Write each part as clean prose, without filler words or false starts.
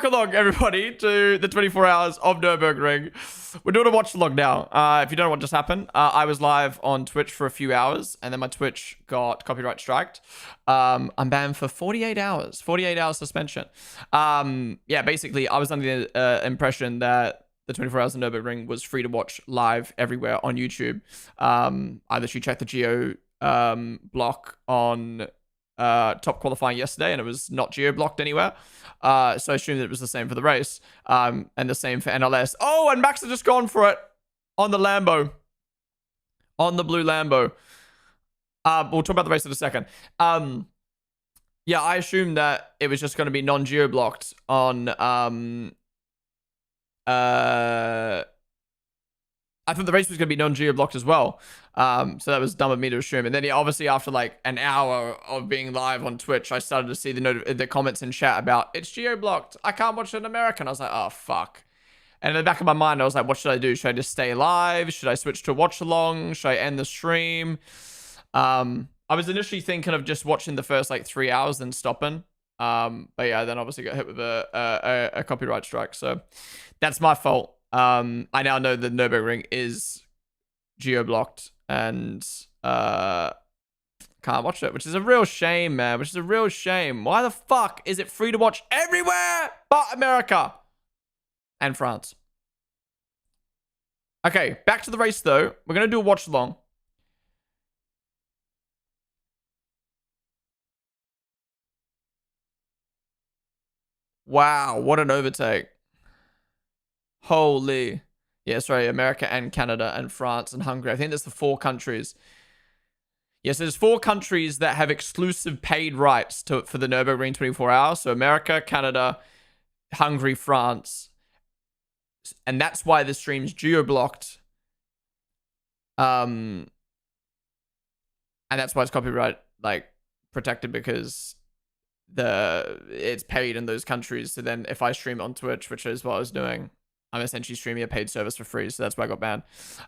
welcome along, everybody, to the 24 hours of Nurburgring. We're doing a watch along now. If you don't know what just happened, I was live on Twitch for a few hours, and then my Twitch got copyright striked. I'm banned for 48 hours. 48 hours suspension. Yeah, basically, I was under the impression that the 24 hours of Nurburgring was free to watch live everywhere on YouTube. I literally checked the geo block on top qualifying yesterday, and it was not geo-blocked anywhere. So I assumed that it was the same for the race, and the same for NLS. Oh, and Max has just gone for it on the Lambo, on the blue Lambo. We'll talk about the race in a second. Yeah, I assumed that it was just going to be non-geo-blocked on I thought the race was going to be non-geo-blocked as well. So that was dumb of me to assume. And then, yeah, obviously, after like an hour of being live on Twitch, I started to see the comments in chat about, it's geo-blocked. I can't watch it in America. And I was like, oh, fuck. And in the back of my mind, I was like, what should I do? Should I just stay live? Should I switch to watch-along? Should I end the stream? I was initially thinking of just watching the first, like, 3 hours, then stopping. But yeah, then obviously got hit with a copyright strike. So that's my fault. I now know that Nurburgring is geo-blocked and can't watch it, which is a real shame, man. Which is a real shame. Why the fuck is it free to watch everywhere but America and France? Okay, back to the race though. We're gonna do a watch along. Wow, what an overtake. Holy. Yeah, sorry, America and Canada and France and Hungary. I think that's the 4 countries. Yes, there's 4 countries that have exclusive paid rights for the Nurburgring 24 hours. So America, Canada, Hungary, France. And that's why the stream's geo-blocked. And that's why it's copyright, like, protected, because it's paid in those countries. So then if I stream on Twitch, which is what I was doing, I'm essentially streaming a paid service for free, so that's why I got banned.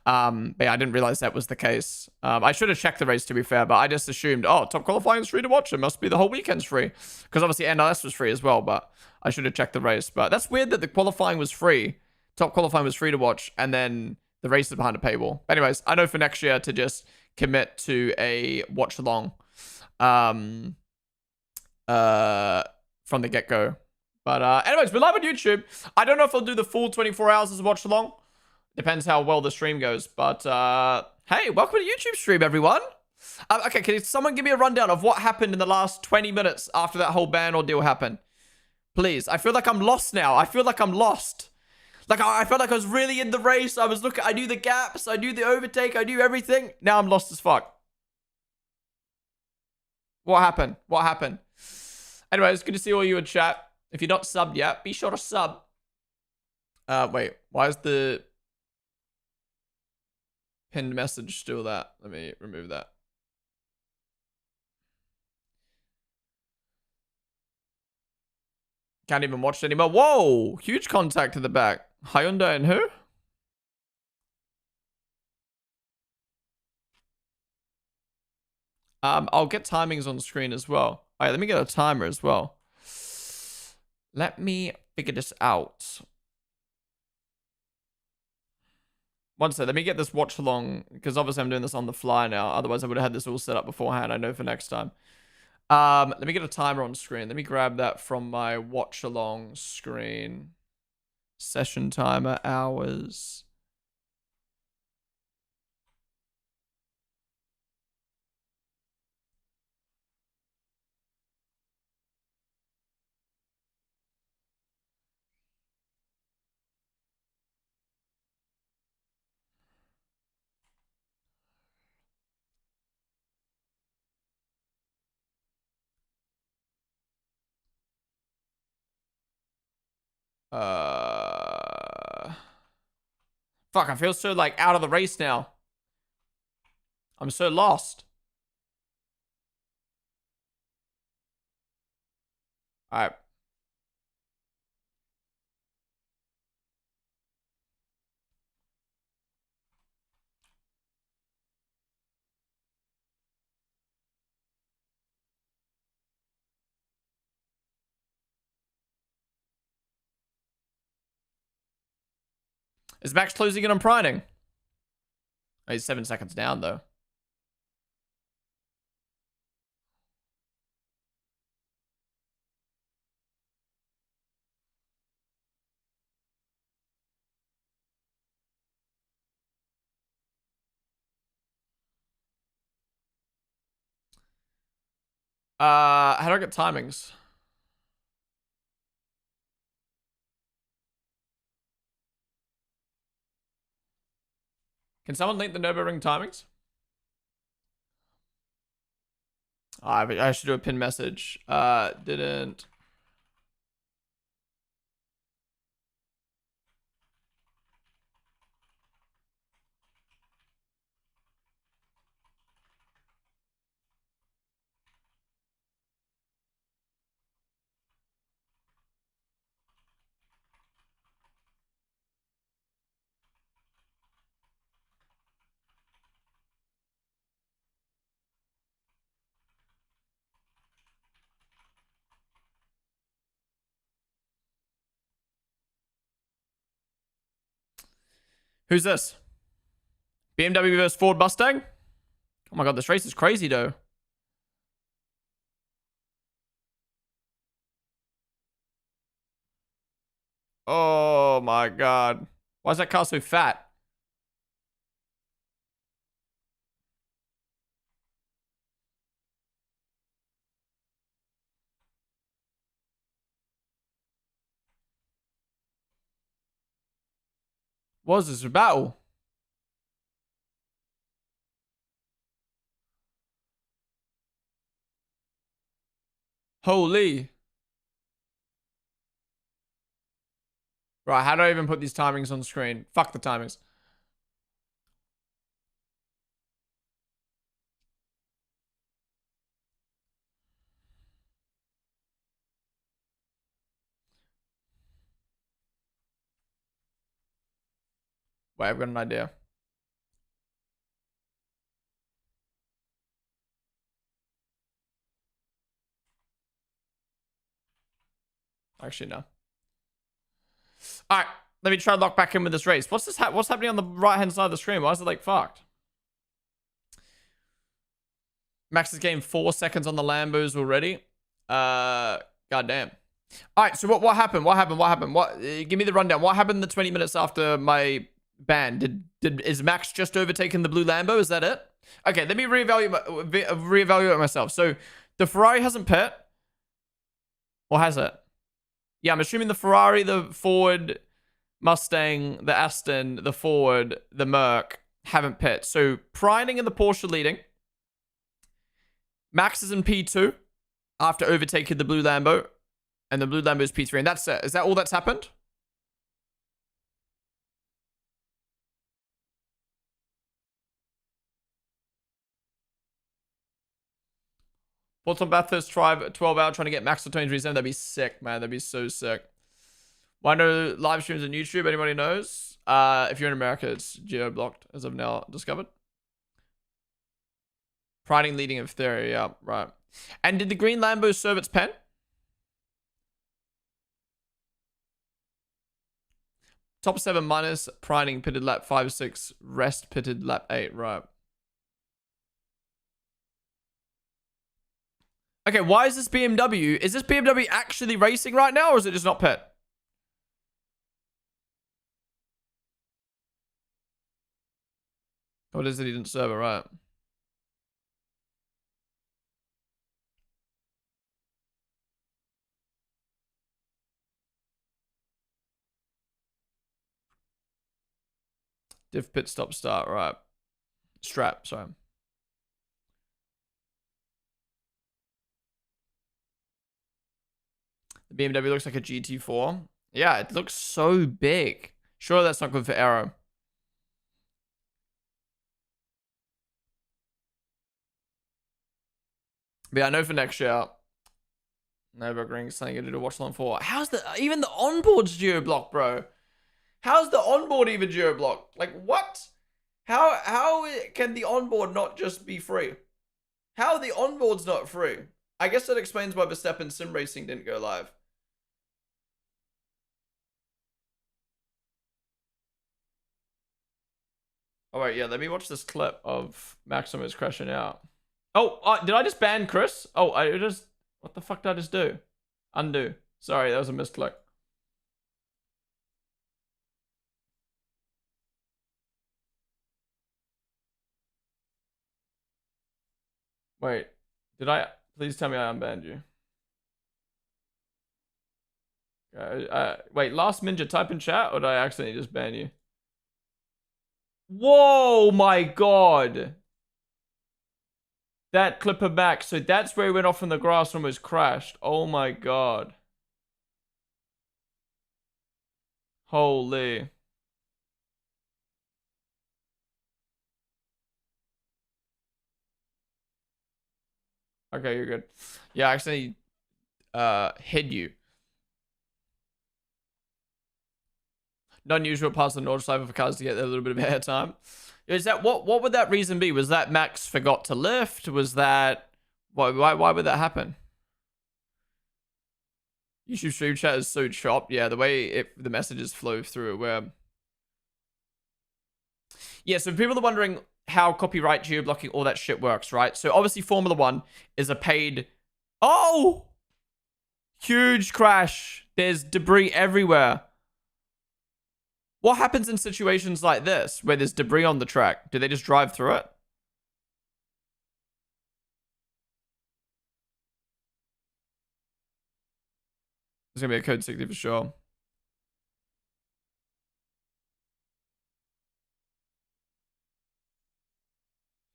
But yeah, I didn't realize that was the case. I should have checked the race, to be fair, but I just assumed, oh, top qualifying is free to watch. It must be the whole weekend's free. Because obviously NLS was free as well, but I should have checked the race. But that's weird that the qualifying was free. Top qualifying was free to watch, and then the race is behind a paywall. But anyways, I know for next year to just commit to a watch-along from the get-go. But anyways, we're live on YouTube. I don't know if I'll do the full 24 hours as a watch along. Depends how well the stream goes. But hey, welcome to YouTube stream, everyone. Okay, can someone give me a rundown of what happened in the last 20 minutes after that whole ban ordeal happened? Please. I feel like I'm lost now. I feel like I'm lost. Like, I felt like I was really in the race. I knew the gaps. I knew the overtake. I knew everything. Now I'm lost as fuck. What happened? What happened? Anyways, good to see all you in chat. If you're not subbed yet, be sure to sub. Wait, why is the pinned message still that? Let me remove that. Can't even watch it anymore. Whoa, huge contact in the back. Hyundai and who? I'll get timings on the screen as well. All right, let me get a timer as well. Let me figure this out. One sec, let me get this watch along, because obviously I'm doing this on the fly now. Otherwise, I would have had this all set up beforehand. I know for next time. Let me get a timer on screen. Let me grab that from my watch along screen. Session timer, hours. Fuck, I feel so, like, out of the race now. I'm so lost. Alright. Is Max closing in on Priding? Oh, he's 7 seconds down, though. How do I get timings? Can someone link the Nurburgring timings? I should do a pin message. Didn't. Who's this? BMW versus Ford Mustang? Oh my god, this race is crazy though. Oh my god. Why is that car so fat? What is this, a battle? Holy. Right, how do I even put these timings on screen? Fuck the timings. Wait, I've got an idea. Actually, no. All right, let me try to lock back in with this race. What's this? What's happening on the right-hand side of the screen? Why is it like fucked? Max has gained 4 seconds on the Lambos already. Goddamn. All right, so what happened? What happened? What happened? Give me the rundown. What happened the 20 minutes after my ban? Is Max just overtaken the blue Lambo? Is that it? Okay, let me reevaluate myself. So the Ferrari hasn't pit, or has it? Yeah, I'm assuming the Ferrari, the Ford, Mustang, the Aston, the Ford, the Merc haven't pit. So Priding and the Porsche leading. Max is in P2 after overtaking the blue Lambo. And the blue Lambo is P3. And that's it. Is that all that's happened? What's on Bathurst Drive 12 hour trying to get Max to 23/7? That'd be sick, man. That'd be so sick. Why no live streams on YouTube? Anybody knows? If you're in America, it's geo-blocked, as I've now discovered. Priding leading of theory. Yeah, right. And did the green Lambo serve its pen? Top 7 minus, Priding pitted lap 5-6, rest pitted lap 8, right. Okay, why is this BMW? Is this BMW actually racing right now, or is it just not pit? What is it? He didn't serve it, right? Diff pit stop start, right. Strap, sorry. The BMW looks like a GT4. Yeah, it looks so big. Sure, that's not good for aero. But yeah, I know for next year, Nurburgring saying you to do Watchalong 4. How's even the onboard's geo-block, bro? How's the onboard even geo-block? Like, what? How can the onboard not just be free? How are the onboards not free? I guess that explains why Verstappen sim racing didn't go live. Oh wait, yeah. Let me watch this clip of Maximus crashing out. Oh, did I just ban Chris? Oh, I just. What the fuck did I just do? Undo. Sorry, that was a misclick. Wait, did I? Please tell me I unbanned you. Wait, last ninja, type in chat, or did I accidentally just ban you? Whoa, my god. That clip of Max. So that's where he went off in the grass and almost crashed. Oh my god. Holy. Okay, you're good. Yeah, I accidentally hid you. Not unusual parts of the Nordschleife for cars to get a little bit of airtime. Is that what would that reason be? Was that Max forgot to lift? Was that why would that happen? YouTube stream chat is so chopped. Yeah, the way the messages flow through it where yeah, so people are wondering how copyright geo-blocking all that shit works, right? So obviously Formula 1 is a paid oh huge crash. There's debris everywhere. What happens in situations like this where there's debris on the track? Do they just drive through it? There's gonna be a code 60 for sure.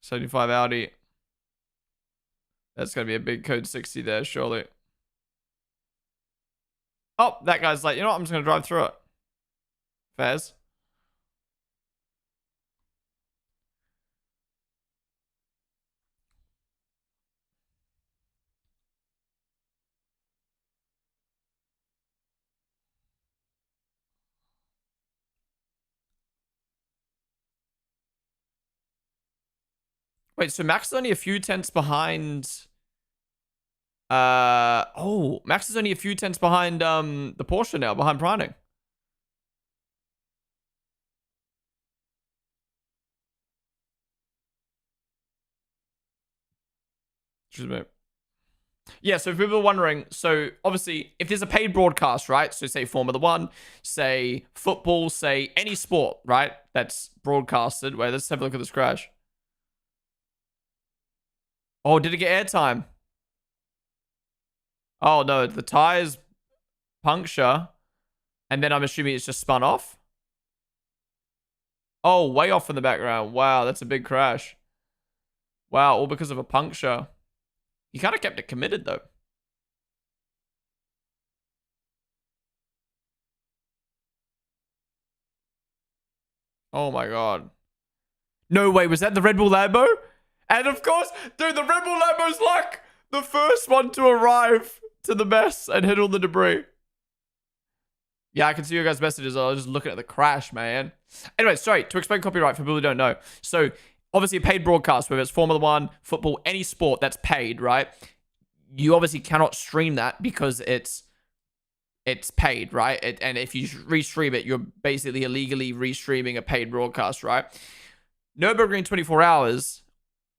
$75 Audi. That's gonna be a big code 60 there, surely. Oh, that guy's like, you know what? I'm just gonna drive through it. Fairs. Wait, so Max is only a few tenths behind. Oh, Max is only a few tenths behind the Porsche now, behind Pryning. Excuse me. Yeah, so if people are wondering, so obviously, if there's a paid broadcast, right? So say Formula 1, say football, say any sport, right? That's broadcasted. Wait, let's have a look at this crash. Oh, did it get airtime? Oh, no, the tires puncture. And then I'm assuming it's just spun off. Oh, way off in the background. Wow, that's a big crash. Wow, all because of a puncture. He kind of kept it committed, though. Oh, my God. No way, was that the Red Bull Lambo? And of course, dude, the Red Bull Lambo's like the first one to arrive to the mess and hit all the debris. Yeah, I can see your guys' messages. I was just looking at the crash, man. Anyway, sorry, to explain copyright for people who don't know. So, obviously, a paid broadcast, whether it's Formula 1, football, any sport that's paid, right? You obviously cannot stream that because it's paid, right? And if you restream it, you're basically illegally restreaming a paid broadcast, right? Nurburgring 24 Hours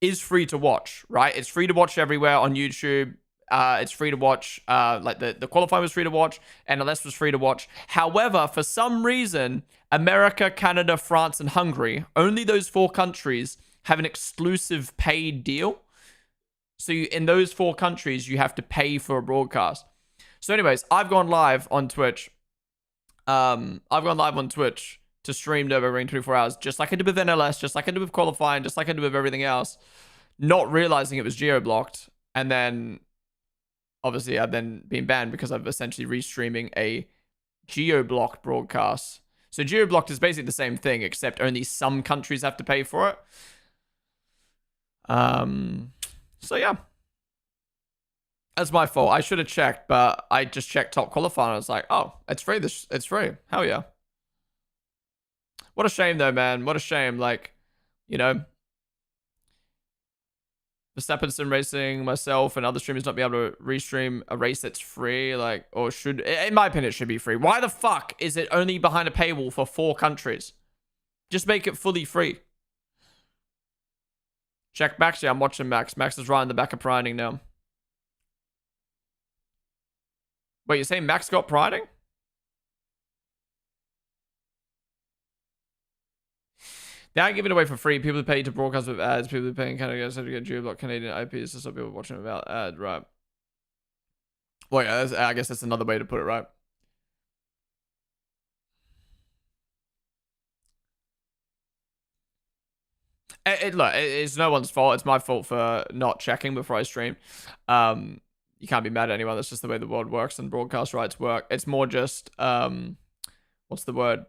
is free to watch, right? It's free to watch everywhere on YouTube. It's free to watch. Like the qualifying was free to watch, and LS was free to watch. However, for some reason, America, Canada, France, and Hungary, only those 4 countries have an exclusive paid deal. So in those 4 countries, you have to pay for a broadcast. So anyways, I've gone live on Twitch. To stream Nurburgring 24 Hours, just like I did with NLS, just like I did with qualifying, just like I did with everything else, not realizing it was geo-blocked. And then, obviously, I've then been banned because I've essentially restreaming a geo-blocked broadcast. So geo-blocked is basically the same thing, except only some countries have to pay for it. So yeah. That's my fault. I should have checked, but I just checked top qualifying. I was like, oh, it's free. It's free. Hell yeah. What a shame, though, man. What a shame. Like, you know, Verstappen sim racing, myself, and other streamers not be able to restream a race that's free. Like, or should, in my opinion, it should be free. Why the fuck is it only behind a paywall for 4 countries? Just make it fully free. Check Max. Yeah, I'm watching Max. Max is right in the back of priding now. Wait, you're saying Max got priding? They aren't giving it away for free. People pay to broadcast with ads. People paying Canada to get geoblock Canadian IPs to stop people watching without ad. Right. Well, yeah, I guess that's another way to put it, right? Look, it's no one's fault. It's my fault for not checking before I stream. You can't be mad at anyone. That's just the way the world works and broadcast rights work. It's more just what's the word?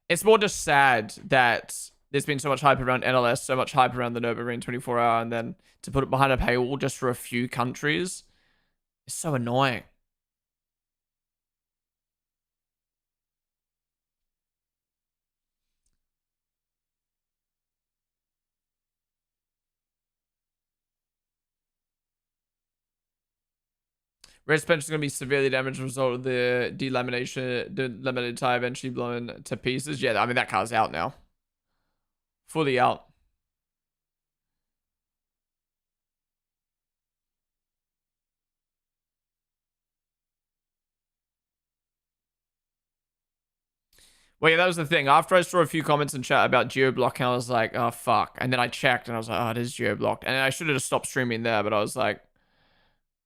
It's more just sad that there's been so much hype around NLS, so much hype around the Nurburgring 24 hour, and then to put it behind a paywall just for a few countries is so annoying. Red suspension is going to be severely damaged as a result of the delaminated tire eventually blown to pieces. Yeah, I mean, that car's out now. Fully out. Well, yeah, that was the thing. After I saw a few comments in chat about geo-blocking, I was like, oh, fuck. And then I checked and I was like, oh, it is geo-blocked. And I should have just stopped streaming there, but I was like,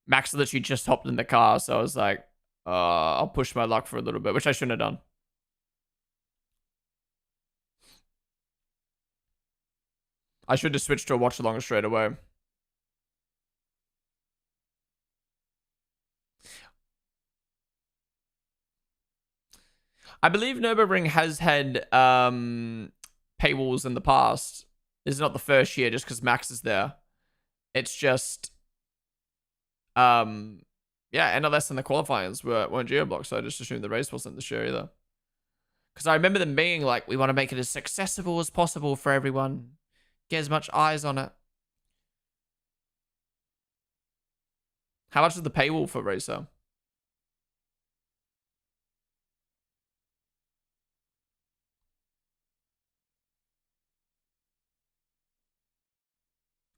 Max literally just hopped in the car. So I was like, I'll push my luck for a little bit, which I shouldn't have done. I should have switched to a watch along straight away. I believe Nurburgring has had paywalls in the past. This is not the first year just because Max is there. It's just yeah, NLS and the qualifiers weren't geo-blocked, so I just assumed the race wasn't this year either. Because I remember them being like, we want to make it as accessible as possible for everyone. Get as much eyes on it. How much is the paywall for Racer?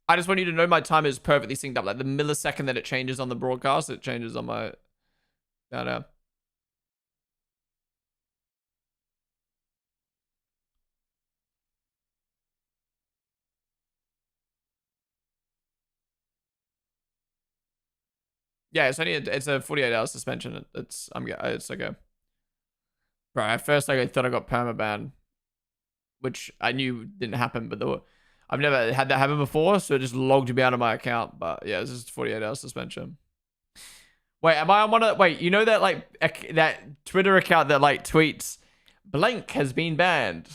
I just want you to know my timer is perfectly synced up. Like the millisecond that it changes on the broadcast, it changes on my... I don't know. Yeah, it's a 48-hour suspension. It's okay. Bro, at first I thought I got permaban, which I knew didn't happen, but I've never had that happen before, so it just logged me out of my account. But yeah, it's just 48-hour suspension. Wait, am I on one of wait, you know that like that Twitter account that like tweets blank has been banned.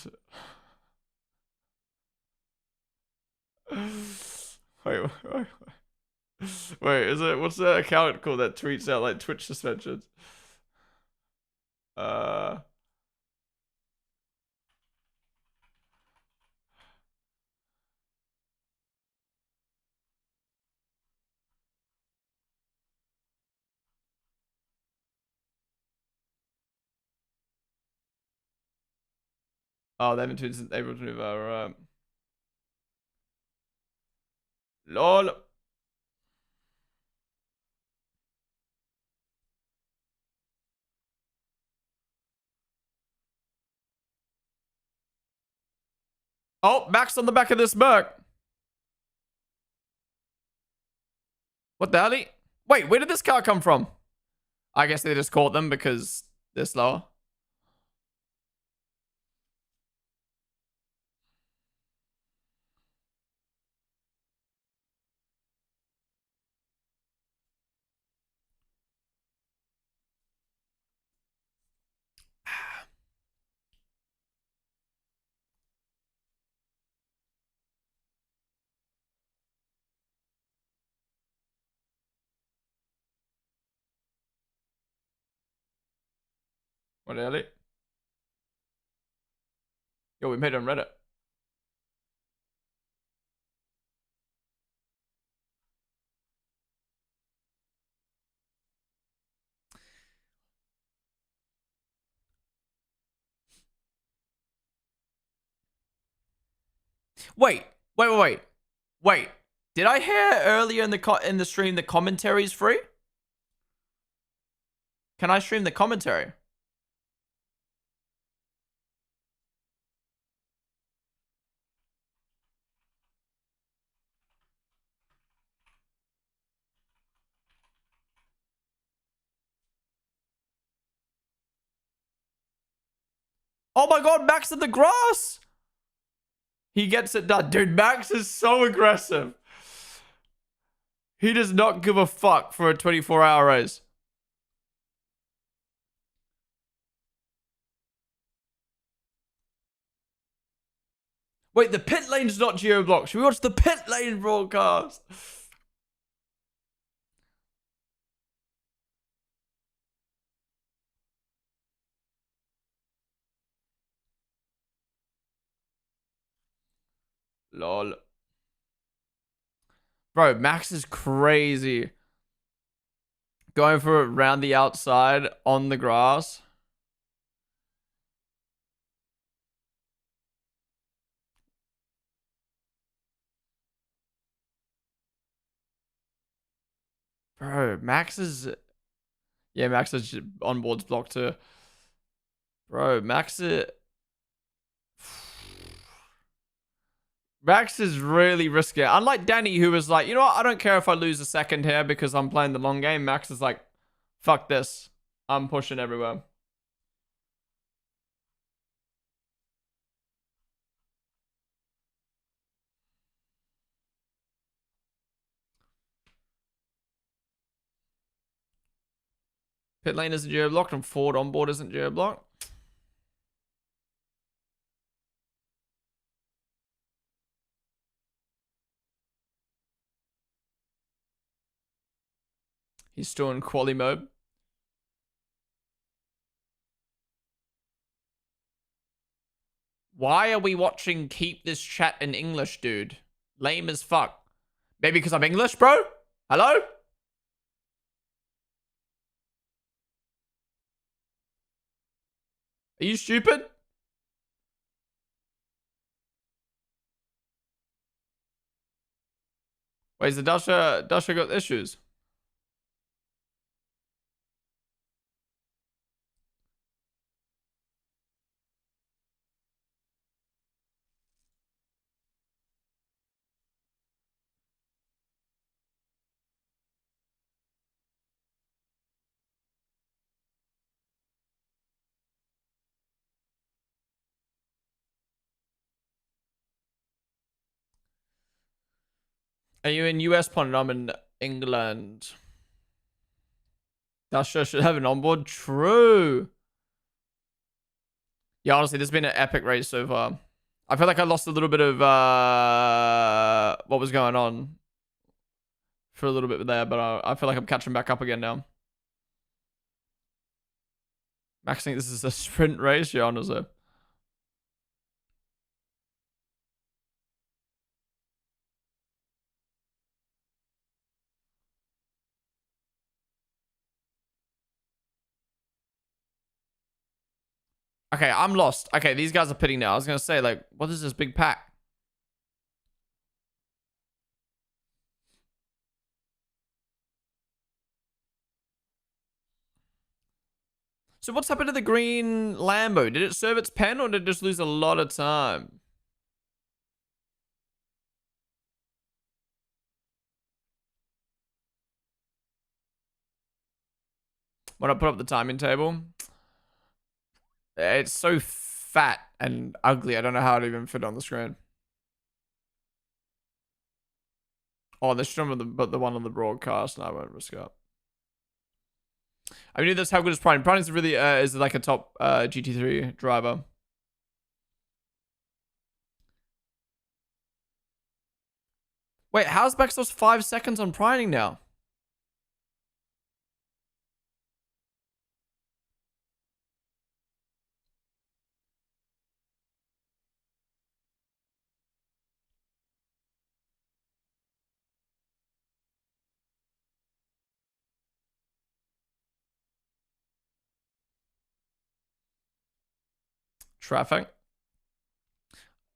Wait, wait, is it what's that account called that tweets out like Twitch suspensions? Uh oh, they haven't tweeted since April 25, right. LOL. Oh, Max on the back of this Merc. What the hell? Wait, where did this car come from? I guess they just caught them because they're slower. What the hell? Yo, we made it on Reddit. Wait. Wait, did I hear earlier in the stream the commentary is free? Can I stream the commentary? Oh my god, Max in the grass! He gets it done. Dude, Max is so aggressive. He does not give a fuck for a 24-hour race. Wait, the pit lane's not geo-blocked. Should we watch the pit lane broadcast? Lol. Bro, Max is crazy. Going for it around the outside on the grass. Bro, Max is... Yeah, Max is onboard's blocked too. Bro, Max is... Max is really risky. Unlike Danny, who was like, you know what? I don't care if I lose a second here because I'm playing the long game. Max is like, fuck this. I'm pushing everywhere. Pit lane isn't geo-blocked and forward onboard isn't geo-blocked. He's still in quali mode. Why are we watching Keep This Chat in English, dude? Lame as fuck. Maybe because I'm English, bro? Hello? Are you stupid? Wait, is the Dasha got issues? Are you in US, Ponden? I'm in England. Dasha should have an onboard. True. Yeah, honestly, this has been an epic race so far. I feel like I lost a little bit of what was going on for a little bit there, but I feel like I'm catching back up again now. Max, think this is a sprint race? Yeah, honestly. Okay, I'm lost. Okay, these guys are pitting now. I was gonna say, like, what is this big pack? So what's happened to the green Lambo? Did it serve its pen or did it just lose a lot of time? When I put up the timing table, it's so fat and ugly. I don't know how it even fit on the screen. Oh, the stream of the one on the broadcast. No, I won't risk it. I mean, that's how good is Prime. Prime is really is like a top GT3 driver. Wait, how's Baxter's 5 seconds on priming now? Traffic.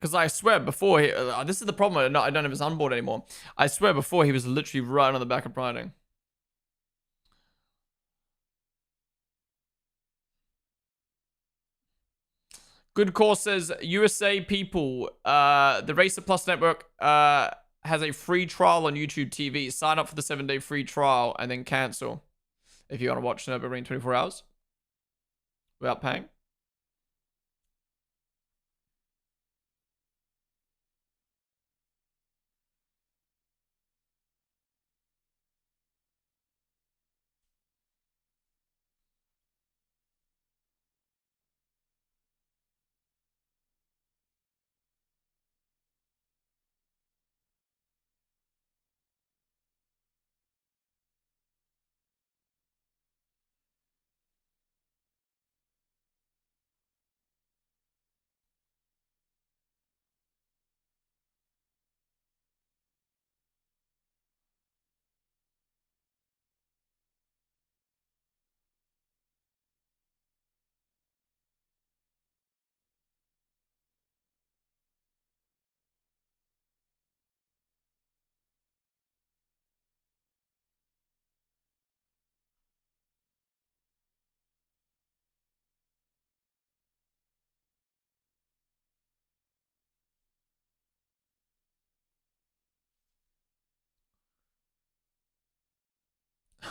Because I swear before, this is the problem, I don't have his onboard anymore. I swear before, he was literally right on the back of Priding. Good Course says, USA people, the Racer Plus network has a free trial on YouTube TV. Sign up for the 7-day free trial and then cancel if you want to watch Nurburgring 24 hours without paying.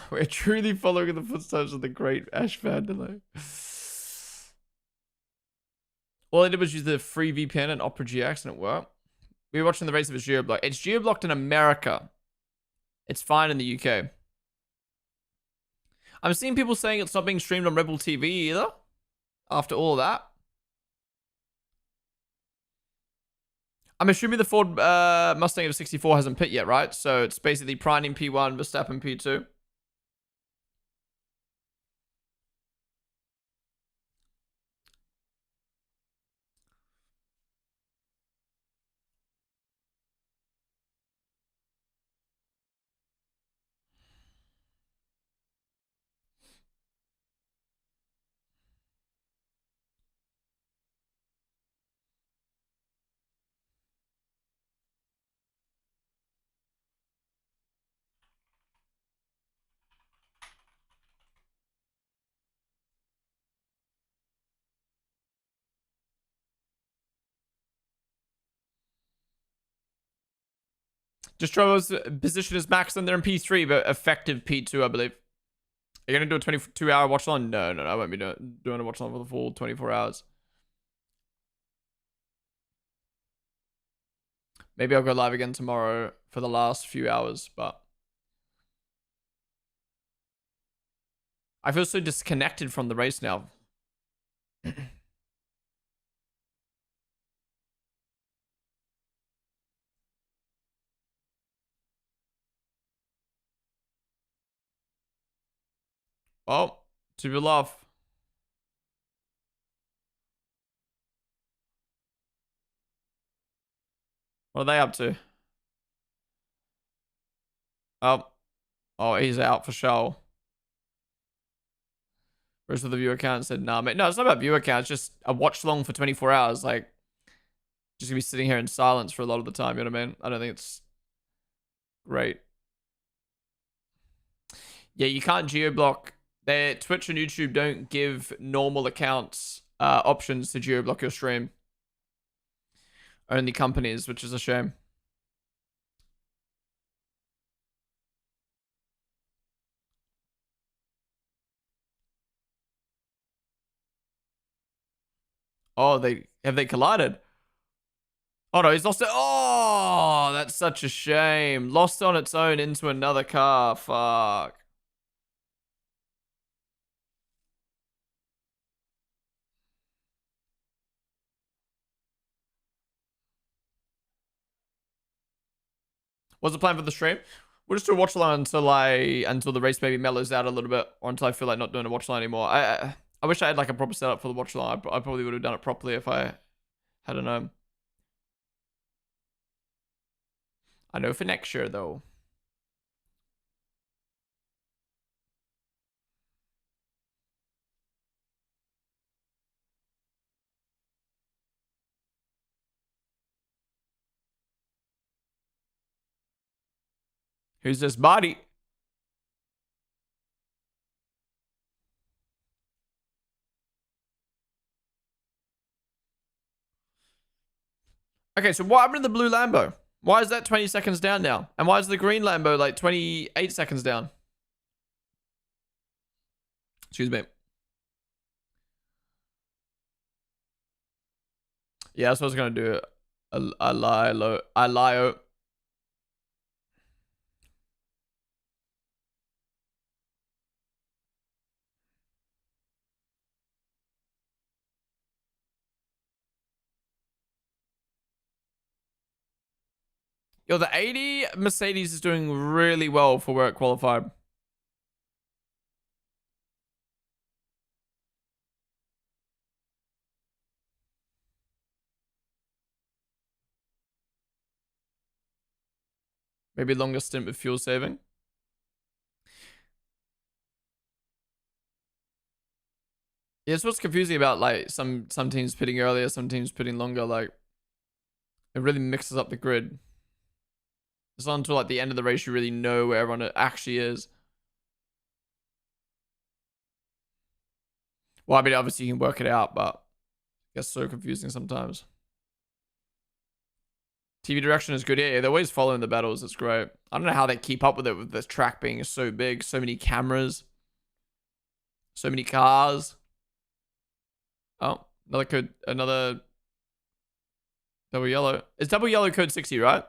We're truly following in the footsteps of the great Ash Vanderlei. All I did was use the free VPN and Opera GX and it worked. We were watching the race of it's geo-blocked. It's geo-blocked in America. It's fine in the UK. I'm seeing people saying it's not being streamed on Rebel TV either. After all of that. I'm assuming the Ford Mustang of 64 hasn't pit yet, right? So it's basically Prime P1, Verstappen P2. Distrobo's position is Max and they're in P3, but effective P2, I believe. Are you going to do a 22-hour watch on? No, I won't be doing a watch on for the full 24 hours. Maybe I'll go live again tomorrow for the last few hours, but I feel so disconnected from the race now. Oh, to be love. What are they up to? Oh, he's out for sure. Rest of the viewer count said, nah, mate. No, it's not about viewer count. It's just a watch long for 24 hours. Like, just gonna be sitting here in silence for a lot of the time. You know what I mean? I don't think it's great. Yeah, you can't geo-block. Their Twitch and YouTube don't give normal accounts options to geo-block your stream. Only companies, which is a shame. Oh, have they collided? Oh no, he's lost it. Oh, that's such a shame. Lost on its own into another car. Fuck. What's the plan for the stream? We'll just do a watch along until the race maybe mellows out a little bit, or until I feel like not doing a watch along anymore. I wish I had like a proper setup for the watch along. I probably would have done it properly if I had known. I know for next year though. Who's this body? Okay, so what happened to the blue Lambo? Why is that 20 seconds down now? And why is the green Lambo like 28 seconds down? Excuse me. Yeah, that's what I was going to do. I lie. Yo, the 80 Mercedes is doing really well for where it qualified. Maybe longer stint with fuel saving. Yeah, it's what's confusing about like some teams pitting earlier, some teams pitting longer. Like it really mixes up the grid. It's not until like the end of the race you really know where everyone actually is. Well, I mean, obviously you can work it out, but it gets so confusing sometimes. TV direction is good. Yeah, they're always following the battles. It's great. I don't know how they keep up with it with the track being so big, so many cameras, so many cars. Oh, another code, another double yellow. It's double yellow code 60, right?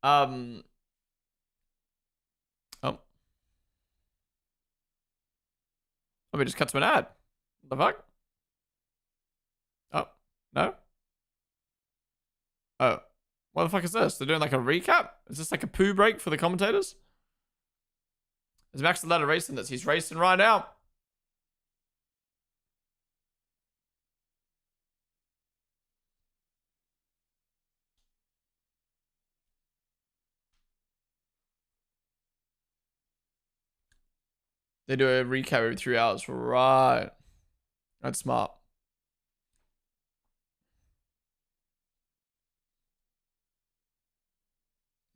Um. Oh, let me just cut to an ad. What the fuck? Oh, no. Oh, what the fuck is this? They're doing like a recap? Is this like a poo break for the commentators? Is Max allowed to race in this? He's racing right now. They do a recap every 3 hours. Right. That's smart.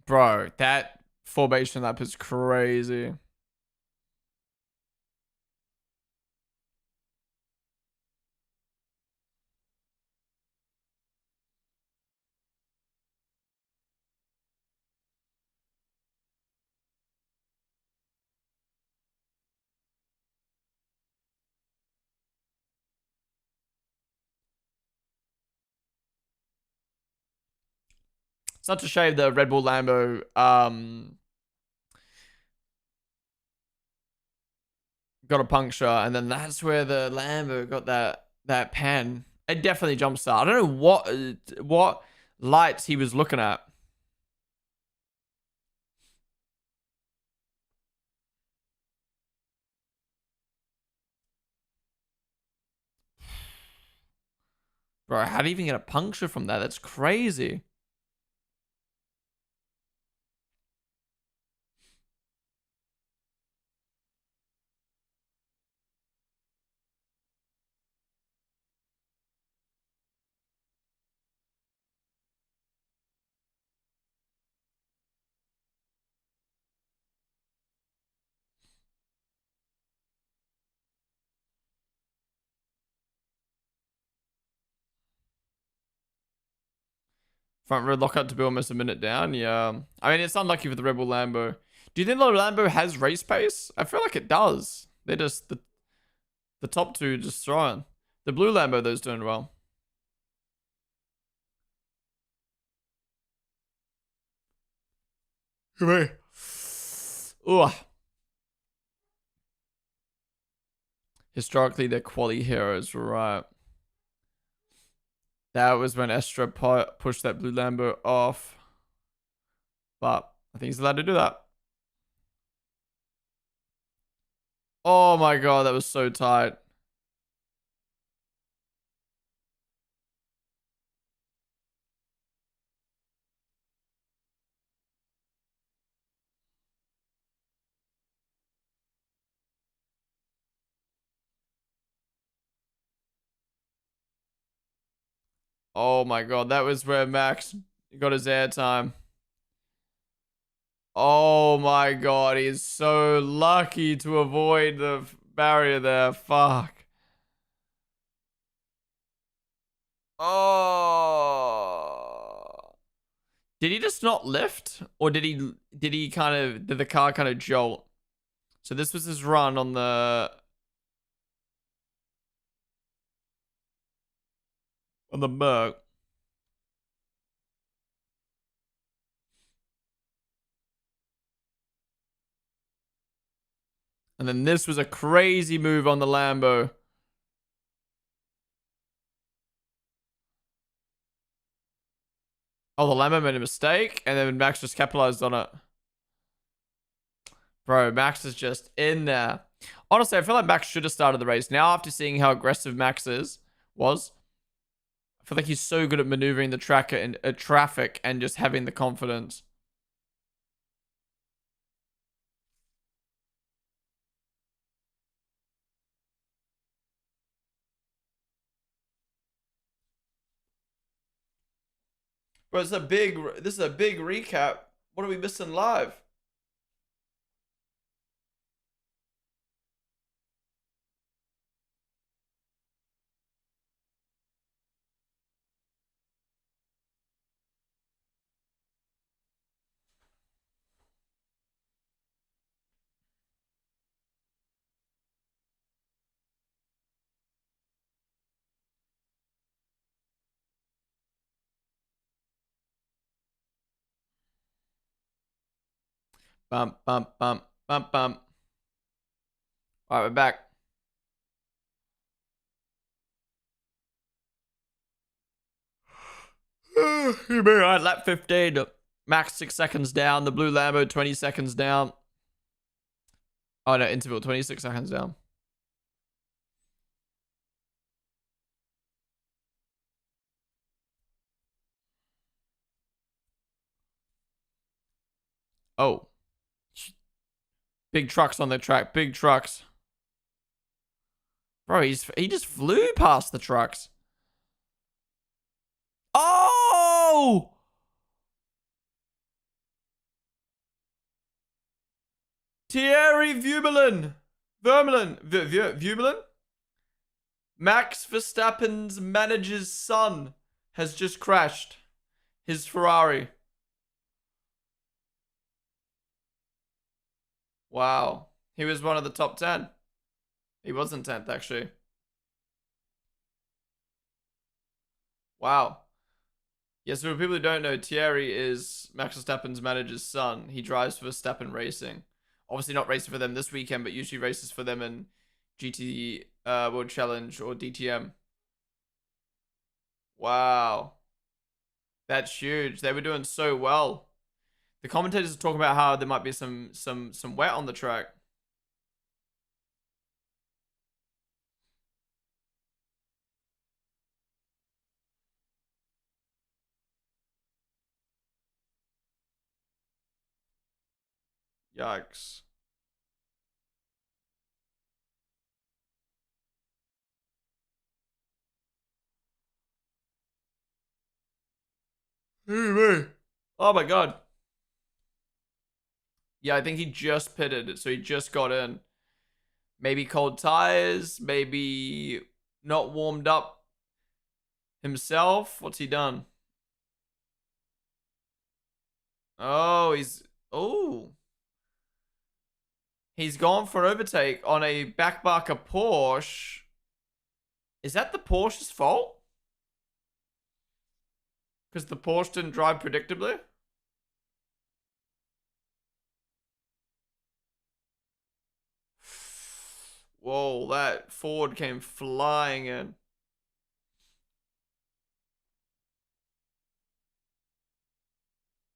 Bro, that formation lap is crazy. Such a shame the Red Bull Lambo got a puncture, and then that's where the Lambo got that pen. It definitely jump start. I don't know what lights he was looking at. Bro, how do you even get a puncture from that? That's crazy. Front row lockout to be almost a minute down. Yeah. I mean, it's unlucky for the Red Bull Lambo. Do you think the Lambo has race pace? I feel like it does. They're just the top two just throwing. The blue Lambo, though's doing well. Come here. Ooh. Historically, they're quality heroes, right? That was when Estra pushed that blue Lambo off. But I think he's allowed to do that. Oh my god, that was so tight. Oh my god, that was where Max got his airtime. Oh my god, he's so lucky to avoid the barrier there. Fuck. Oh. Did he just not lift? Or did he kind of did the car kind of jolt? So this was his run on the Merc. And then this was a crazy move on the Lambo. Oh, the Lambo made a mistake, and then Max just capitalized on it. Bro, Max is just in there. Honestly, I feel like Max should have started the race. Now, after seeing how aggressive Max was, I feel like he's so good at maneuvering the track and traffic and just having the confidence. Bro, this is a big recap. What are we missing live? Bump, bump, bump, bump, bump. All right, we're back. You mean right, lap 15. Max 6 seconds down. The blue Lambo 20 seconds down. Oh no, interval 26 seconds down. Oh, big trucks on the track. Big trucks. Bro, he just flew past the trucks. Oh! Thierry Vermeulen. Vermeulen? Max Verstappen's manager's son has just crashed his Ferrari. Wow. He was one of the top 10. He wasn't 10th, actually. Wow. Yes, for people who don't know, Thierry is Max Verstappen's manager's son. He drives for Verstappen Racing. Obviously not racing for them this weekend, but usually races for them in GT World Challenge or DTM. Wow. That's huge. They were doing so well. The commentators are talking about how there might be some wet on the track. Yikes. Oh my god. Yeah, I think he just pitted, so he just got in. Maybe cold tires, maybe not warmed up himself. What's he done? Oh, he's gone for an overtake on a backmarker Porsche. Is that the Porsche's fault? Because the Porsche didn't drive predictably? Whoa, that Ford came flying in.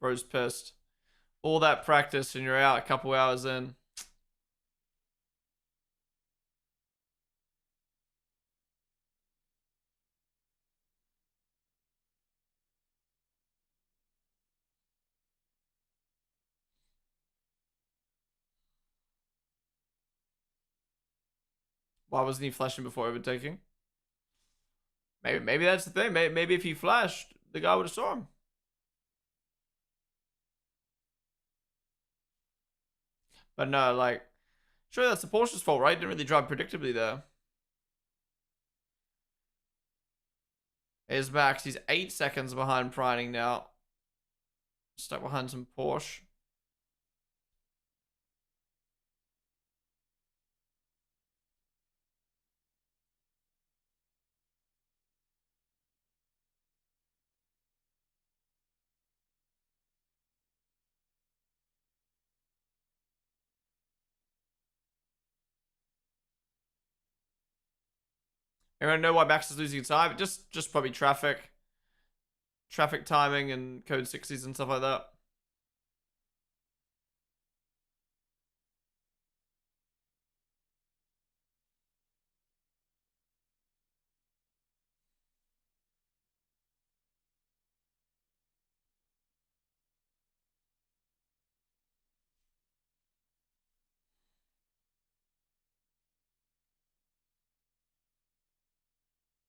Bro's pissed. All that practice and you're out a couple hours in. Why wasn't he flashing before overtaking? Maybe that's the thing. Maybe if he flashed, the guy would have saw him. But no, like, sure, that's the Porsche's fault, right? Didn't really drive predictably there. Here's Max. He's 8 seconds behind Pryning now. Stuck behind some Porsche. Anyone know why Max is losing time? Just probably traffic timing, and code 60s and stuff like that.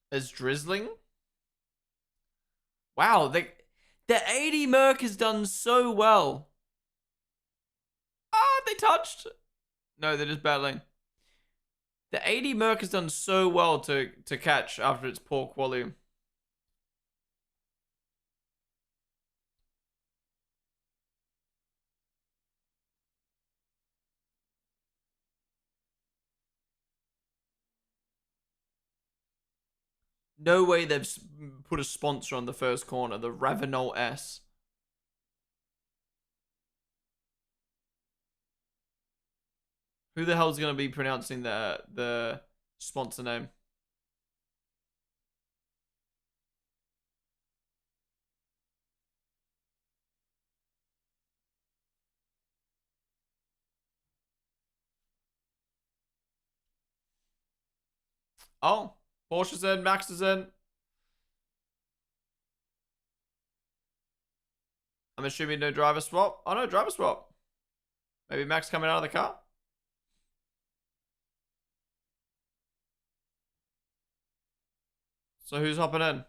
Is drizzling? Wow, the 80 Merc has done so well. Ah, they touched. No, they're just battling. The 80 Merc has done so well to catch after its poor quality. No way they've put a sponsor on the first corner, the Ravenol S. Who the hell's going to be pronouncing the sponsor name? Oh, Porsche's in, Max is in. I'm assuming no driver swap. Oh, no, driver swap. Maybe Max coming out of the car? So who's hopping in?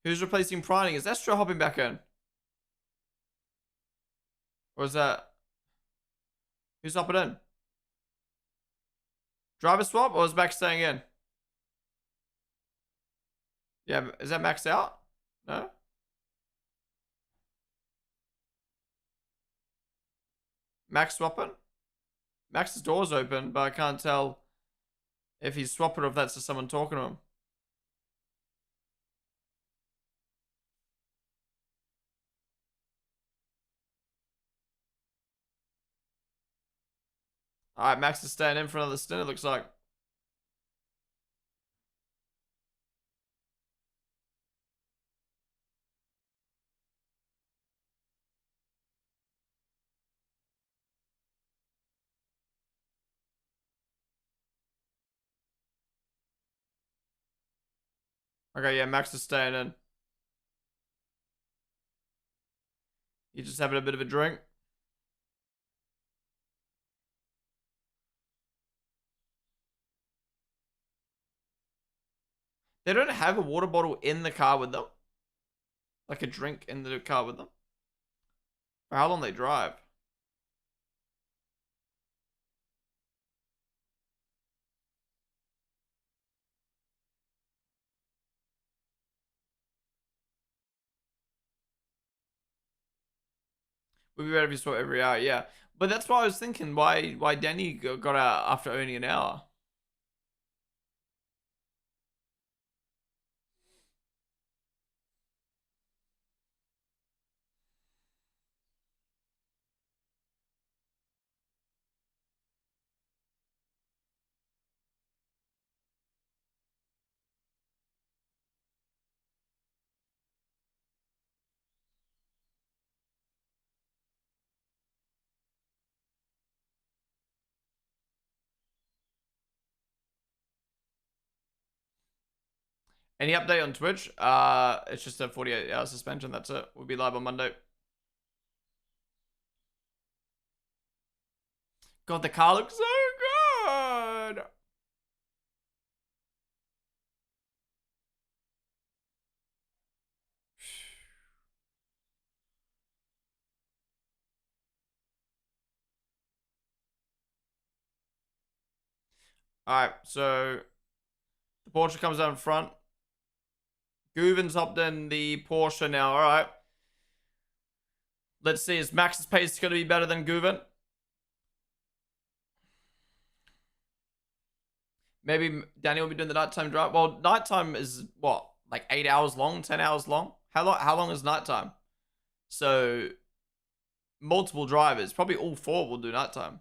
Who's replacing Prining? Is Estra hopping back in? Or is that... Who's hopping in? Driver swap or is Max staying in? Yeah, is that Max out? No? Max swapping? Max's door's open, but I can't tell if he's swapping or if that's just someone talking to him. Alright, Max is staying in for another stint, it looks like. Okay, yeah, Max is staying in. He's just having a bit of a drink. They don't have a water bottle in the car with them. Like a drink in the car with them. For how long they drive. Would be better if you swap every hour, yeah. But that's why I was thinking why Danny got out after only an hour. Any update on Twitch? It's just a 48-hour suspension. That's it. We'll be live on Monday. God, the car looks so good. All right, so the Porsche comes out in front. Guven's hopped in the Porsche now. All right. Let's see. Is Max's pace going to be better than Guven? Maybe Daniel will be doing the nighttime drive. Well, nighttime is what, like 8 hours long, 10 hours long. How long is nighttime? So multiple drivers, probably all four will do nighttime.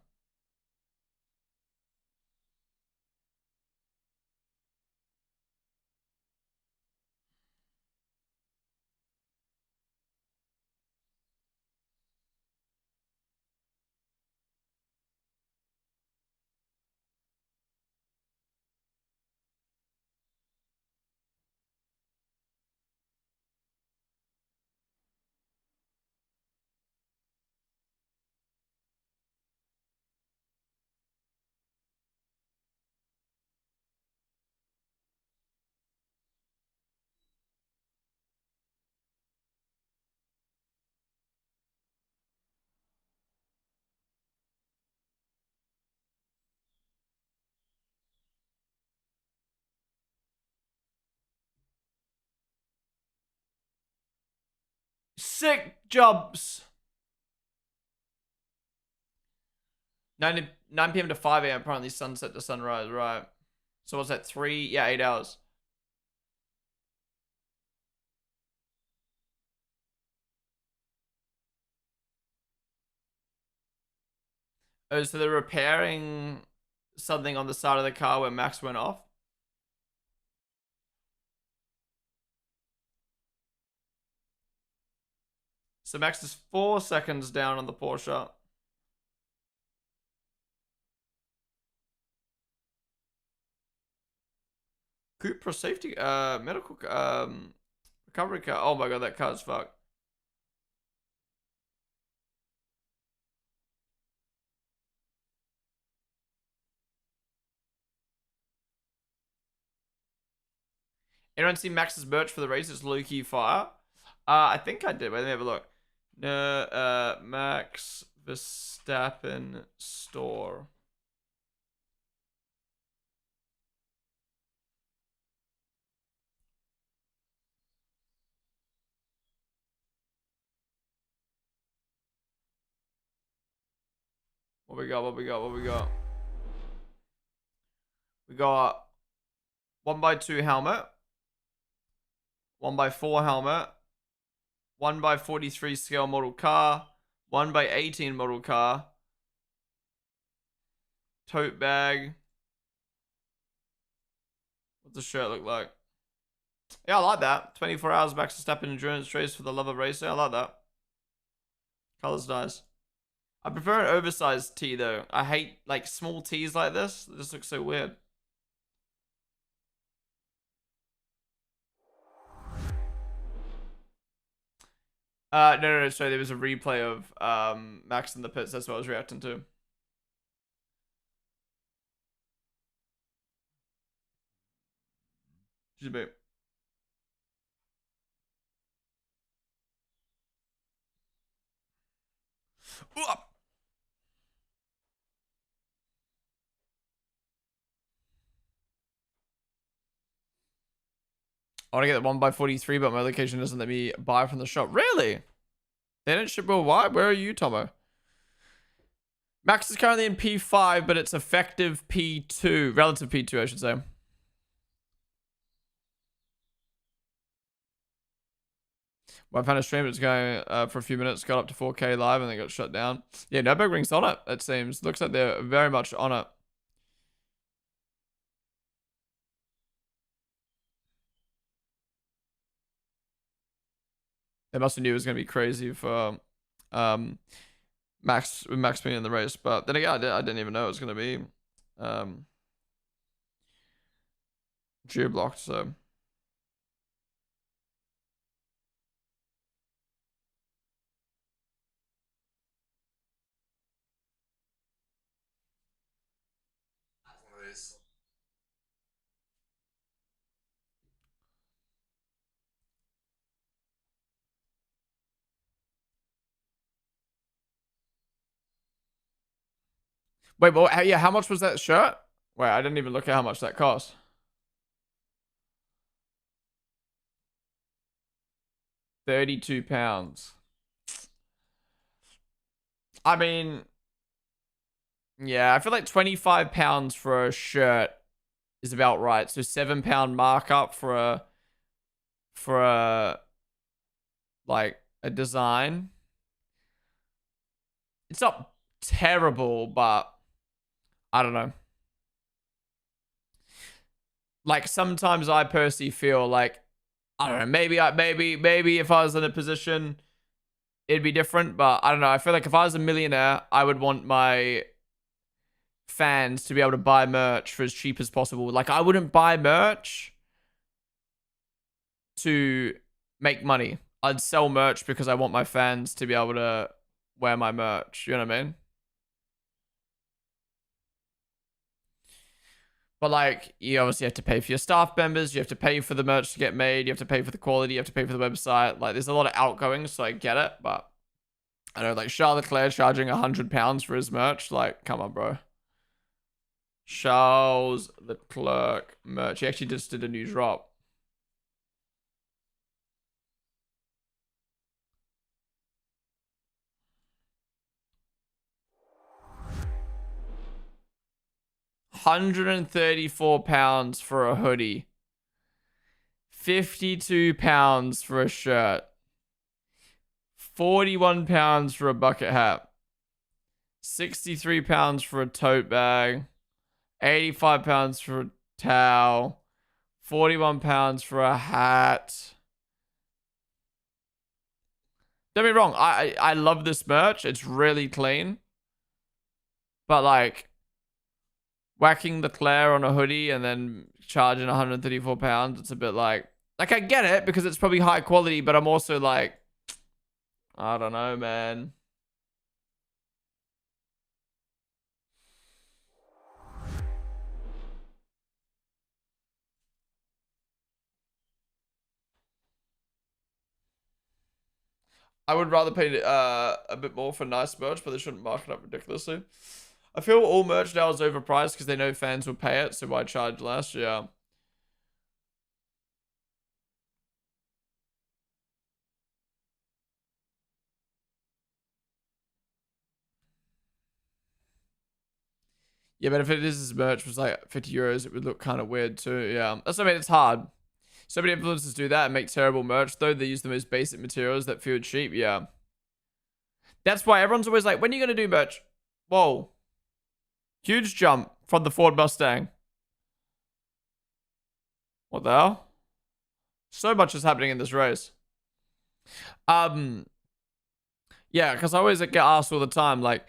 Sick jobs. 9 p.m. to 5 a.m. apparently sunset to sunrise, right? So what's that, 3? Yeah, 8 hours. Oh, so they're repairing something on the side of the car where Max went off? So Max is 4 seconds down on the Porsche. Cupra safety, medical, recovery car. Oh my god, that car's fucked. Anyone see Max's merch for the race? It's low-key fire. I think I did. Wait, let me have a look. No, Max Verstappen store. What we got? What we got? What we got? We got 1x2 helmet, 1x4 helmet, 1x43 scale model car, 1x18 model car, tote bag. What's the shirt look like? Yeah, I like that. 24 hours Max Verstappen endurance race for the love of racing. I like that. Color's nice. I prefer an oversized tee though. I hate like small tees like this. This looks so weird. No. Sorry, there was a replay of Max in the pits. That's what I was reacting to. Just a bit. I want to get that 1x43, but my location doesn't let me buy from the shop. Really? They don't ship worldwide? Where are you, Tomo? Max is currently in P5, but it's effective P2. Relative P2, I should say. Well, I found a stream that's going for a few minutes, got up to 4K live, and then got shut down. Yeah, Nurburgring's on it, it seems. Looks like they're very much on it. They must have knew it was going to be crazy for Max being in the race. But then again, I didn't even know it was going to be geo-blocked, so... Wait, well, yeah, how much was that shirt? Wait, I didn't even look at how much that cost. £32. I mean, yeah, I feel like £25 for a shirt is about right. So £7 markup for a like a design. It's not terrible, but I don't know. Like sometimes I personally feel like I don't know, maybe if I was in a position it'd be different, but I don't know. I feel like if I was a millionaire, I would want my fans to be able to buy merch for as cheap as possible. Like I wouldn't buy merch to make money. I'd sell merch because I want my fans to be able to wear my merch. You know what I mean? But like, you obviously have to pay for your staff members. You have to pay for the merch to get made. You have to pay for the quality. You have to pay for the website. Like, there's a lot of outgoings, so I get it. But I know, like Charles Leclerc charging £100 for his merch. Like, come on, bro. Charles Leclerc merch. He actually just did a new drop. £134 for a hoodie. £52 for a shirt. £41 for a bucket hat. £63 for a tote bag. £85 for a towel. £41 for a hat. Don't be wrong, I love this merch. It's really clean. But like whacking the Claire on a hoodie and then charging £134, it's a bit like I get it because it's probably high quality, but I'm also like, I don't know, man. I would rather pay a bit more for nice merch, but they shouldn't mark it up ridiculously. I feel all merch now is overpriced because they know fans will pay it, so why charge less? Yeah. Yeah, but if it is his merch was like €50, it would look kind of weird too. Yeah. That's what I mean, it's hard. So many influencers do that and make terrible merch, though. They use the most basic materials that feel cheap. Yeah. That's why everyone's always like, when are you going to do merch? Whoa. Huge jump from the Ford Mustang. What the hell? So much is happening in this race. Yeah, because I always get asked all the time, like,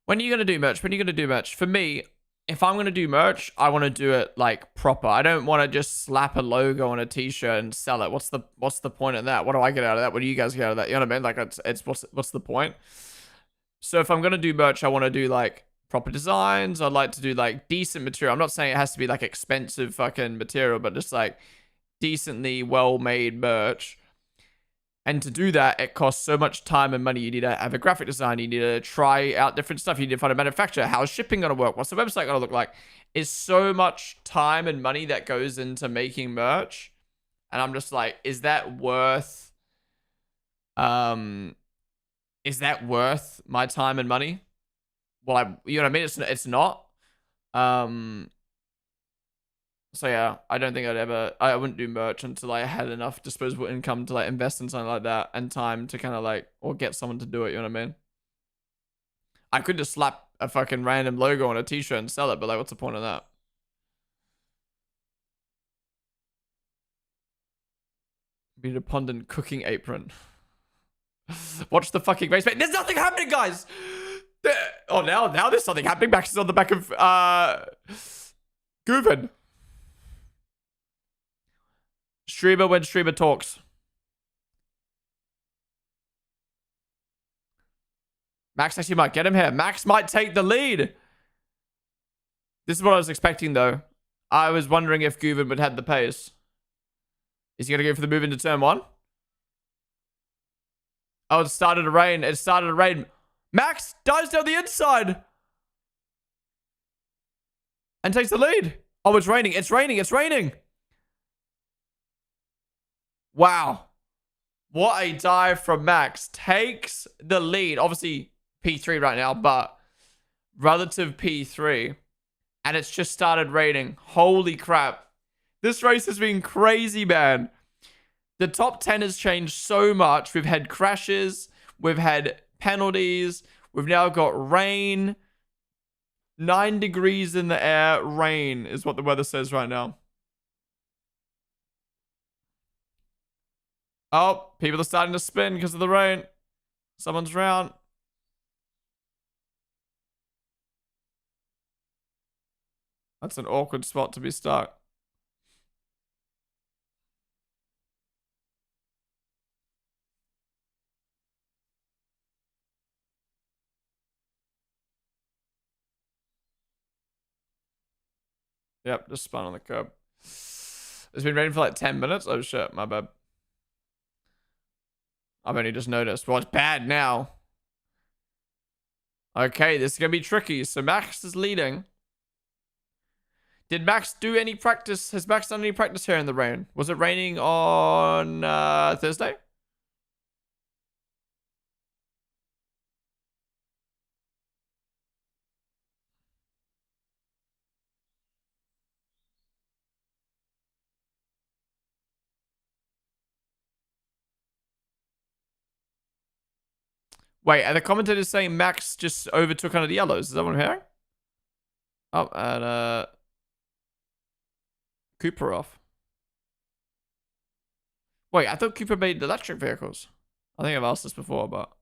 when are you going to do merch? When are you going to do merch? For me, if I'm going to do merch, I want to do it like proper. I don't want to just slap a logo on a t-shirt and sell it. What's the point of that? What do I get out of that? What do you guys get out of that? You know what I mean? Like it's what's the point? So if I'm going to do merch, I want to do like proper designs. I'd like to do like decent material. I'm not saying it has to be like expensive fucking material, but just like decently well-made merch. And to do that, it costs so much time and money. You need to have a graphic design. You need to try out different stuff. You need to find a manufacturer. How's shipping going to work? What's the website going to look like? It's so much time and money that goes into making merch. And I'm just like, is that worth my time and money? Well, you know what I mean? It's not. So yeah, I don't think I wouldn't do merch until I had enough disposable income to like invest in something like that and time to kind of like, or get someone to do it, you know what I mean? I could just slap a fucking random logo on a t-shirt and sell it, but like, what's the point of that? Be a Ponden cooking apron. Watch the fucking race. There's nothing happening, guys! Oh, now there's something happening. Max is on the back of, Guven. Streamer when streamer talks. Max actually might get him here. Max might take the lead. This is what I was expecting, though. I was wondering if Guven would have the pace. Is he going to go for the move into turn one? Oh, it started to rain. It started to rain. Max dives down the inside. and takes the lead. Oh, it's raining. It's raining. It's raining. Wow. What a dive from Max. Takes the lead. Obviously, P3 right now, but relative P3. And it's just started raining. Holy crap. This race has been crazy, man. The top 10 has changed so much. We've had crashes. We've had penalties. We've now got rain. 9 degrees in the air. Rain is what the weather says right now. Oh, people are starting to spin because of the rain. Someone's round. That's an awkward spot to be stuck. Yep, just spun on the curb. It's been raining for like 10 minutes. Oh shit, my bad. I've only just noticed. Well, it's bad now. Okay, this is going to be tricky. So Max is leading. Did Max do any practice? Has Max done any practice here in the rain? Was it raining on Thursday? Wait, are the commentators saying Max just overtook under the yellows? Is that what I'm hearing? Oh, and Cooper off. Wait, I thought Cooper made electric vehicles. I think I've asked this before, but...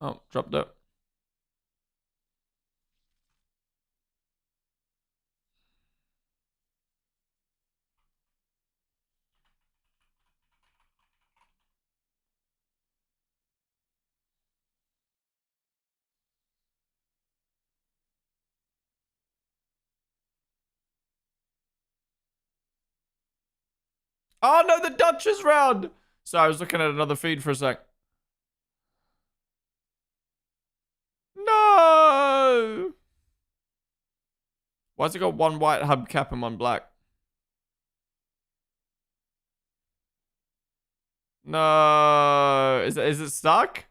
Oh, dropped it. Oh no, the Dutch is round! So I was looking at another feed for a sec. No! Why's it got one white hubcap and one black? No. Is it stuck?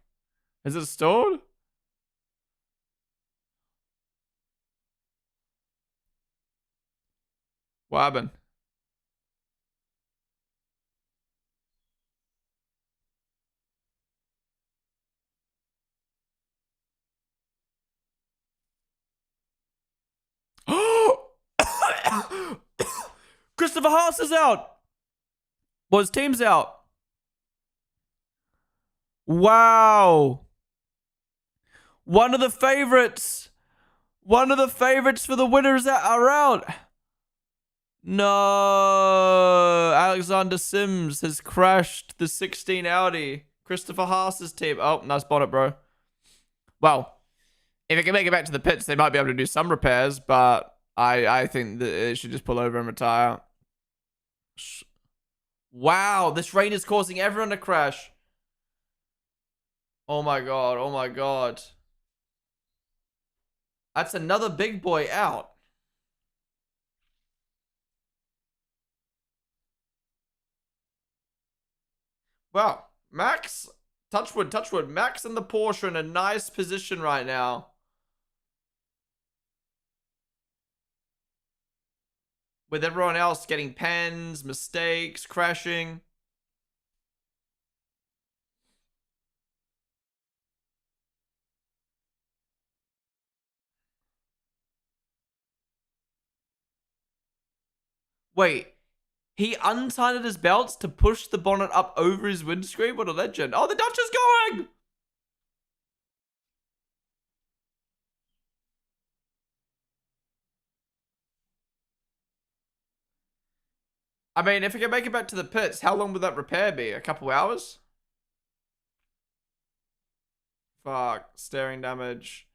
Is it stalled? What happened? Christopher Haas is out. Well, his team's out. Wow. One of the favorites. One of the favorites for the winners that are out. No. Alexander Sims has crashed the 16 Audi. Christopher Haas's team. Oh, nice bonnet, bro. Well, if it can make it back to the pits, they might be able to do some repairs, but I think that it should just pull over and retire. Wow, this rain is causing everyone to crash. Oh my god, oh my god. That's another big boy out. Wow, Max, touchwood, touchwood. Max and the Porsche in a nice position right now. With everyone else getting pens, mistakes, crashing. Wait, he untied his belts to push the bonnet up over his windscreen? What a legend. Oh, the Dutch is going! I mean, if he can make it back to the pits, how long would that repair be? A couple hours? Fuck. Steering damage.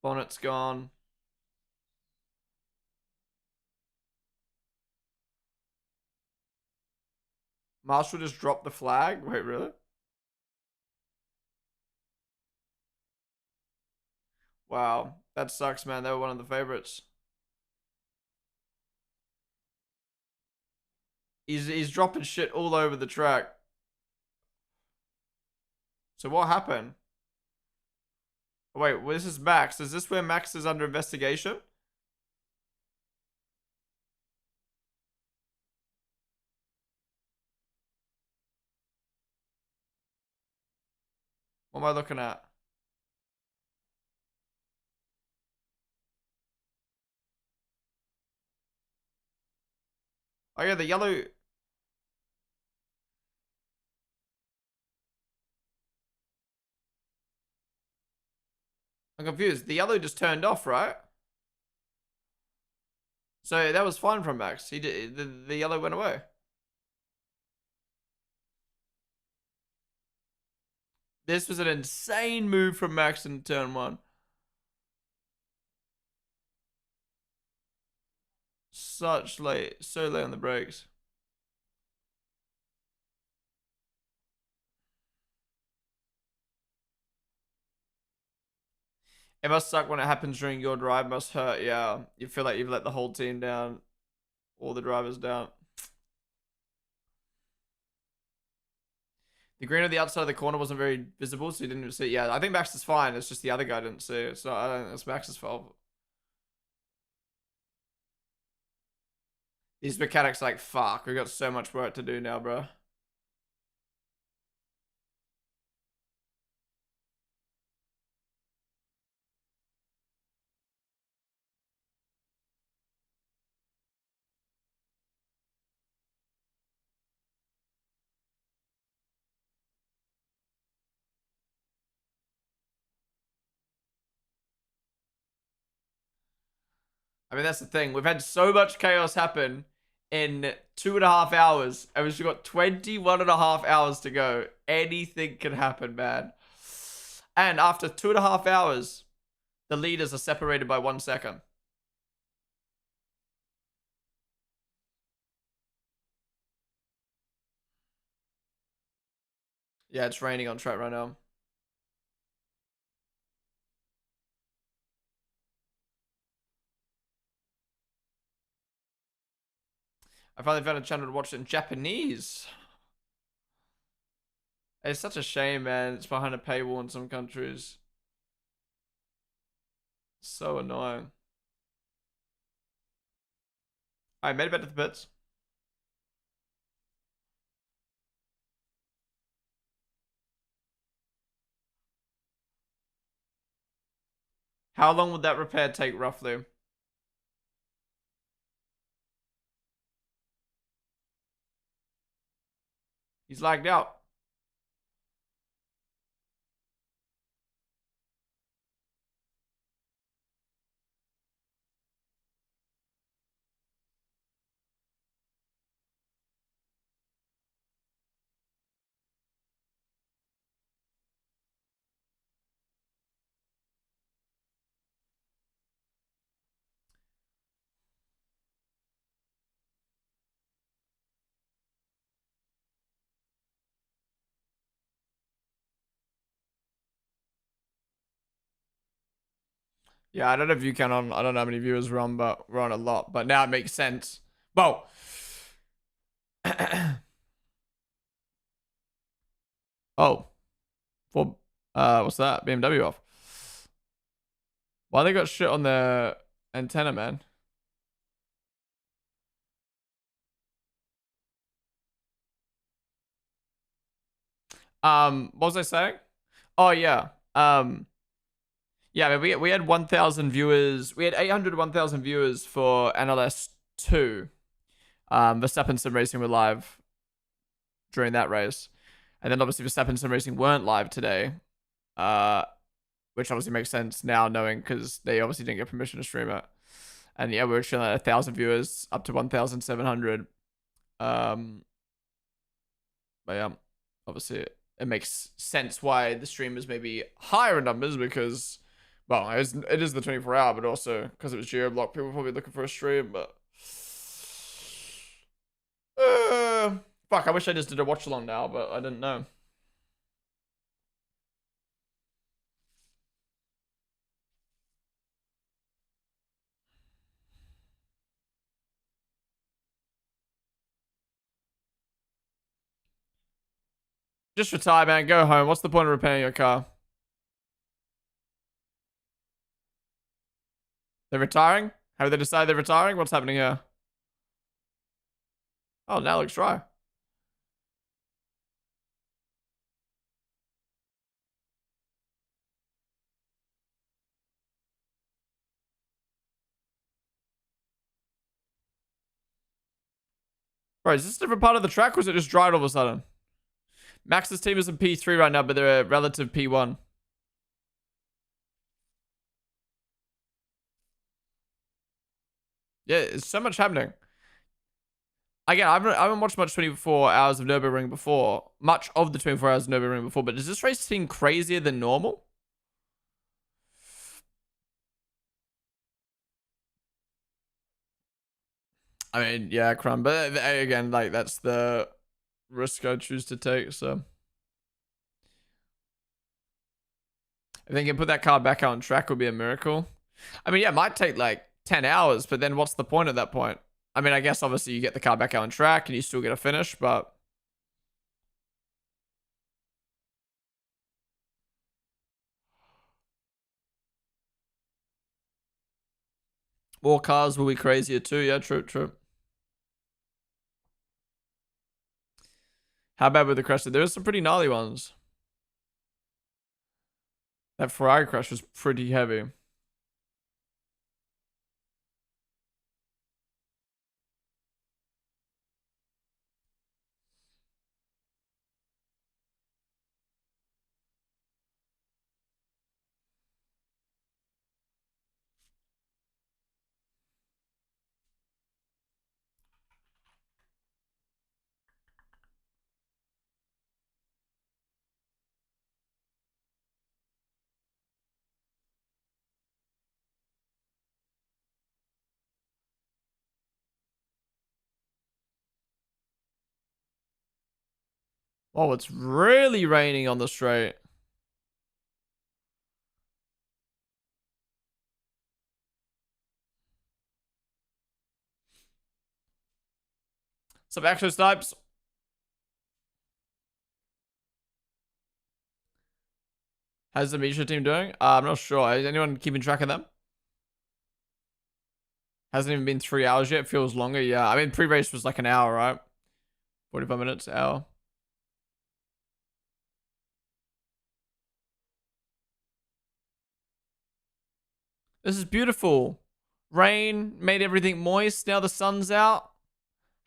Bonnet's gone. Marshall just dropped the flag? Wait, really? Wow. That sucks, man. They were one of the favorites. He's dropping shit all over the track. So what happened? Wait, well, this is Max. Is this where Max is under investigation? What am I looking at? Oh yeah, the yellow. I'm confused. The yellow just turned off, right? So that was fine from Max. He did the yellow went away. This was an insane move from Max in turn one. So late on the brakes. It must suck when it happens during your drive. It must hurt. Yeah, you feel like you've let the whole team down, all the drivers down. The green on the outside of the corner wasn't very visible, so you didn't see it. Yeah, I think Max is fine. It's just the other guy didn't see it. So I don't think it's Max's fault. These mechanics like, fuck, we got so much work to do now, bro. I mean, that's the thing. We've had so much chaos happen in 2.5 hours, and we've still got 21.5 hours to go. Anything can happen, man. And after 2.5 hours, the leaders are separated by 1 second. Yeah, it's raining on track right now. I finally found a channel to watch it in Japanese. It's such a shame, man. It's behind a paywall in some countries. So annoying. I made it back to the pits. How long would that repair take roughly? He's lagged out. Yeah, I don't know if you can on. I don't know how many viewers we're on, but we're on a lot. But now it makes sense. Whoa. Oh. For what's that? BMW off. Why they got shit on their antenna, man? What was I saying? Oh yeah. Yeah, I mean, we had 1,000 viewers. We had 800 1,000 viewers for NLS 2. Verstappen Sim Racing were live during that race. And then obviously Verstappen Sim Racing weren't live today. Which obviously makes sense now knowing because they obviously didn't get permission to stream it. And yeah, we were chilling at 1,000 viewers up to 1,700. But yeah, obviously it makes sense why the streamers may be higher in numbers because, well, it is the 24 hour, but also because it was Geoblock, people were probably looking for a stream. But Fuck, I wish I just did a watch along now, but I didn't know. Just retire, man. Go home. What's the point of repairing your car? They're retiring? How did they decide they're retiring? What's happening here? Oh, now it looks dry. Bro, is this a different part of the track or is it just dried all of a sudden? Max's team is in P3 right now, but they're a relative P1. Yeah, it's so much happening. Again, I haven't watched much 24 Hours of Nurburgring before. Much of the 24 Hours of Nurburgring before, but does this race seem crazier than normal? I mean, yeah, crumb. But again, like, that's the risk I choose to take, so. If they can put that car back out on track would be a miracle. I mean, yeah, it might take like 10 hours, but then what's the point at that point? I mean, I guess obviously you get the car back out on track and you still get a finish, but more cars will be crazier too. Yeah, true, true. How bad were the crashes? There were some pretty gnarly ones. That Ferrari crash was pretty heavy. Oh, it's really raining on the straight. Some extra snipes. How's the Misha team doing? I'm not sure. Is anyone keeping track of them? Hasn't even been 3 hours yet. Feels longer. Yeah. I mean, pre-race was like an hour, right? 45 minutes, hour. This is beautiful. Rain made everything moist. Now the sun's out.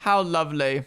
How lovely.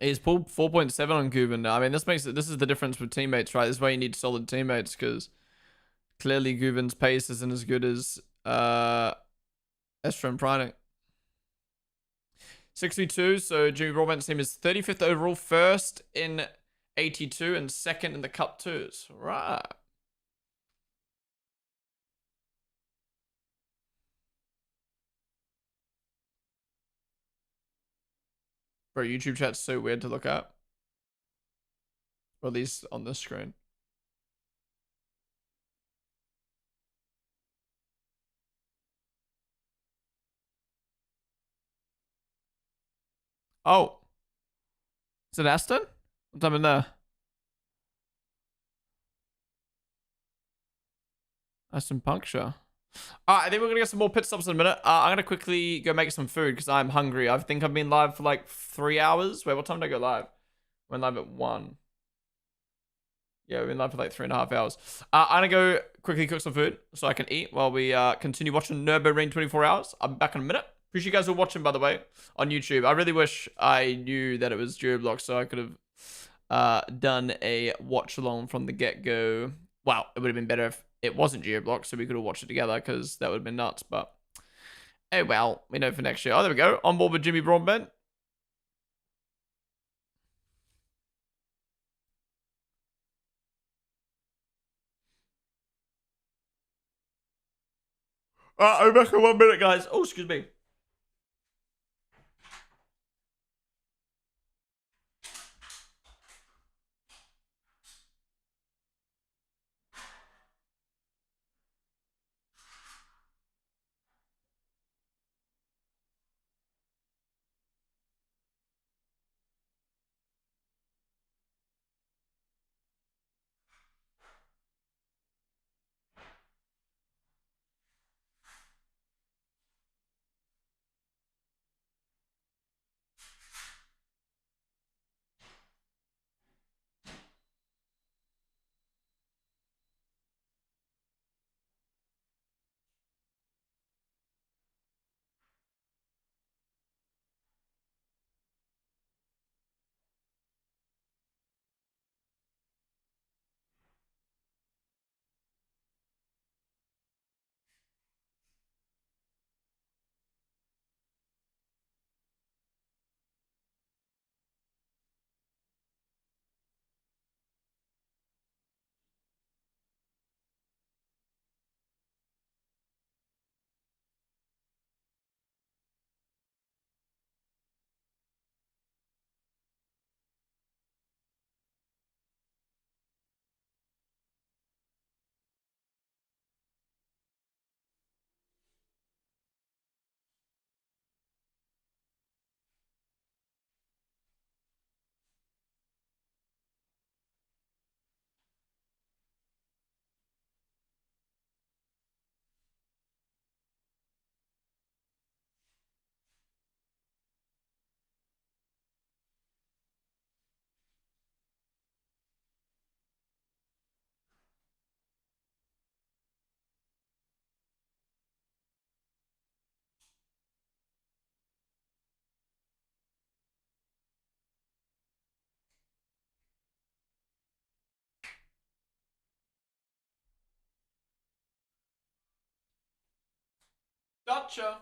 He's pulled 4.7 on Guven now. I mean, this is the difference with teammates, right? This is why you need solid teammates because clearly Guven's pace isn't as good as Estra and Prynick. 62. So Jimmy Broadbent's team is 35th overall, first in 82 and second in the Cup 2s. Right. Bro, YouTube chat's so weird to look at. Or at least on this screen. Oh. Is it Aston? What time in there? Aston puncture. All right, I think we're gonna get some more pit stops in a minute. I'm gonna quickly go make some food because I'm hungry. I think I've been live for like 3 hours. Wait, what time did I go live? Went live at 1. Yeah, we've been live for like 3.5 hours. I'm gonna go quickly cook some food so I can eat while we continue watching Nurburgring 24 hours. I'm back in a minute. Appreciate you guys all watching, by the way, on YouTube. I really wish I knew that it was Duoblock so I could have done a watch along from the get-go. Wow, it would have been better if it wasn't Geoblock so we could all watch it together because that would have been nuts. But oh well, we know for next year. Oh, there we go. On board with Jimmy Broadbent. I'm back in 1 minute, guys. Oh, excuse me. Gotcha.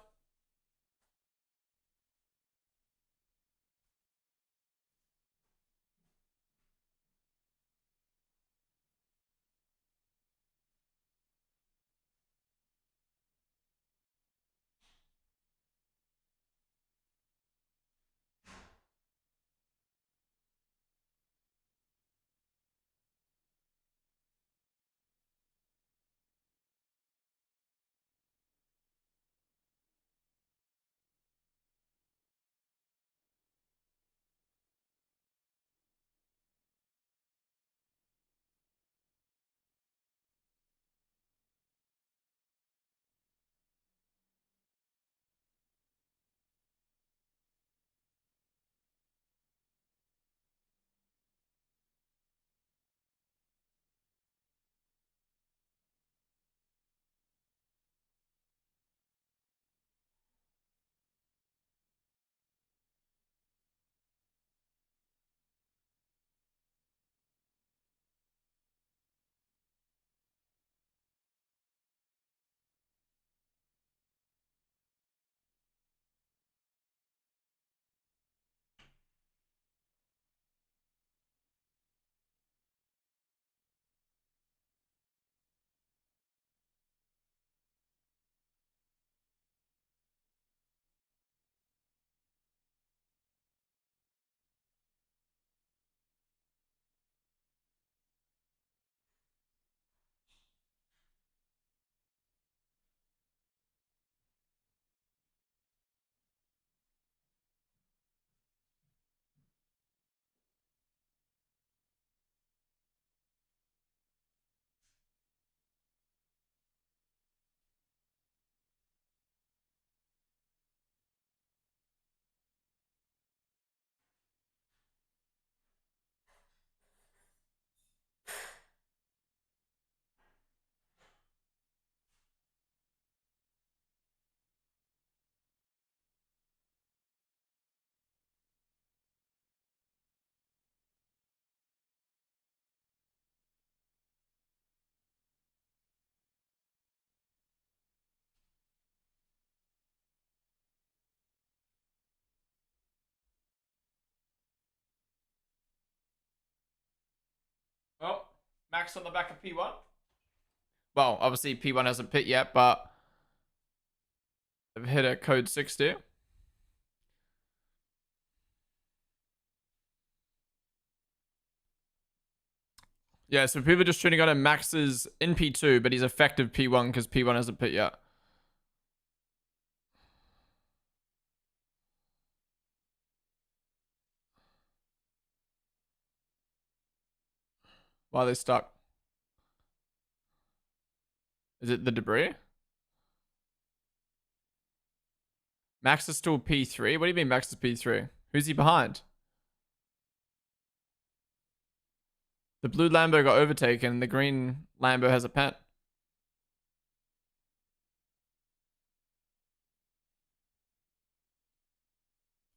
Max on the back of P1. Well, obviously P1 hasn't pit yet, but they've hit a code 60. Yeah, so people are just tuning on him. Max is in P2, but he's effective P1 because P1 hasn't pit yet. Why are they stuck? Is it the debris? Max is still P3? What do you mean Max is P3? Who's he behind? The blue Lambo got overtaken. The green Lambo has a pent.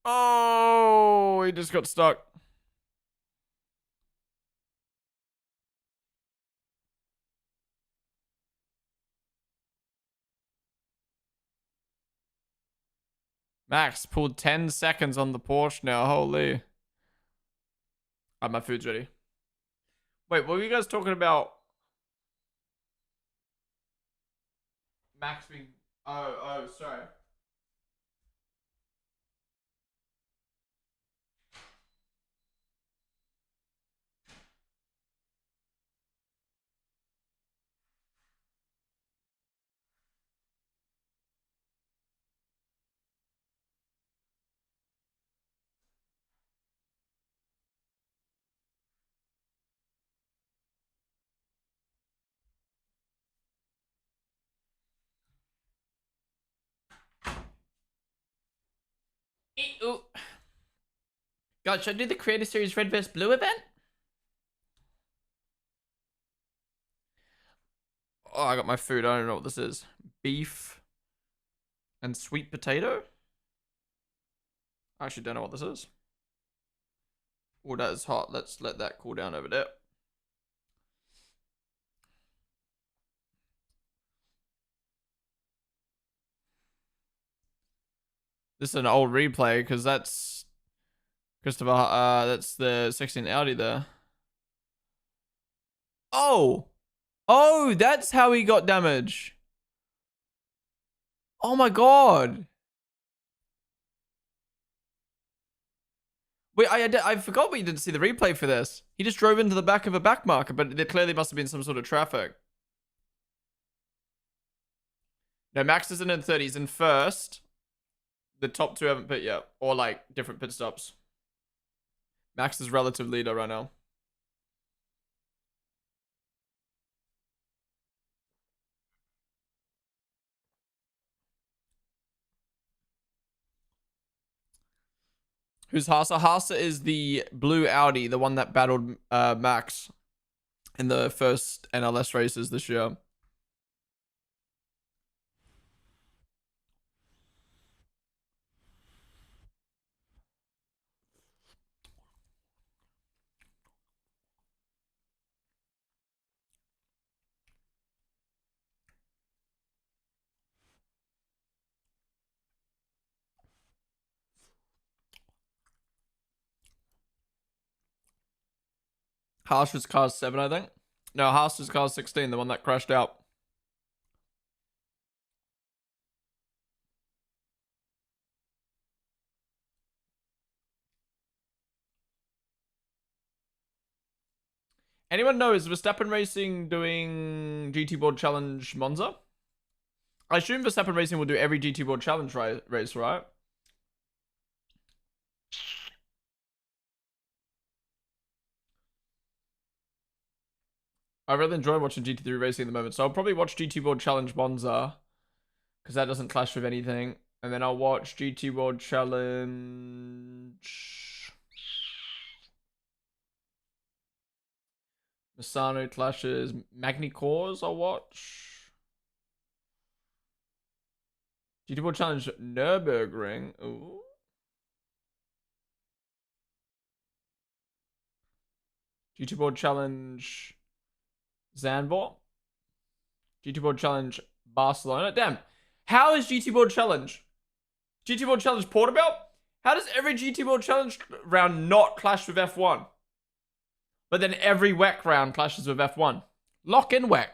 Oh, he just got stuck. Max pulled 10 seconds on the Porsche now. Holy. My food's ready. Wait, what were you guys talking about? Max being... Oh, sorry. Ooh. God, should I do the Creator Series Red vs. Blue event? Oh, I got my food. I don't know what this is. Beef and sweet potato? I actually don't know what this is. Oh, that is hot. Let's let that cool down over there. This is an old replay because that's Christopher. That's the 16 Audi there. Oh, that's how he got damage. Oh my god. Wait, I forgot we didn't see the replay for this. He just drove into the back of a back marker, but there clearly must have been some sort of traffic. No, Max isn't in 30s in first. The top two haven't pit yet, or like different pit stops. Max is relative leader right now. Who's Hasa? Hasa is the blue Audi, the one that battled Max in the first NLS races this year. Haas was car 7, I think. No, Haas was car 16, the one that crashed out. Anyone know, is Verstappen Racing doing GT World Challenge Monza? I assume Verstappen Racing will do every GT World Challenge race, right? I really enjoy watching GT3 racing at the moment, so I'll probably watch GT World Challenge Monza because that doesn't clash with anything. And then I'll watch GT World Challenge Misano clashes. Magny Cores I'll watch. GT World Challenge Nurburgring. Ooh. GT World Challenge Zandvoort. GT World Challenge Barcelona. Damn. How is GT World Challenge? GT World Challenge Portobello? How does every GT World Challenge round not clash with F1? But then every WEC round clashes with F1. Lock in WEC.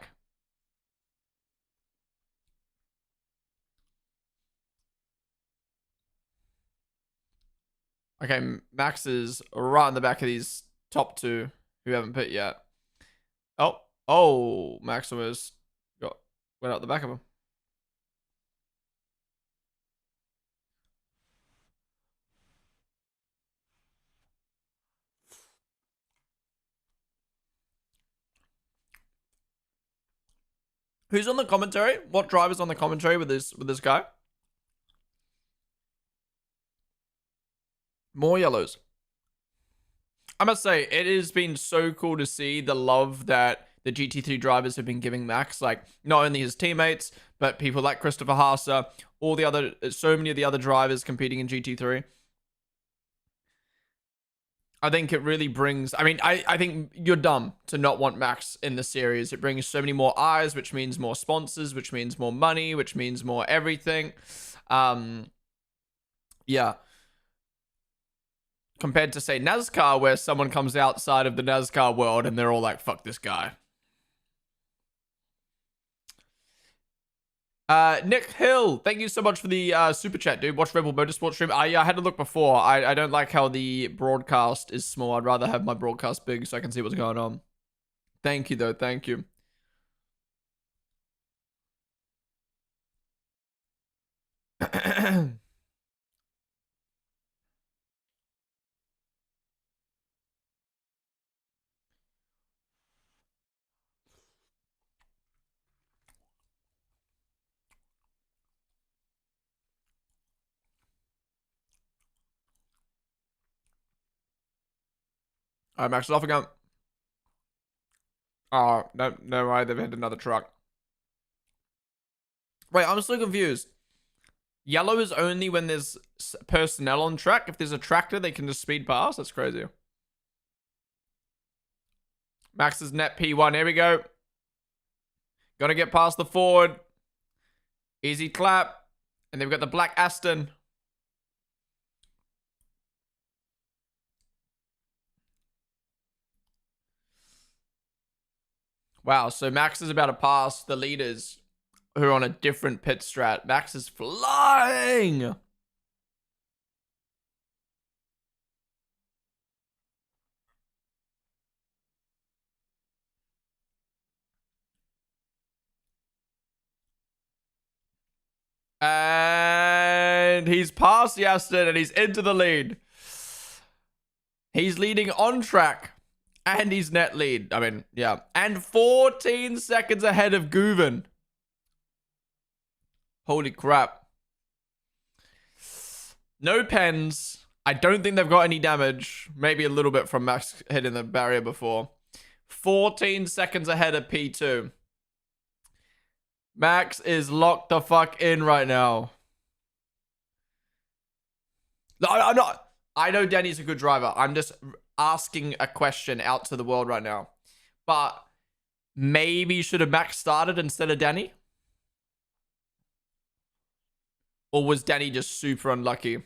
Okay, Max is right in the back of these top two who haven't pit yet. Oh, Max almost went out the back of him. Who's on the commentary? What driver's on the commentary with this guy? More yellows. I must say, it has been so cool to see the love that the GT3 drivers have been giving Max. Like, not only his teammates, but people like Christopher Haase, so many of the other drivers competing in GT3. I think it really brings... I mean, I think you're dumb to not want Max in the series. It brings so many more eyes, which means more sponsors, which means more money, which means more everything. Yeah. Compared to, say, NASCAR, where someone comes outside of the NASCAR world and they're all like, fuck this guy. Nick Hill, thank you so much for the super chat, dude. Watch Rebel Motorsport stream. I had to look before. I don't like how the broadcast is small. I'd rather have my broadcast big so I can see what's going on. Thank you, though. Thank you. All right, Max is off again. Oh, no way. They've hit another truck. Wait, I'm still confused. Yellow is only when there's personnel on track. If there's a tractor, they can just speed past. That's crazy. Max's net P1. Here we go. Gonna get past the Ford. Easy clap. And they've got the black Aston. Wow, so Max is about to pass the leaders who are on a different pit strat. Max is flying. And he's past the Aston and he's into the lead. He's leading on track. And he's net lead. I mean, yeah. And 14 seconds ahead of Guven. Holy crap. No pens. I don't think they've got any damage. Maybe a little bit from Max hitting the barrier before. 14 seconds ahead of P2. Max is locked the fuck in right now. I'm not... I know Danny's a good driver. I'm just asking a question out to the world right now. But maybe should have Max started instead of Danny? Or was Danny just super unlucky?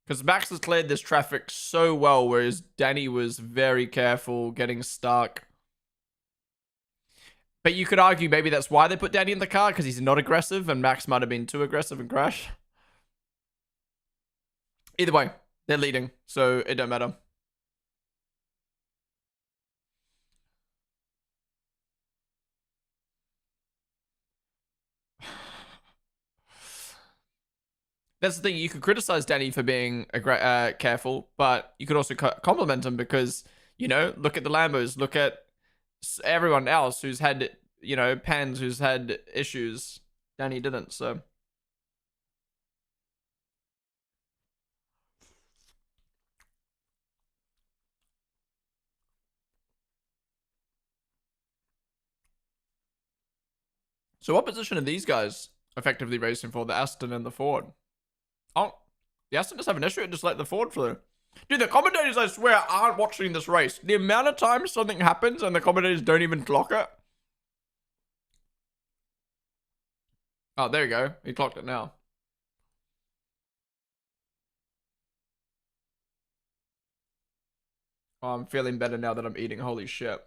Because Max has cleared this traffic so well, whereas Danny was very careful getting stuck. But you could argue maybe that's why they put Danny in the car, because he's not aggressive, and Max might have been too aggressive and crash. Either way, they're leading, so it don't matter. That's the thing. You could criticize Danny for being careful, but you could also compliment him because, you know, look at the Lambos. Look at everyone else who's had, you know, Pans who's had issues. Danny didn't, so. So what position are these guys effectively racing for? The Aston and the Ford. Oh, the Aston does have an issue. It just let the Ford through. Dude, the commentators, I swear, aren't watching this race. The amount of times something happens and the commentators don't even clock it. Oh, there you go. He clocked it now. Oh, I'm feeling better now that I'm eating. Holy shit.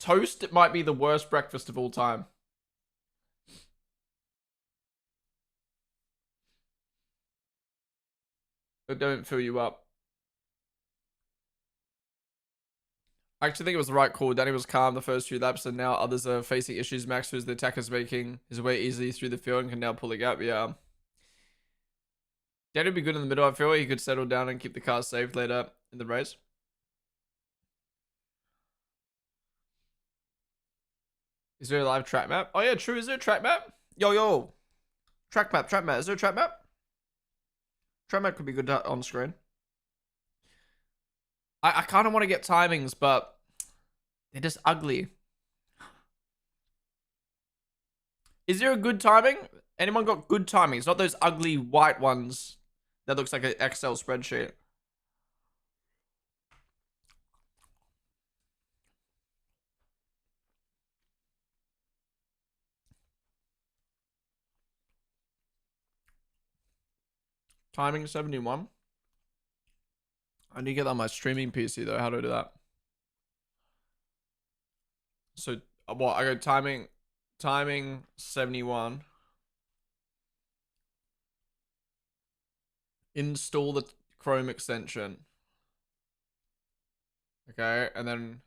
Toast, it might be the worst breakfast of all time. It don't fill you up. I actually think it was the right call. Danny was calm the first few laps, and now others are facing issues. Max, who's the attacker's making his way easily through the field and can now pull a gap. Yeah. Danny would be good in the middle, I feel. He could settle down and keep the car safe later in the race. Is there a live track map? Oh, yeah, true. Is there a track map? Yo. Track map. Is there a track map? Track map could be good on screen. I kind of want to get timings, but they're just ugly. Is there a good timing? Anyone got good timings? Not those ugly white ones that looks like an Excel spreadsheet. Timing 71. I need to get that on my streaming PC though. How do I do that? So what? I go timing 71. Install the Chrome extension. Okay, and then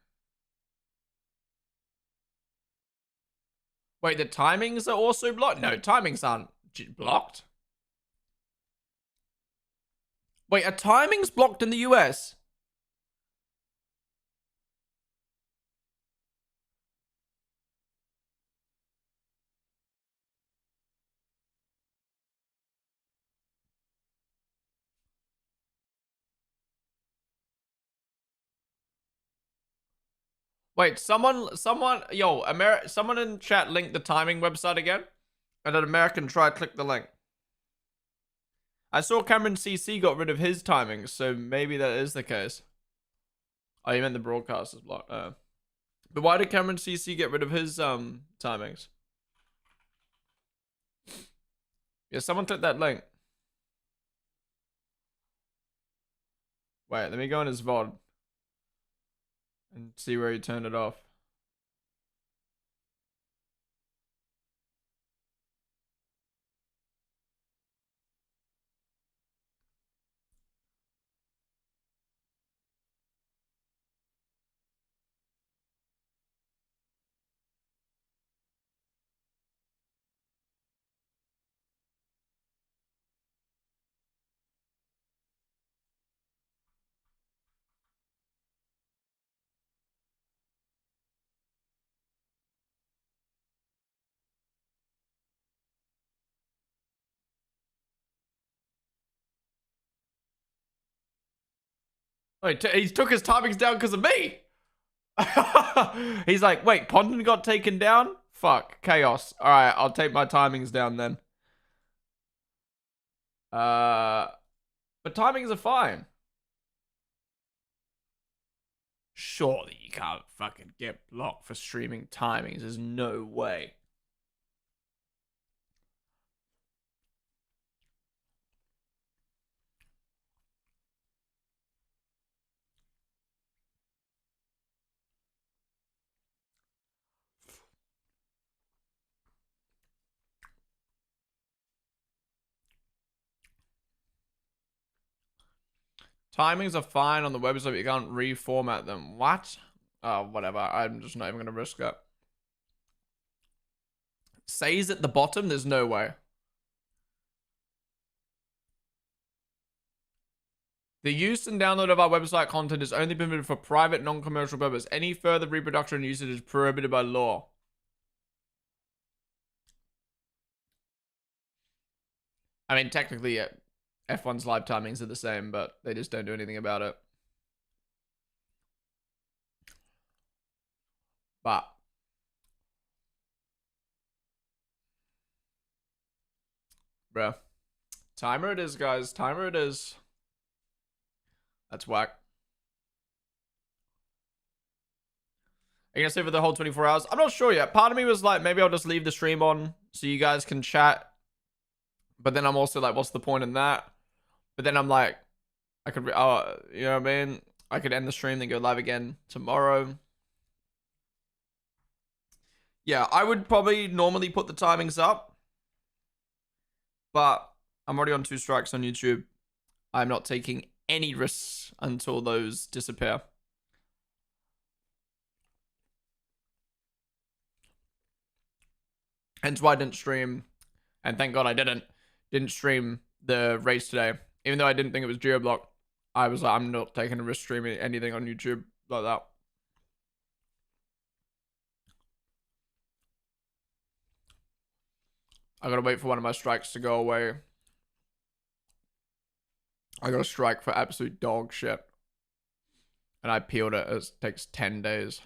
wait, the timings are also blocked? No, timings aren't blocked. Wait, are timings blocked in the US? Wait, someone, someone in chat link the timing website again, and an American try click the link. I saw Cameron CC got rid of his timings, so maybe that is the case. Oh, you meant the broadcast is blocked. But why did Cameron CC get rid of his timings? Yeah, someone click that link. Wait, let me go in his VOD and see where he turned it off. Wait, he took his timings down because of me. He's like, wait, Ponden got taken down? Fuck, chaos. All right, I'll take my timings down then. But timings are fine. Surely you can't fucking get blocked for streaming timings. There's no way. Timings are fine on the website, but you can't reformat them. What? Oh, whatever. I'm just not even going to risk it. Says at the bottom? There's no way. The use and download of our website content is only permitted for private, non-commercial purpose. Any further reproduction and usage is prohibited by law. I mean, technically, F1's live timings are the same, but they just don't do anything about it. But bruh. Timer it is, guys. Timer it is. That's whack. Are you gonna stay for the whole 24 hours? I'm not sure yet. Part of me was like, maybe I'll just leave the stream on so you guys can chat. But then I'm also like, what's the point in that? But then I'm like, I could, you know what I mean? I could end the stream, then go live again tomorrow. Yeah, I would probably normally put the timings up, but I'm already on 2 strikes on YouTube. I'm not taking any risks until those disappear. Hence why I didn't stream, and thank God I didn't stream the race today. Even though I didn't think it was Geoblock, I was like, I'm not taking a risk streaming anything on YouTube like that. I gotta wait for one of my strikes to go away. I got a strike for absolute dog shit. And I peeled it. It takes 10 days.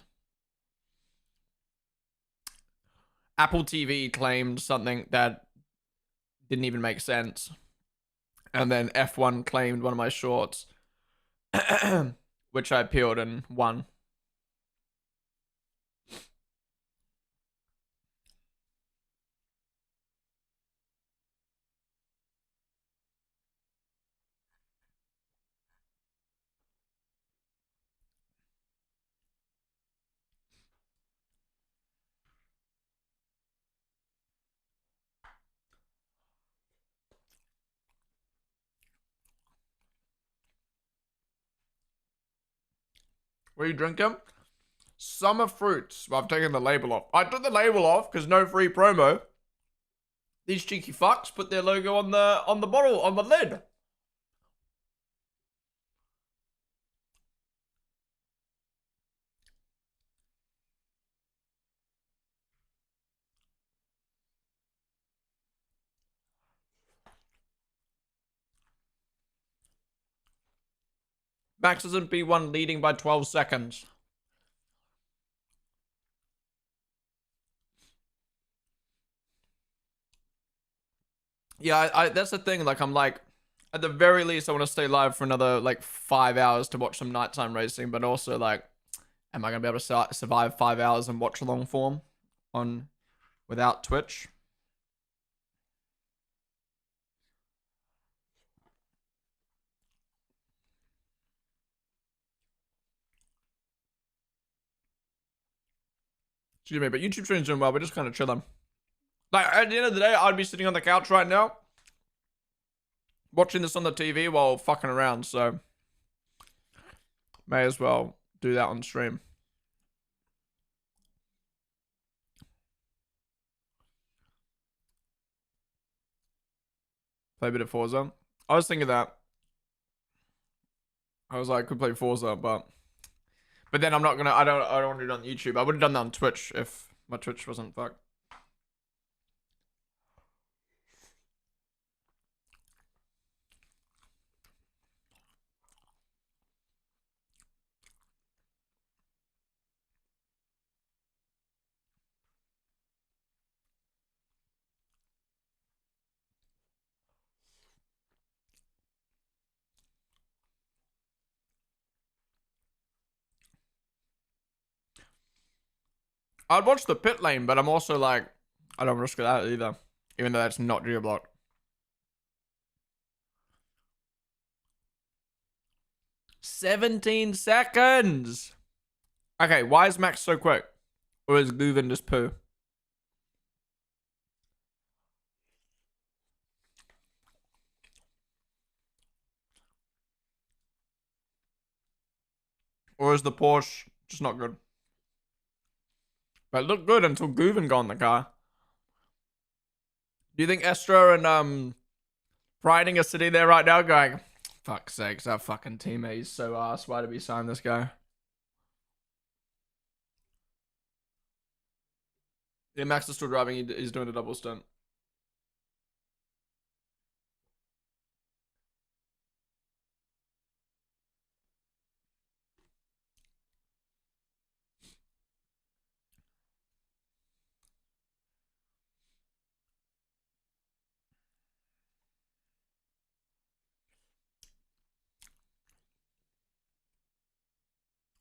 Apple TV claimed something that didn't even make sense. And then F1 claimed one of my shorts, which I peeled and won. What are you drinking? Summer fruits. Well, I've taken the label off. I took the label off because no free promo. These cheeky fucks put their logo on the bottle, on the lid. Max isn't P1 leading by 12 seconds. Yeah, I that's the thing. Like, I'm like, at the very least, I want to stay live for another like 5 hours to watch some nighttime racing. But also, like, am I gonna be able to survive 5 hours in watch along form on without Twitch? Excuse me, but YouTube stream's doing well. We're just kind of chilling. Like, at the end of the day, I'd be sitting on the couch right now, watching this on the TV while fucking around. So, may as well do that on stream. Play a bit of Forza. I was thinking that. I was like, could play Forza, but then I'm not gonna. I don't want to do it on YouTube. I would have done that on Twitch if my Twitch wasn't fucked. I'd watch the pit lane, but I'm also like, I don't risk that either, even though that's not geoblocked. 17 seconds. Okay, why is Max so quick? Or is Guven just poo? Or is the Porsche just not good? But it looked good until Guven got in the car. Do you think Estra and Brighting are sitting there right now going, fuck's sakes, our fucking teammate is so ass. Why did we sign this guy? Yeah, Max is still driving. He's doing a double stunt.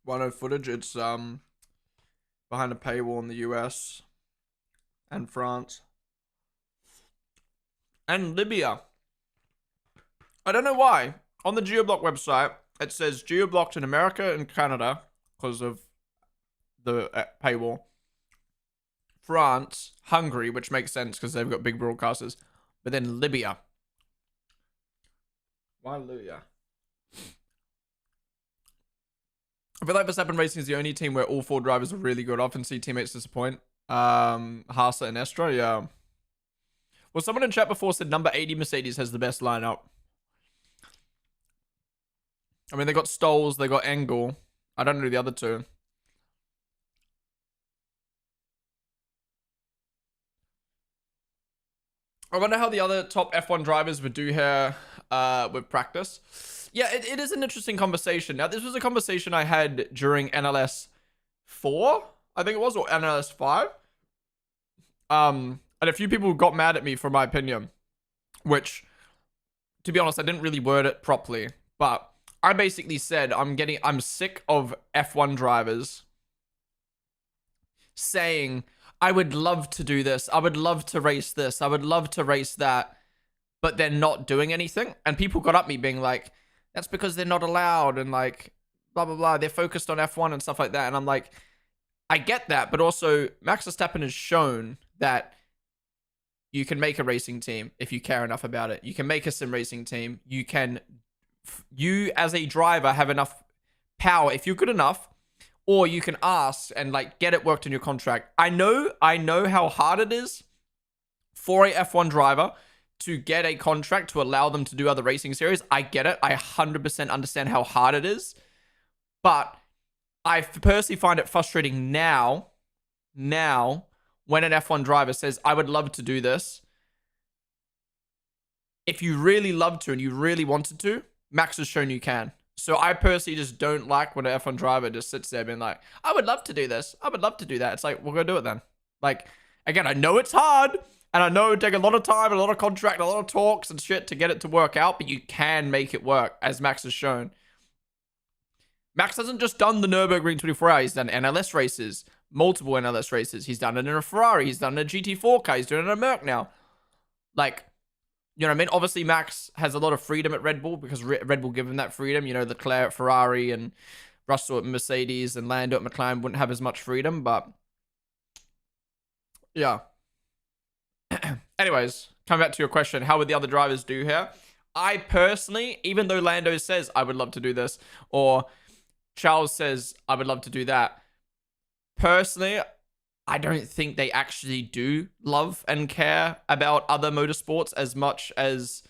Wano footage. It's behind a paywall in the US and France. and Libya. I don't know why. On the Geoblock website, it says geoblocked in America and Canada because of the paywall. France, Hungary, which makes sense because they've got big broadcasters. But then Libya. Why Libya? I feel like Verstappen Racing is the only team where all 4 drivers are really good. I often see teammates disappoint. Haasa and Estra, yeah. Well, someone in chat before said number 80 Mercedes has the best lineup. I mean, they got Stolz, they got Engel. I don't know the other two. I wonder how the other top F1 drivers would do here with practice. Yeah, it is an interesting conversation. Now, this was a conversation I had during NLS 4, I think it was, or NLS 5. And a few people got mad at me for my opinion, which, to be honest, I didn't really word it properly. But I basically said I'm sick of F1 drivers saying, I would love to do this. I would love to race this. I would love to race that. But they're not doing anything. And people got at me being like, that's because they're not allowed. And like, blah, blah, blah. They're focused on F1 and stuff like that. And I'm like, I get that. But also, Max Verstappen has shown that you can make a racing team if you care enough about it. You can make a sim racing team. You as a driver have enough power if you're good enough. Or you can ask and like get it worked in your contract. I know how hard it is for a F1 driver to get a contract to allow them to do other racing series. I get it. I 100% understand how hard it is. But I personally find it frustrating now when an F1 driver says, I would love to do this. If you really love to and you really wanted to, Max has shown you can. So I personally just don't like when an F1 driver just sits there being like, I would love to do this. I would love to do that. It's like, we'll go do it then. Like, again, I know it's hard. And I know it take a lot of time, a lot of contract, a lot of talks and shit to get it to work out. But you can make it work, as Max has shown. Max hasn't just done the Nurburgring 24 hours. He's done NLS races, multiple NLS races. He's done it in a Ferrari. He's done it in a GT4 car. He's doing it in a Merc now. Like, you know what I mean? Obviously, Max has a lot of freedom at Red Bull because Red Bull give him that freedom. You know, Leclerc at Ferrari and Russell at Mercedes and Lando at McLaren wouldn't have as much freedom, but yeah. Anyways, coming back to your question, how would the other drivers do here? I personally, even though Lando says, I would love to do this, or Charles says, I would love to do that, personally, I don't think they actually do love and care about other motorsports as much as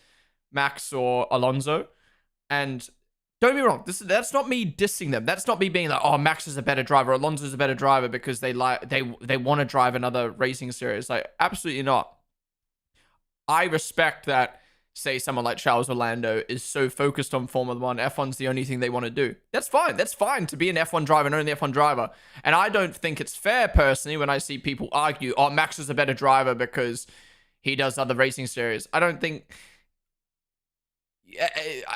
Max or Alonso. And don't be wrong, that's not me dissing them. That's not me being like, oh, Max is a better driver, Alonso's a better driver because they want to drive another racing series. Like, absolutely not. I respect that, say, someone like Charles Orlando is so focused on Formula 1, F1's the only thing they want to do. That's fine. That's fine to be an F1 driver and only F1 driver. And I don't think it's fair, personally, when I see people argue, oh, Max is a better driver because he does other racing series. I don't think...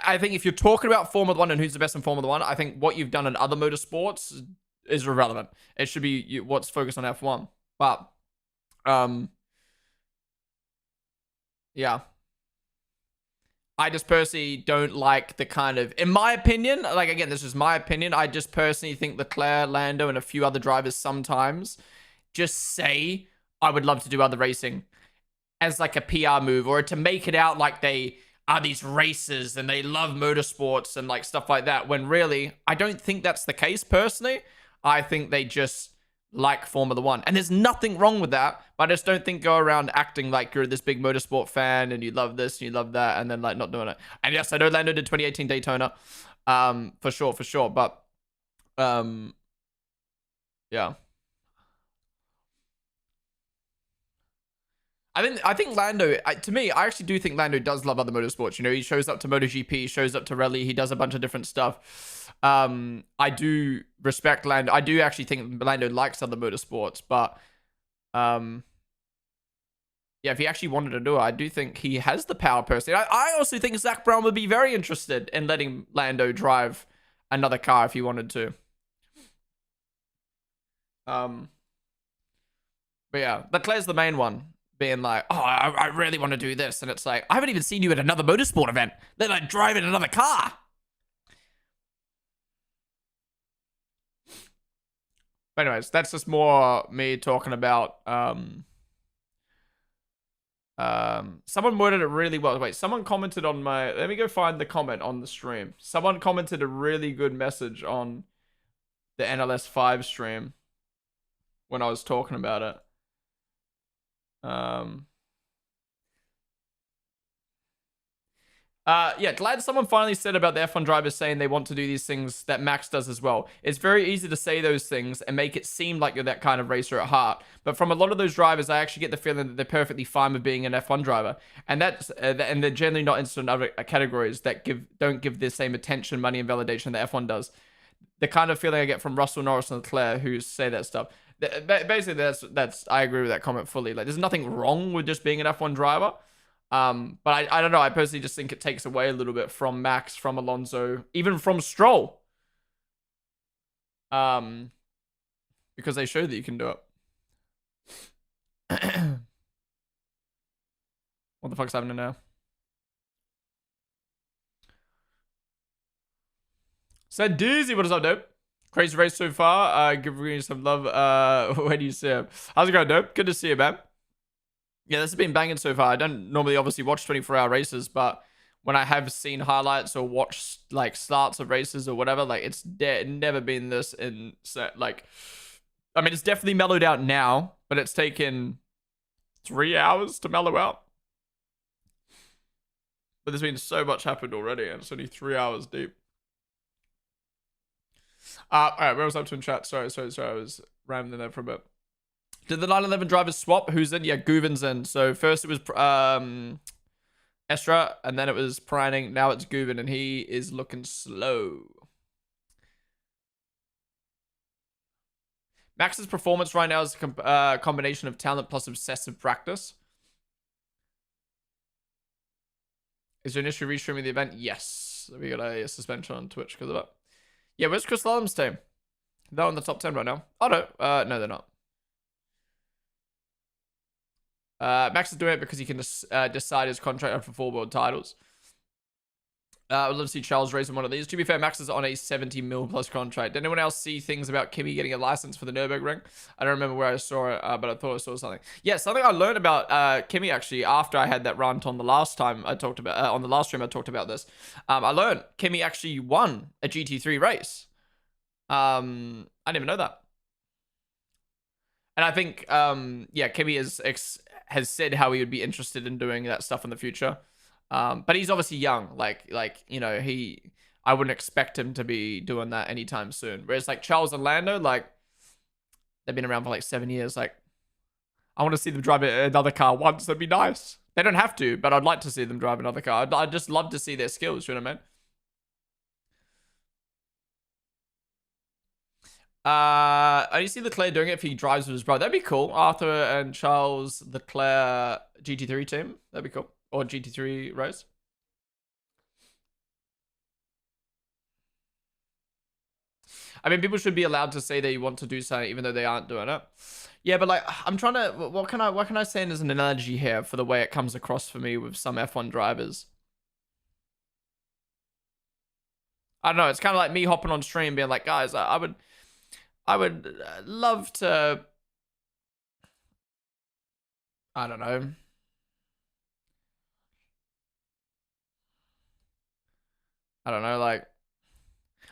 I think if you're talking about Formula 1 and who's the best in Formula 1, I think what you've done in other motorsports is irrelevant. It should be what's focused on F1. But, yeah. I just personally don't like the kind of, in my opinion, like, again, this is my opinion, I just personally think Leclerc, Lando, and a few other drivers sometimes just say, I would love to do other racing as like a PR move, or to make it out like they are these racers and they love motorsports and like stuff like that, when really, I don't think that's the case personally. I think they just like Formula 1. And there's nothing wrong with that, but I just don't think go around acting like you're this big motorsport fan and you love this and you love that and then like not doing it. And yes, I know Lando did 2018 Daytona, for sure. But, yeah. I think Lando, to me, I actually do think Lando does love other motorsports. You know, he shows up to MotoGP, shows up to Rally, he does a bunch of different stuff. I do respect Lando. I do actually think Lando likes other motorsports, but yeah, if he actually wanted to do it, I do think he has the power personally. I also think Zach Brown would be very interested in letting Lando drive another car if he wanted to. But yeah, Leclerc's the main one. being like, oh, I really want to do this. And it's like, I haven't even seen you at another motorsport event. They're like driving another car. But anyways, that's just more me talking about someone worded it really well. Wait, someone commented on my, let me go find the comment on the stream. Someone commented a really good message on the NLS 5 stream when I was talking about it. Yeah, glad someone finally said about the F1 drivers saying they want to do these things that Max does as well. It's very easy to say those things and make it seem like you're that kind of racer at heart. But from a lot of those drivers, I actually get the feeling that they're perfectly fine with being an F1 driver, and and they're generally not interested in other categories that don't give the same attention, money, and validation that F1 does. The kind of feeling I get from Russell, Norris, and Leclerc who say that stuff. Basically, that's I agree with that comment fully. Like, there's nothing wrong with just being an F1 driver. But I don't know. I personally just think it takes away a little bit from Max, from Alonso, even from Stroll. Because they show that you can do it. What the fuck's happening now? Said Dizzy, what is up, dope? Crazy race so far. Give me some love. When do you see him? How's it going, dope? Good to see you, man. Yeah, this has been banging so far. I don't normally obviously watch 24-hour races, but when I have seen highlights or watched like starts of races or whatever, like it's never been this in like. I mean, it's definitely mellowed out now, but it's taken 3 hours to mellow out. But there's been so much happened already, and it's only 3 hours deep. All right, where was I up to in chat? Sorry. I was rambling there for a bit. Did the 911 drivers swap? Who's in? Yeah, Guven's in. So first it was Estra, and then it was Preining. Now it's Guven, and he is looking slow. Max's performance right now is a combination of talent plus obsessive practice. Is there an issue restreaming the event? Yes. We got a suspension on Twitch because of it. Yeah, where's Chris Lallam's team? They're on the top 10 right now. Oh, no. No, they're not. Max is doing it because he can decide his contract for 4 world titles. I would love to see Charles racing one of these. To be fair, Max is on a 70 mil plus contract. Did anyone else see things about Kimi getting a license for the Nurburgring? I don't remember where I saw it, but I thought I saw something. Yeah, something I learned about Kimi actually after I had that rant on the last time I talked about on the last stream I talked about this. I learned Kimi actually won a GT3 race. I didn't even know that. And I think yeah, Kimi has said how he would be interested in doing that stuff in the future. But he's obviously young. Like you know, I wouldn't expect him to be doing that anytime soon. Whereas like Charles and Lando, like they've been around for like 7 years. Like I want to see them drive another car once. That'd be nice. They don't have to, but I'd like to see them drive another car. I'd just love to see their skills. You know what I mean? I see Leclerc doing it if he drives with his brother. That'd be cool. Arthur and Charles Leclerc GT3 team. That'd be cool. Or GT3 race. I mean, people should be allowed to say they want to do something even though they aren't doing it. Yeah, but like, I'm trying to. What can I say as an analogy here for the way it comes across for me with some F1 drivers? I don't know. It's kind of like me hopping on stream, being like, guys, I would love to. I don't know. I don't know. Like,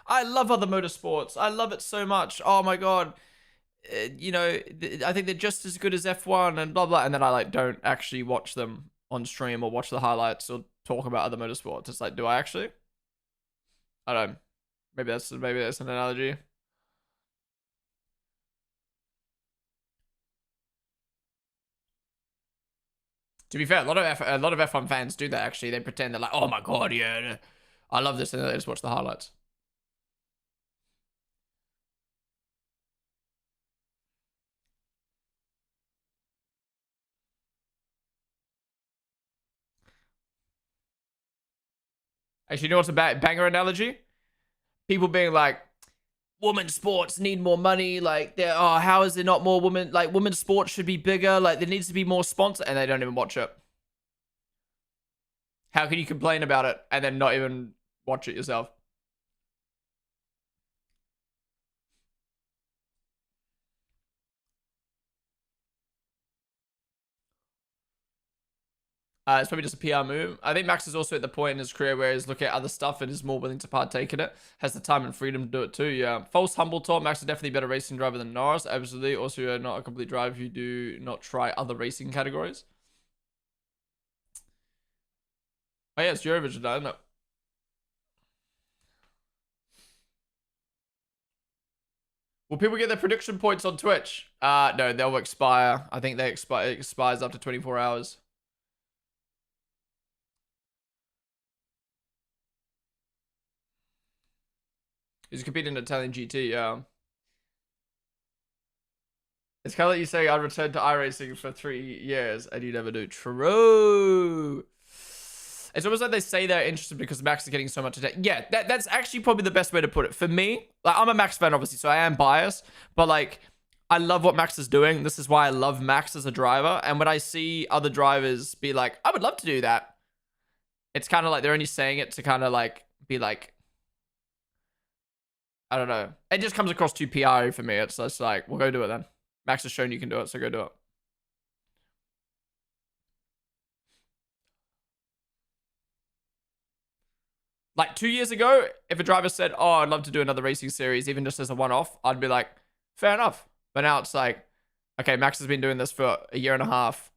I love other motorsports. I love it so much. Oh my god. You know, I think they're just as good as F1 and blah blah. And then I like don't actually watch them on stream or watch the highlights or talk about other motorsports. It's like, do I actually? I don't know. Maybe that's an analogy. To be fair, a lot of F1 fans do that actually. They pretend they're like, oh my god, yeah, I love this, and then they just watch the highlights. Actually, you know what's a banger analogy? People being like, women's sports need more money. Like, how is there not more women? Like, women's sports should be bigger. Like, there needs to be more sponsor, and they don't even watch it. How can you complain about it and then not even watch it yourself? It's probably just a PR move. I think Max is also at the point in his career where he's looking at other stuff and is more willing to partake in it. Has the time and freedom to do it too. Yeah. False humble talk. Max is definitely a better racing driver than Norris. Absolutely. Also, you're not a complete driver if you do not try other racing categories. Oh yeah, it's Eurovision, I don't know. Will people get their prediction points on Twitch? No, they'll expire. I think it expires after 24 hours. He's competing in Italian GT, yeah. It's kind of like you say I'd return to iRacing for 3 years and you never do. True. It's almost like they say they're interested because Max is getting so much attention. Yeah, that's actually probably the best way to put it. For me, like, I'm a Max fan, obviously, so I am biased. But, like, I love what Max is doing. This is why I love Max as a driver. And when I see other drivers be like, I would love to do that, it's kind of like they're only saying it to kind of, like, be like, I don't know. It just comes across too PR for me. It's just like, we'll go do it then. Max has shown you can do it, so go do it. Like 2 years ago, if a driver said, "Oh, I'd love to do another racing series, even just as a one-off," I'd be like, "Fair enough." But now it's like, okay, Max has been doing this for a year and a half.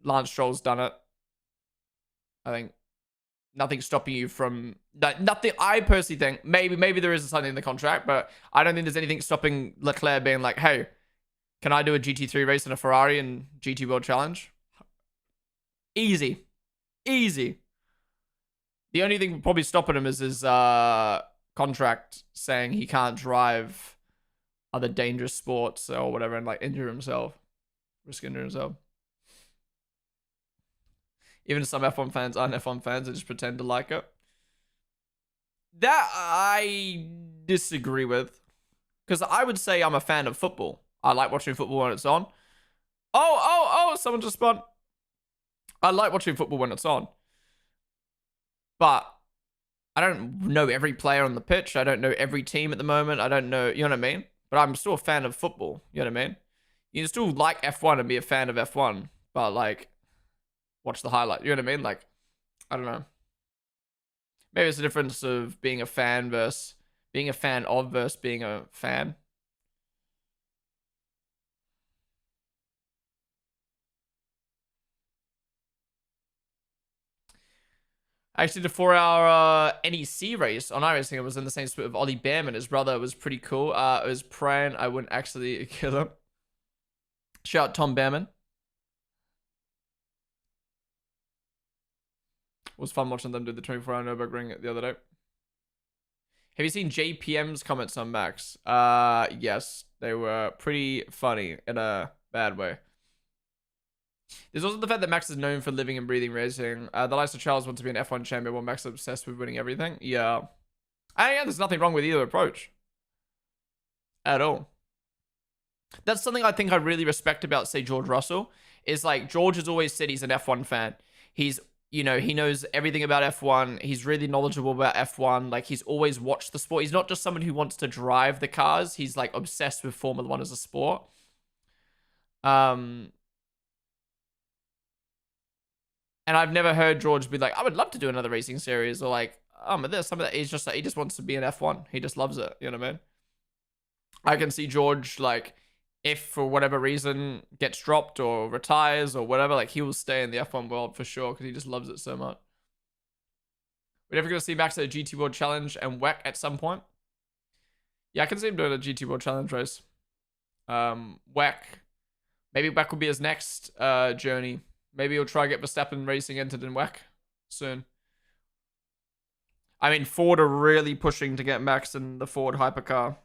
Lance Stroll's done it. I think nothing's stopping you from nothing. I personally think maybe there is something in the contract, but I don't think there's anything stopping Leclerc being like, "Hey, can I do a GT3 race in a Ferrari and GT World Challenge?" Easy, easy. The only thing probably stopping him is his contract saying he can't drive other dangerous sports or whatever and like injure himself, risk injuring himself. Even some F1 fans aren't F1 fans and just pretend to like it. That I disagree with. Because I would say I'm a fan of football. I like watching football when it's on. Oh, someone just spun. I like watching football when it's on. But I don't know every player on the pitch. I don't know every team at the moment. I don't know, you know what I mean? But I'm still a fan of football. You know what I mean? You can still like F1 and be a fan of F1, but like, watch the highlight. You know what I mean? Like, I don't know. Maybe it's the difference of being a fan versus being a fan of versus being a fan. Actually, the 4-hour NEC race on iRacing, it was in the same split of Ollie Behrman. His brother was pretty cool. It was praying I wouldn't actually kill him. Shout out Tom Behrman. It was fun watching them do the 24-hour Nurburgring the other day. Have you seen JPM's comments on Max? Yes. They were pretty funny in a bad way. There's also the fact that Max is known for living and breathing racing. The likes of Charles want to be an F1 champion while Max is obsessed with winning everything. Yeah. And yeah, there's nothing wrong with either approach. At all. That's something I think I really respect about, say, George Russell. Is like, George has always said he's an F1 fan. He's, you know, he knows everything about F1. He's really knowledgeable about F1. Like, he's always watched the sport. He's not just someone who wants to drive the cars. He's like obsessed with Formula One as a sport. And I've never heard George be like, I would love to do another racing series, or like, but there's some of that. He's just like, he just wants to be an F1. He just loves it. You know what I mean? I can see George, like, if for whatever reason gets dropped or retires or whatever, like, he will stay in the F1 world for sure because he just loves it so much. We're never going to see Max at a GT World Challenge and WEC at some point. Yeah, I can see him doing a GT World Challenge race. WEC. Maybe WEC will be his next journey. Maybe he'll try to get Verstappen racing entered in WEC soon. I mean, Ford are really pushing to get Max in the Ford hypercar.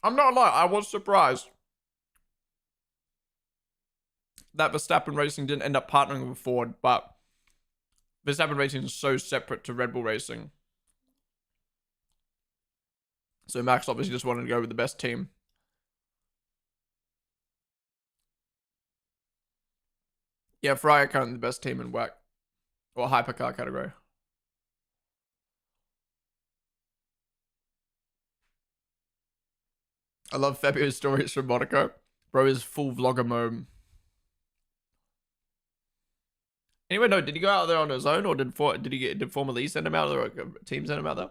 I'm not lying, I was surprised. that Verstappen Racing didn't end up partnering with Ford, but Verstappen Racing is so separate to Red Bull Racing. So Max obviously just wanted to go with the best team. Yeah, Ferrari are currently the best team in WEC or hypercar category. I love Fabio's stories from Monaco. Bro is full vlogger mode. Anyway, no, did he go out there on his own, or did Formula E send him out, or a team send him out there?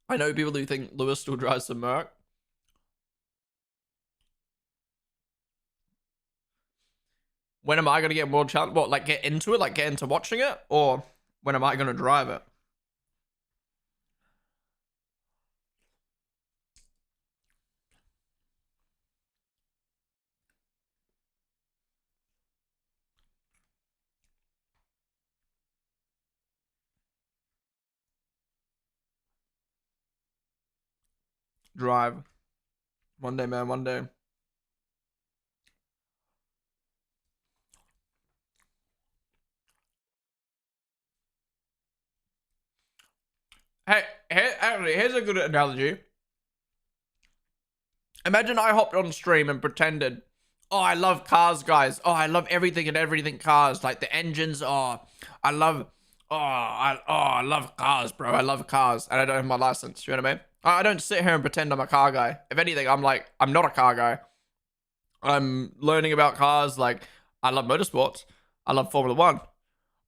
I know people who think Lewis still drives the Merc. When am I gonna get more challenge? What, like get into it, like get into watching it, or when am I gonna drive it? Drive. One day, man, one day. Hey, actually, here's a good analogy. Imagine I hopped on stream and pretended, oh, I love cars, guys. Oh, I love everything and everything cars. Like the engines. Oh, I love. I love cars, bro. I love cars, and I don't have my license. You know what I mean? I don't sit here and pretend I'm a car guy. If anything, I'm like, I'm not a car guy. I'm learning about cars. Like, I love motorsports. I love Formula One,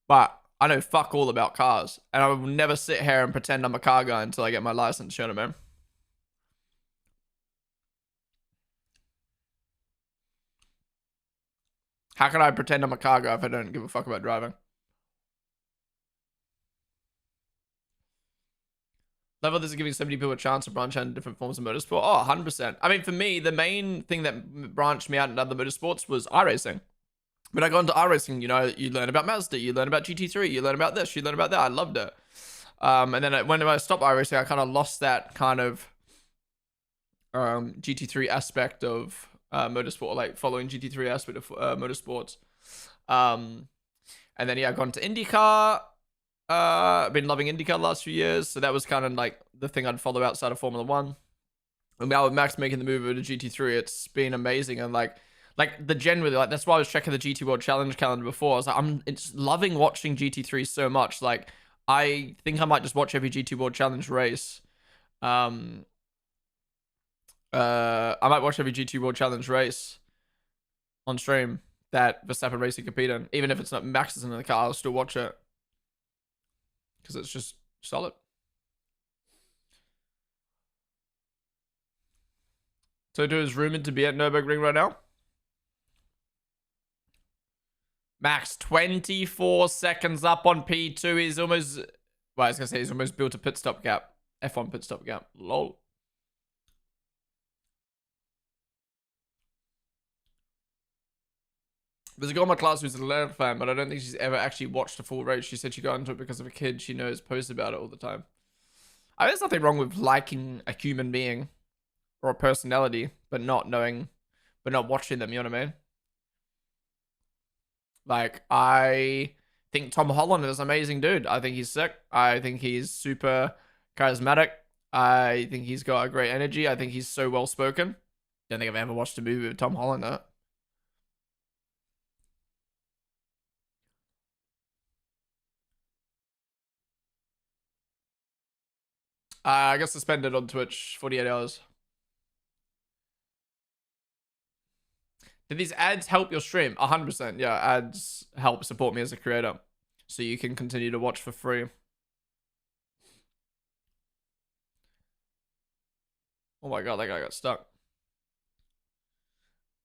but I know fuck all about cars, and I will never sit here and pretend I'm a car guy until I get my license. You know what I mean? How can I pretend I'm a car guy if I don't give a fuck about driving? Level this is giving 70 people a chance to branch out in different forms of motorsport. Oh, 100%. I mean, for me, the main thing that branched me out in other motorsports was iRacing. When I got into iRacing, you know, you learn about Mazda, you learn about GT3, you learn about this, you learn about that. I loved it. And then when I stopped iRacing, I kind of lost that kind of GT3 aspect of motorsport, like following GT3 aspect of motorsports. And then, yeah, I got into IndyCar. I've been loving IndyCar the last few years, so that was kind of like the thing I'd follow outside of Formula One. And now with Max making the move over to GT3, it's been amazing. And like the generally, like that's why I was checking the GT World Challenge calendar before. I was like, it's loving watching GT3 so much. Like, I think I might just watch every GT World Challenge race. I might watch every GT World Challenge race on stream that Verstappen Racing compete in. Even if it's not Max isn't in the car, I'll still watch it. Because it's just solid. Toto is rumored to be at Nurburgring right now. Max, 24 seconds up on P2. He's almost... Well, I was going to say he's almost built a pit stop gap. F1 pit stop gap. Lol. There's a girl in my class who's an Atlanta fan, but I don't think she's ever actually watched a full race. She said she got into it because of a kid she knows posts about it all the time. I mean, there's nothing wrong with liking a human being or a personality, but not watching them, you know what I mean? Like, I think Tom Holland is an amazing dude. I think he's sick. I think he's super charismatic. I think he's got a great energy. I think he's so well spoken. Don't think I've ever watched a movie with Tom Holland though. I got suspended on Twitch 48 hours. Did these ads help your stream? 100%. Yeah, ads help support me as a creator. So you can continue to watch for free. Oh my god, that guy got stuck.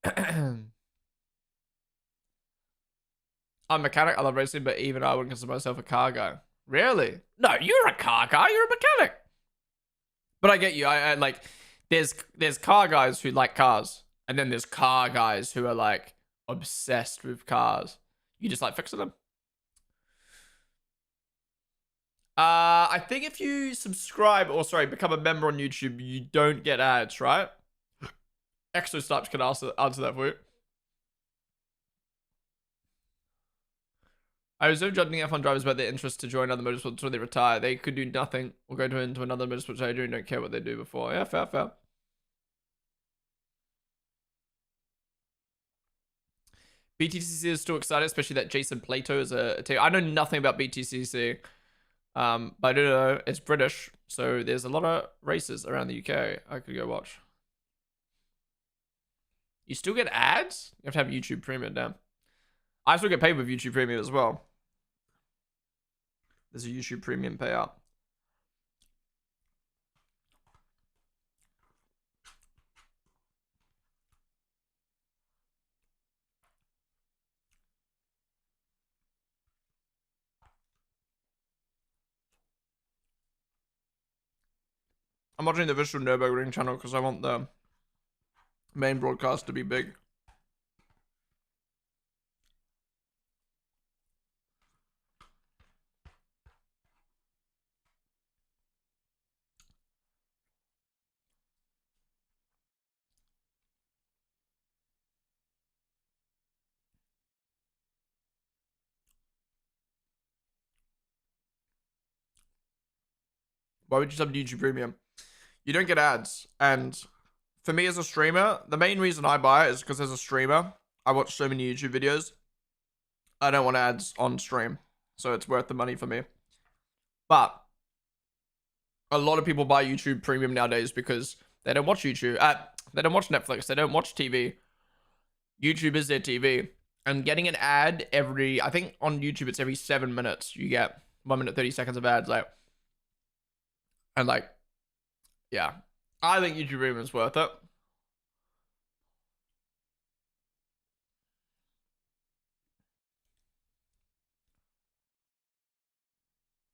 I'm a mechanic. I love racing, but even I wouldn't consider myself a car guy. Really? No, you're a car guy. You're a mechanic. But I get you. I like. There's car guys who like cars, and then there's car guys who are like obsessed with cars. You just like fixing them. I think if you subscribe, or sorry, become a member on YouTube, you don't get ads, right? Exosnipes can answer that for you. I resume judging F1 drivers about their interest to join other motorsports until they retire. They could do nothing or go into another motorsport stage and don't care what they do before. Yeah, fair, fair. BTCC is still excited, especially that Jason Plato is a team. I know nothing about BTCC, but I do know it's British, so there's a lot of races around the UK I could go watch. You still get ads? You have to have YouTube Premium down. I still get paid with YouTube Premium as well. There's a YouTube Premium payout. I'm watching the Visual Nurburgring channel because I want the main broadcast to be big. Why would you sub to YouTube Premium? You don't get ads. And for me as a streamer, the main reason I buy it is because as a streamer, I watch so many YouTube videos. I don't want ads on stream. So it's worth the money for me. But a lot of people buy YouTube Premium nowadays because they don't watch YouTube. They don't watch Netflix. They don't watch TV. YouTube is their TV. And getting an ad I think on YouTube it's every 7 minutes. You get 1 minute 30 seconds of ads. Yeah. I think YouTube Premium is worth it.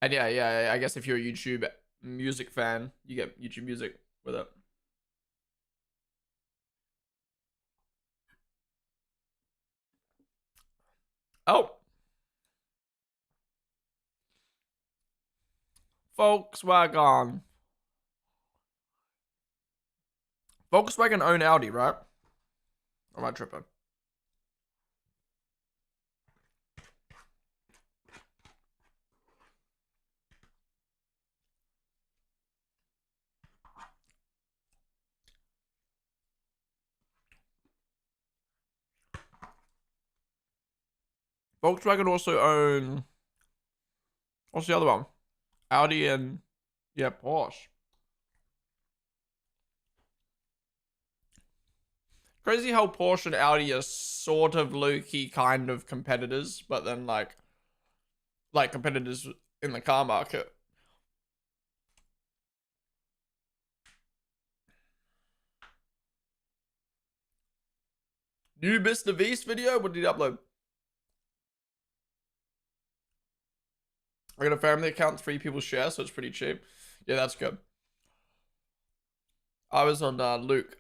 And yeah, I guess if you're a YouTube music fan, you get YouTube Music with it. Oh. Volkswagen. Volkswagen own Audi, right? Or am I tripping? Volkswagen also own... What's the other one? Audi and... Yeah, Porsche. Crazy how Porsche and Audi are sort of low-key kind of competitors, but then like competitors in the car market. New Mr. Beast video? What did he upload? I got a family account, 3 people share, so it's pretty cheap. Yeah, that's good. I was on Luke,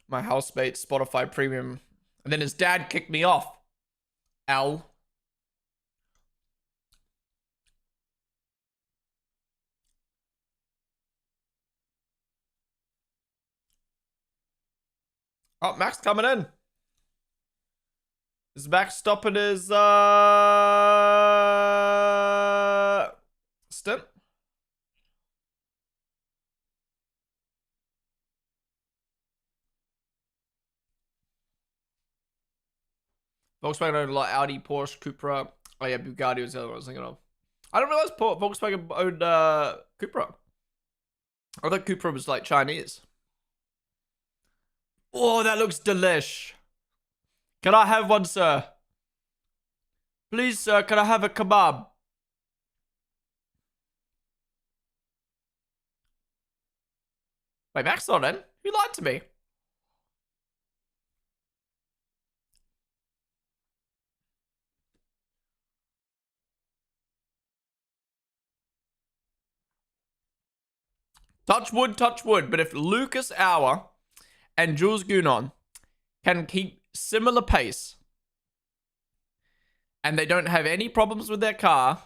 my housemate, Spotify Premium, and then his dad kicked me off. L. Oh, Max coming in. Is Max stopping his stint? Volkswagen owned like Audi, Porsche, Cupra. Oh yeah, Bugatti was the other one I was thinking of. I didn't realize Volkswagen owned Cupra. I thought Cupra was like Chinese. Oh, that looks delish. Can I have one, sir? Please, sir, can I have a kebab? Wait, Max not in? You lied to me. Touch wood. But if Lucas Hour and Jules Gounon can keep similar pace and they don't have any problems with their car,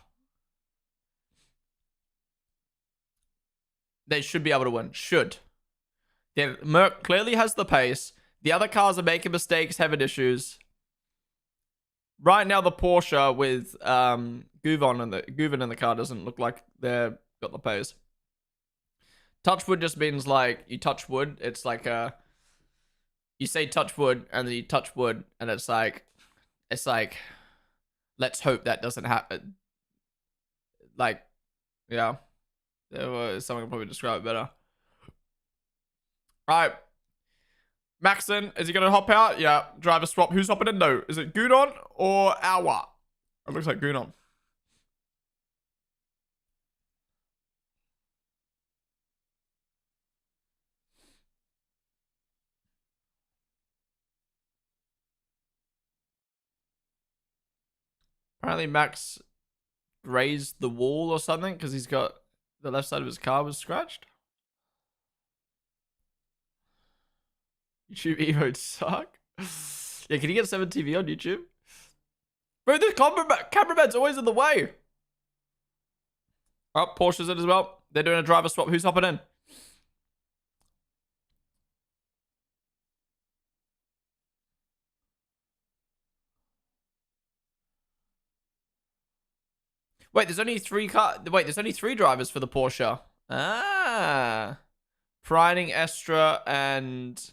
They should be able to win. Should. Merc clearly has the pace. The other cars are making mistakes, having issues. Right now, the Porsche with Guvon in the car doesn't look like they've got the pace. Touch wood just means like you touch wood. It's like you say touch wood and then you touch wood and it's like let's hope that doesn't happen. Like, yeah, someone can probably describe it better. All right. Maxon, is he going to hop out? Yeah. Driver swap. Who's hopping in? No. Is it Gudon or Awa? It looks like Gudon. Apparently Max grazed the wall or something because he's got the left side of his car was scratched. YouTube emotes suck. Yeah, can you get 7 TV on YouTube? Bro, this cameraman's always in the way. Oh, Porsche's in as well. They're doing a driver swap. Who's hopping in? Wait, there's only three drivers for the Porsche. Ah. Priding, Estra, and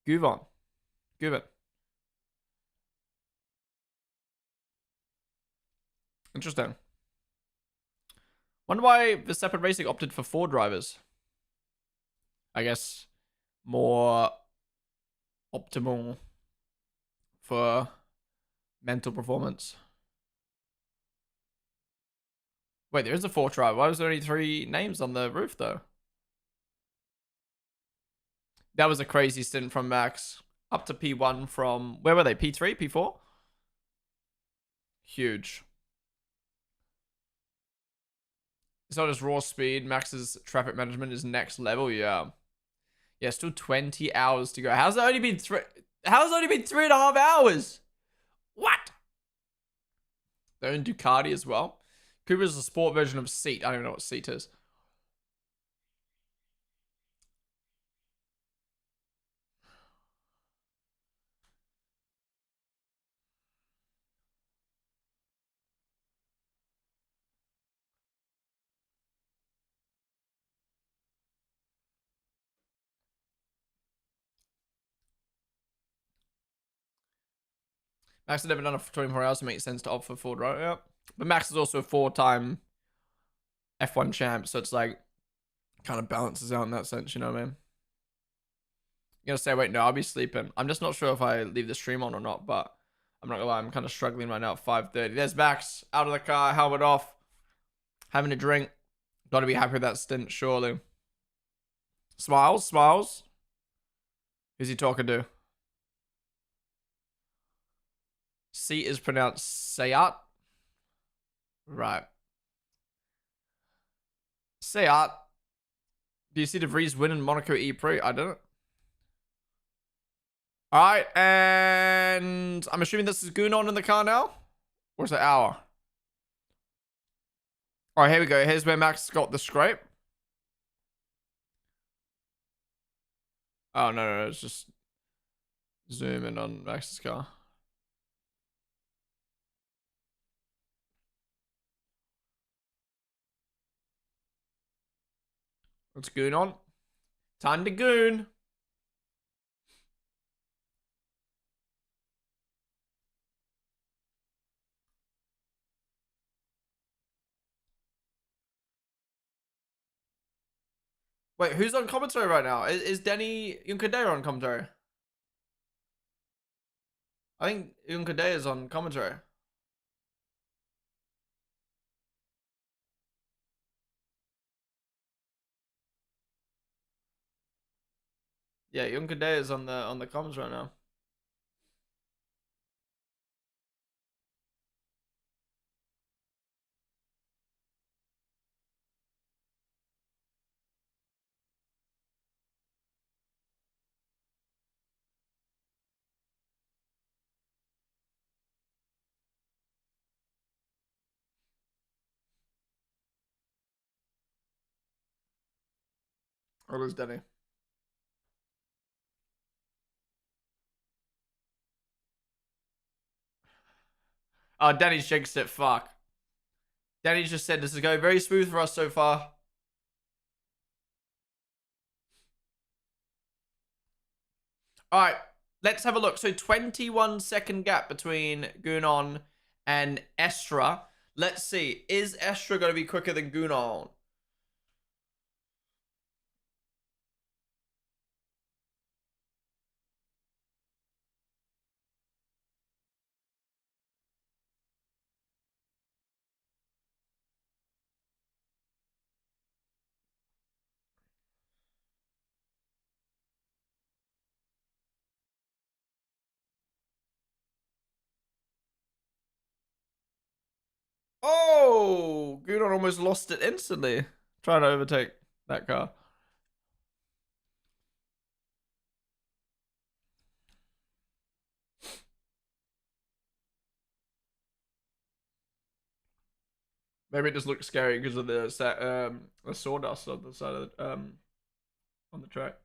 Guvon. Interesting. Wonder why Verstappen Racing opted for 4 drivers. I guess more optimal for mental performance. Wait, there is a 4th driver. Why was there only 3 names on the roof, though? That was a crazy stint from Max. Up to P1 from... Where were they? P3? P4? Huge. It's not just raw speed. Max's traffic management is next level. Yeah. Yeah, still 20 hours to go. How's it only been 3.5 hours? What? They're in Ducati as well. Cooper's a sport version of Seat. I don't even know what Seat is. Max has never done it for 24 hours, so it makes sense to opt for Ford, right? Yeah. But Max is also a 4-time F1 champ, so it's like kind of balances out in that sense, you know what I mean? You're gonna say, wait, no, I'll be sleeping. I'm just not sure if I leave the stream on or not, but I'm not gonna lie, I'm kind of struggling right now at 5:30. There's Max out of the car, helmet off, having a drink. Gotta be happy with that stint, surely. Smiles. Who's he talking to? Seat is pronounced Sayat. Right. Sayat. Do you see De Vries win in Monaco E-Prix? I don't. All right, and I'm assuming this is Gunon in the car now? Or is it Hour? All right, here we go. Here's where Max got the scrape. Oh, no. It's just zoom in on Max's car. Let's goon on. Time to goon. Wait, who's on commentary right now? Is Denny Yunkadeo on commentary? I think Yunkadeo is on commentary. Yeah, Yunkadeo is on the comms right now. Or lose Denny. Oh, Danny's jinxed it. Fuck. Danny just said this is going very smooth for us so far. All right, let's have a look. So 21-second gap between Gunon and Estra. Let's see. Is Estra going to be quicker than Gunon? Oh, Gunon almost lost it instantly. Trying to overtake that car. Maybe it just looks scary because of the sawdust on the side of on the track.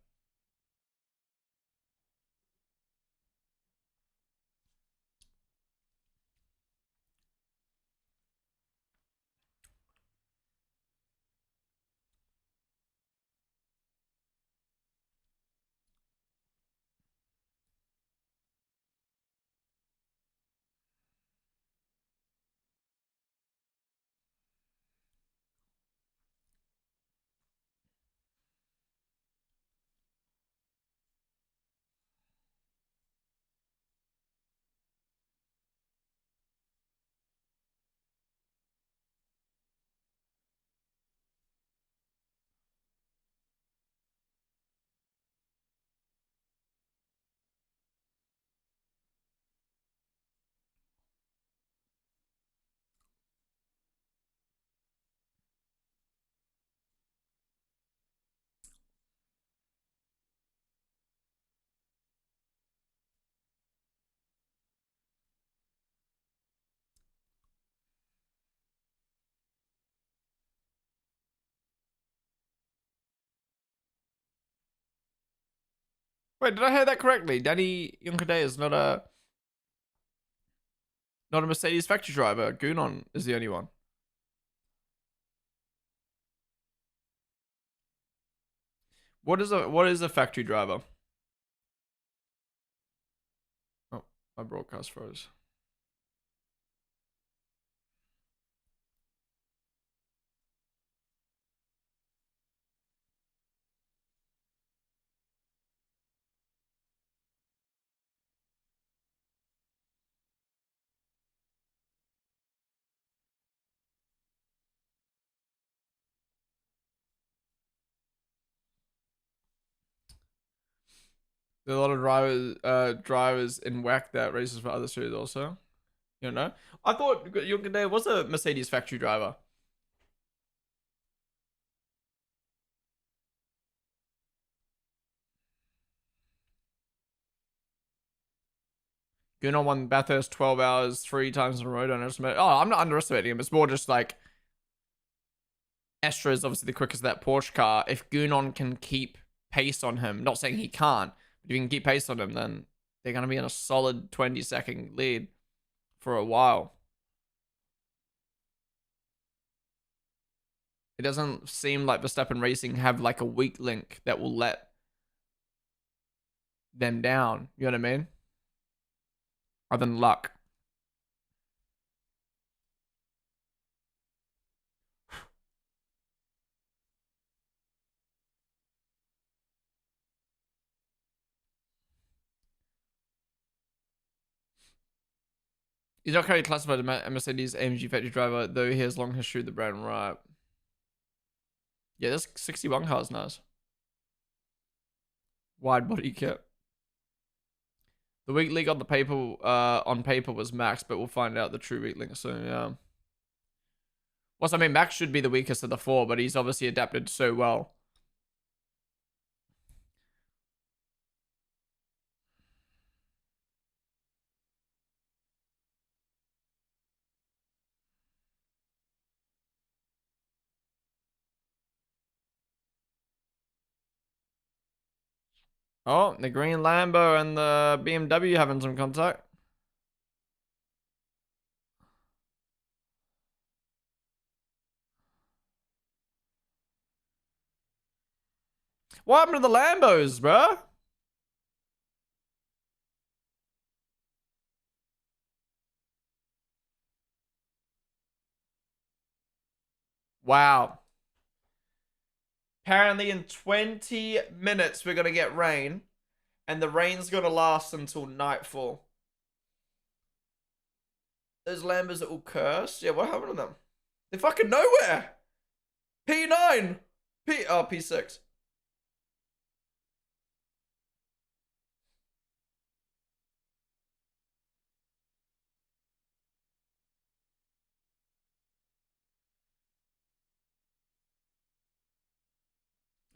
Wait, did I hear that correctly? Danny Yunkade is not a Mercedes factory driver. Gunon is the only one. What is a factory driver? Oh, my broadcast froze. There are a lot of drivers in WAC that races for other series also. You don't know? I thought Yunkade was a Mercedes factory driver. Gunon won Bathurst 12 hours 3 times in a row. Don't underestimate. Oh, I'm not underestimating him. It's more just like Estra is obviously the quickest of that Porsche car. If Gunon can keep pace on him, not saying he can't, but if he can keep pace on him, then they're going to be in a solid 20-second lead for a while. It doesn't seem like Verstappen Racing have like a weak link that will let them down. You know what I mean? Other than luck. He's not currently classified as a Mercedes AMG factory driver, though he has long history with the brand. Right. Yeah, this 61 car's nice. Wide body kit. The weak link on paper was Max, but we'll find out the true weak link soon. Yeah. Well, I mean, Max should be the weakest of the four, but he's obviously adapted so well. Oh, the green Lambo and the BMW having some contact. What happened to the Lambos, bruh? Wow. Apparently in 20 minutes we're gonna get rain. And the rain's gonna last until nightfall. Those Lambos are all cursed. Yeah, what happened to them? They're fucking nowhere. P9. P6.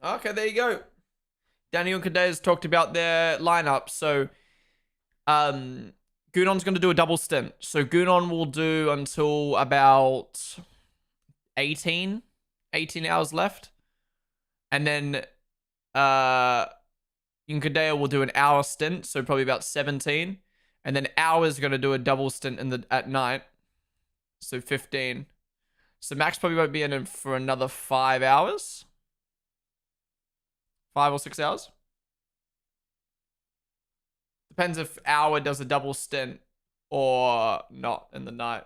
Okay, there you go. Daniel and Kade's talked about their lineup. So, um, Gunon's going to do a double stint. So, Gunon will do until about 18 hours left. And then, Nkadeo will do an hour stint. So, probably about 17. And then Hour's going to do a double stint at night. So, 15. So, Max probably won't be in it for another 5 hours. 5 or 6 hours. Depends if Hour does a double stint or not in the night.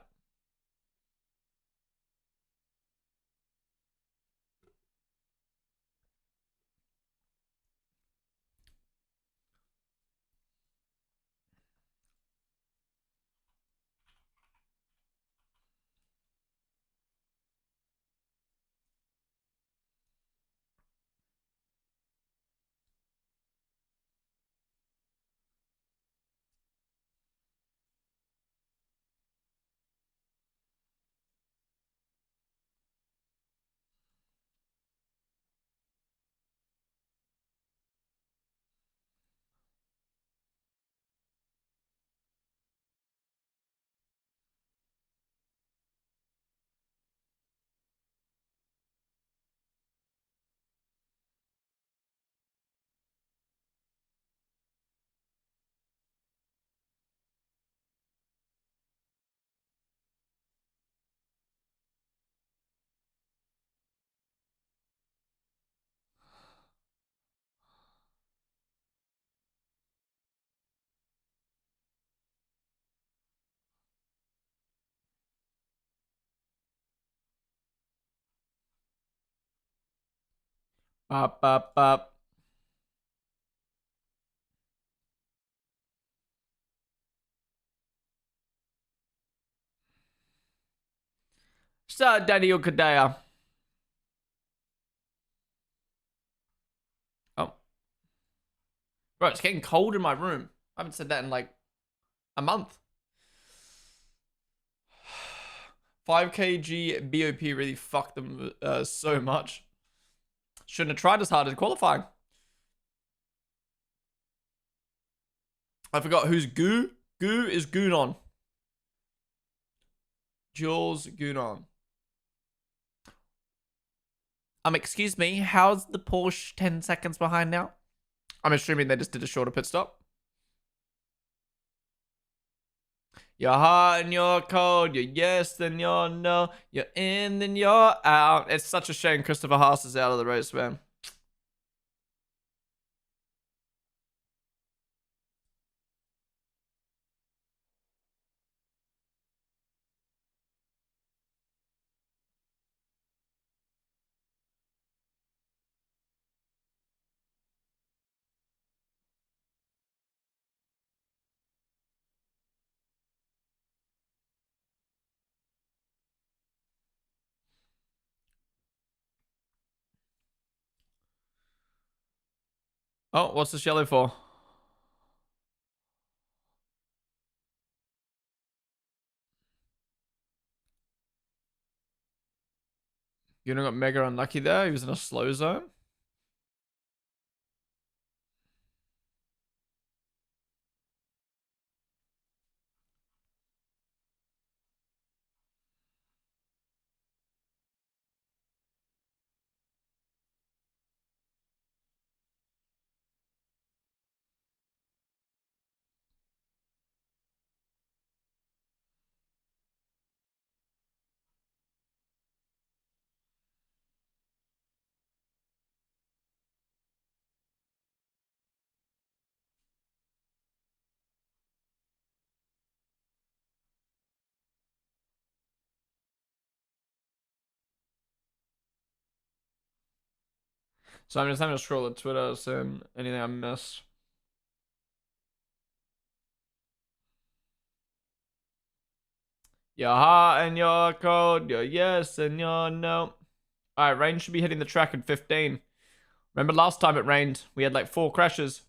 Up, up, up. So, Daniel Kadea. Oh, bro, it's getting cold in my room. I haven't said that in like a month. 5 kg BOP really fucked them so much. Shouldn't have tried as hard as qualifying. I forgot who's Goo. Goo is Goonon. Jules Goonon. Excuse me, how's the Porsche 10 seconds behind now? I'm assuming they just did a shorter pit stop. You're hot and you're cold, you're yes then you're no, you're in then you're out. It's such a shame Christopher Haas is out of the race, man. Oh, what's this yellow for? You know, got mega unlucky there. He was in a slow zone. So I'm just having to scroll the Twitter, so anything I missed. You're hot and you're cold, you're yes and you're no. Alright, rain should be hitting the track in 15. Remember last time it rained, we had like 4 crashes.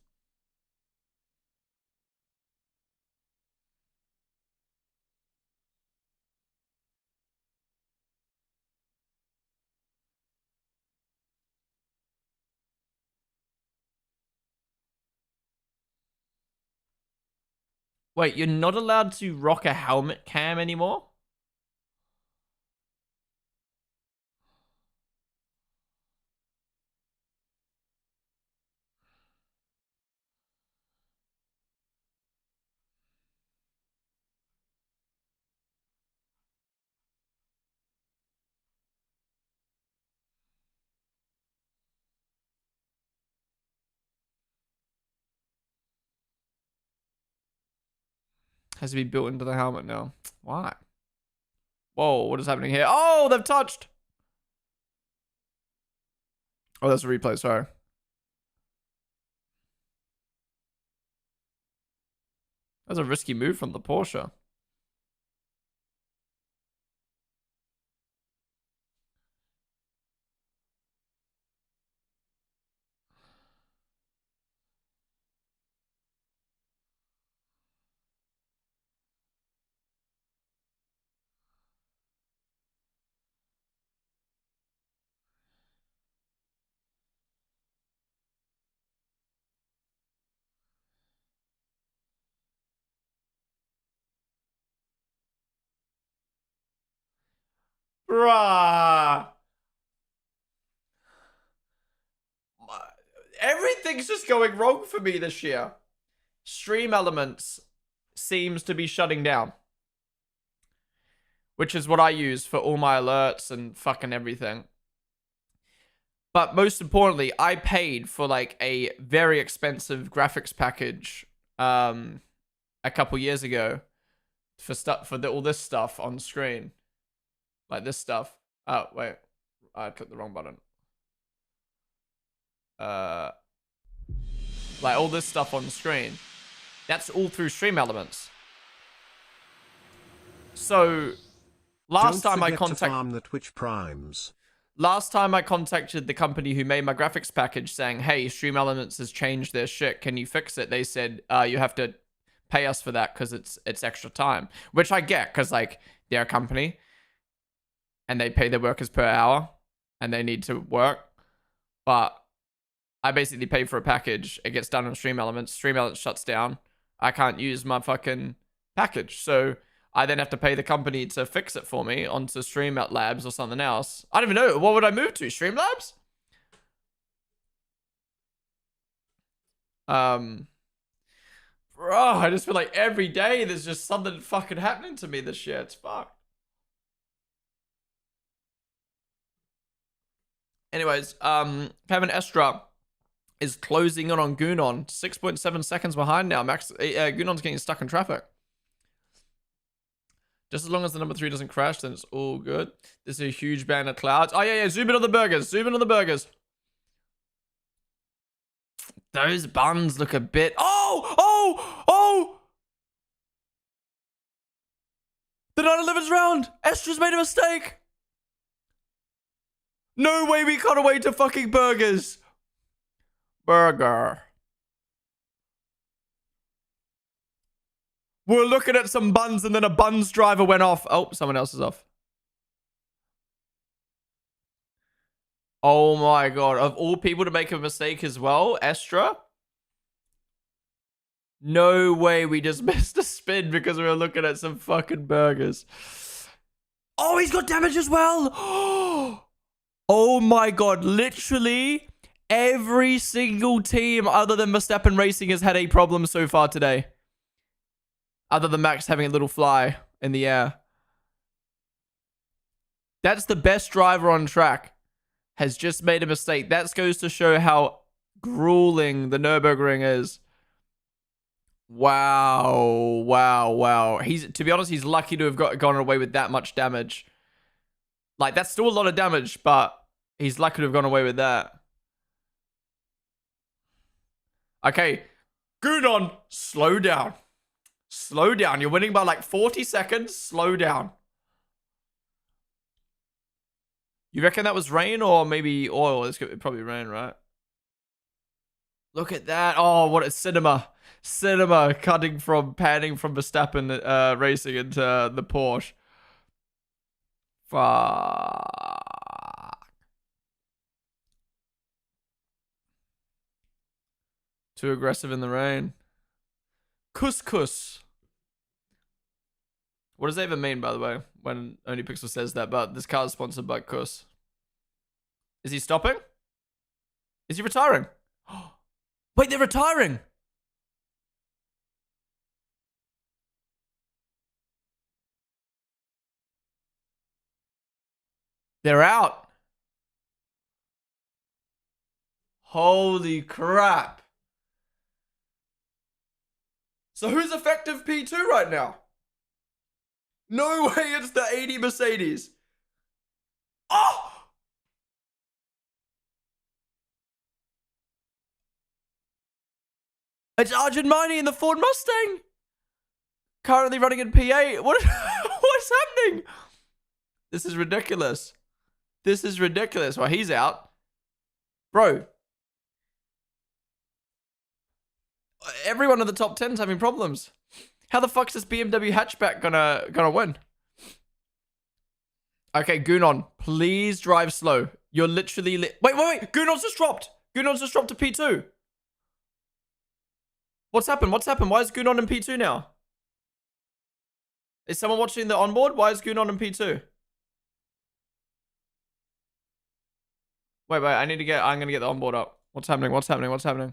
Wait, you're not allowed to rock a helmet cam anymore? Has to be built into the helmet now. Why? Whoa, what is happening here? Oh, they've touched. Oh, that's a replay, sorry. That's a risky move from the Porsche. Bruh. Everything's just going wrong for me this year. Stream Elements seems to be shutting down, which is what I use for all my alerts and fucking everything. But most importantly, I paid for like a very expensive graphics package a couple years ago for all this stuff on screen. Like this stuff. Oh, wait. I clicked the wrong button. Like all this stuff on screen. That's all through Stream Elements. So last time I contacted the Twitch Primes. Last time I contacted the company who made my graphics package saying, hey, Stream Elements has changed their shit. Can you fix it? They said, you have to pay us for that because it's extra time. Which I get because, like, they're a company and they pay their workers per hour and they need to work. But I basically pay for a package. It gets done on Stream Elements. Stream Elements shuts down. I can't use my fucking package. So I then have to pay the company to fix it for me onto Streamlabs or something else. I don't even know. What would I move to? Streamlabs? Bro, I just feel like every day there's just something fucking happening to me this year. It's fucked. Anyways, Kevin Estra is closing in on Gunon. 6.7 seconds behind now. Max Gunon's getting stuck in traffic. Just as long as the number 3 doesn't crash, then it's all good. There's a huge band of clouds. Oh, yeah. Zoom in on the burgers. Zoom in on the burgers. Those buns look a bit... Oh! The 911's round. Estra's made a mistake. No way we can't wait to fucking burgers. Burger. We're looking at some buns and then a buns driver went off. Oh, someone else is off. Oh my god. Of all people to make a mistake as well, Estra? No way we just missed a spin because we were looking at some fucking burgers. Oh, he's got damage as well. Oh my god. Literally every single team other than Verstappen Racing has had a problem so far today. Other than Max having a little fly in the air. That's the best driver on track. Has just made a mistake. That goes to show how grueling the Nurburgring is. Wow. To be honest, he's lucky to have gone away with that much damage. Like, that's still a lot of damage, but he's lucky to have gone away with that. Okay, Gunon, slow down. Slow down. You're winning by like 40 seconds. Slow down. You reckon that was rain or maybe oil? It's probably rain, right? Look at that. Oh, what a cinema. Cinema cutting from panning from Verstappen racing into the Porsche. Fuck. Too aggressive in the rain. Couscous. What does that even mean, by the way, when Only Pixel says that? But this car is sponsored by Kuss. Is he stopping? Is he retiring? Wait, they're retiring. They're out. Holy crap. So who's effective P2 right now? No way it's the 80 Mercedes. Oh! It's Arjun Miney in the Ford Mustang. Currently running in P8. What's happening? This is ridiculous. This is ridiculous. Well, he's out. Bro. Everyone in the top 10 is having problems. How the fuck's this BMW hatchback gonna win? Okay, Gunon, please drive slow. You're literally wait. Gunon's just dropped. Gunon's just dropped to P2. What's happened? What's happened? Why is Gunon in P2 now? Is someone watching the onboard? Why is Gunon in P2? Wait. I'm gonna get the onboard up. What's happening? What's happening? What's happening?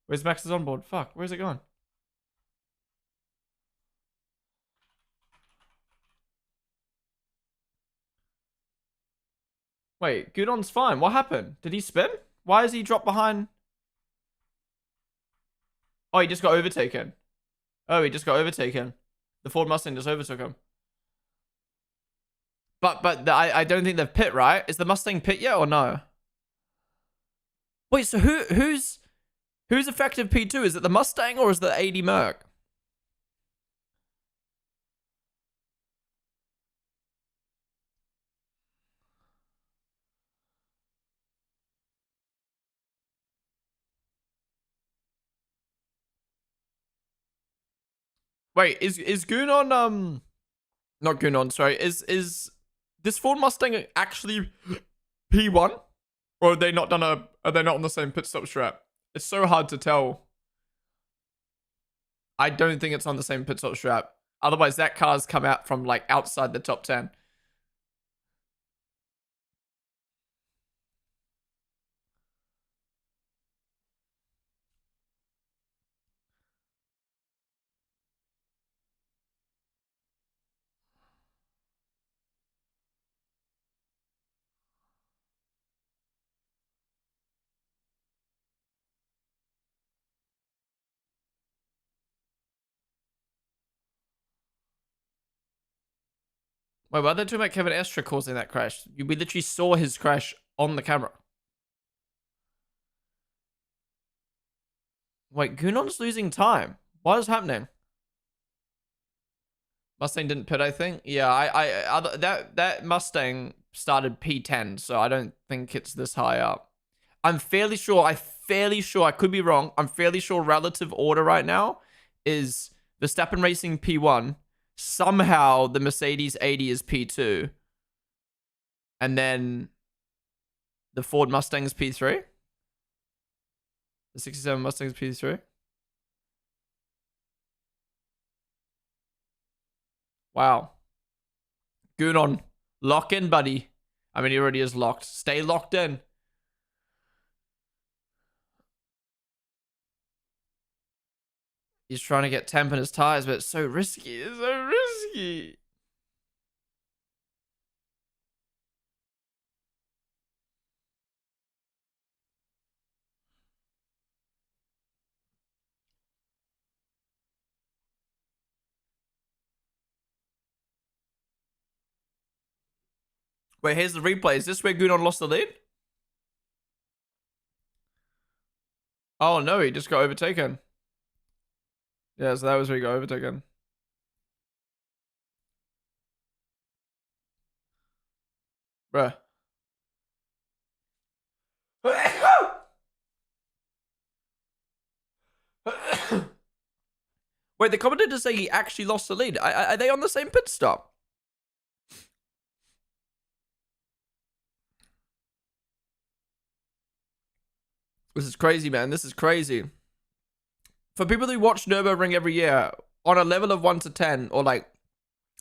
Where's Max's onboard? Fuck, where's it going? Wait, Gudon's fine. What happened? Did he spin? Why is he dropped behind? Oh, he just got overtaken. Oh, he just got overtaken. The Ford Mustang just overtook him. I don't think they've pit, right? Is the Mustang pit yet or no? Wait, so who's effective P2? Is it the Mustang or is it the 80 Merc? Wait, is Gunon not Gunon, sorry. Is this Ford Mustang actually P1? Or are they not on the same pit stop strap? It's so hard to tell. I don't think it's on the same pit stop strap. Otherwise, that car's come out from like outside the top 10. Wait, why are they talking about Kevin Estra causing that crash? We literally saw his crash on the camera. Wait, Gunon's losing time. What is happening? Mustang didn't pit, I think. Yeah, that Mustang started P10, so I don't think it's this high up. I'm fairly sure, I could be wrong. I'm fairly sure relative order right now is Verstappen Racing P1. Somehow the Mercedes 80 is P2. And then the Ford Mustang's P3. The 67 Mustang's P3. Wow. Gunon, lock in, buddy. I mean, he already is locked. Stay locked in. He's trying to get temp in his tires, but it's so risky. It's so risky. Wait, here's the replay. Is this where Gudon lost the lead? Oh, no, he just got overtaken. Yeah, so that was where he got overtaken. Bruh. Wait, the commentators say he actually lost the lead. Are they on the same pit stop? This is crazy, man. This is crazy. For people who watch Nurburgring every year, on a level of 1 to 10, or like,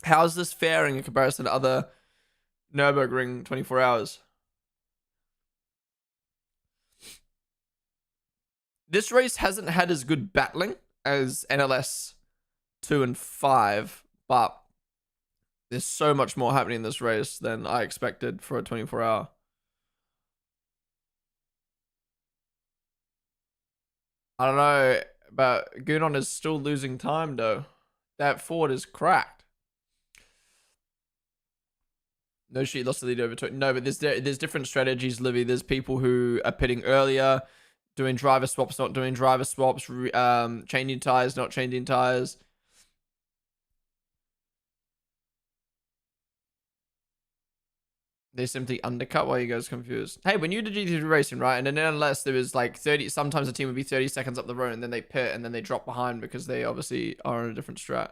how's this faring in comparison to other Nurburgring 24 hours? This race hasn't had as good battling as NLS 2 and 5, but there's so much more happening in this race than I expected for a 24 hour. I don't know, but Gudon is still losing time though. That Ford is cracked. No, she lost the lead over to it. No, but there's different strategies, Livy. There's people who are pitting earlier, doing driver swaps, not doing driver swaps, changing tires, not changing tires. They simply undercut while you guys confused. Hey, when you did GT3 racing, right? And then unless there was like 30, sometimes the team would be 30 seconds up the road and then they pit and then they drop behind because they obviously are on a different strat.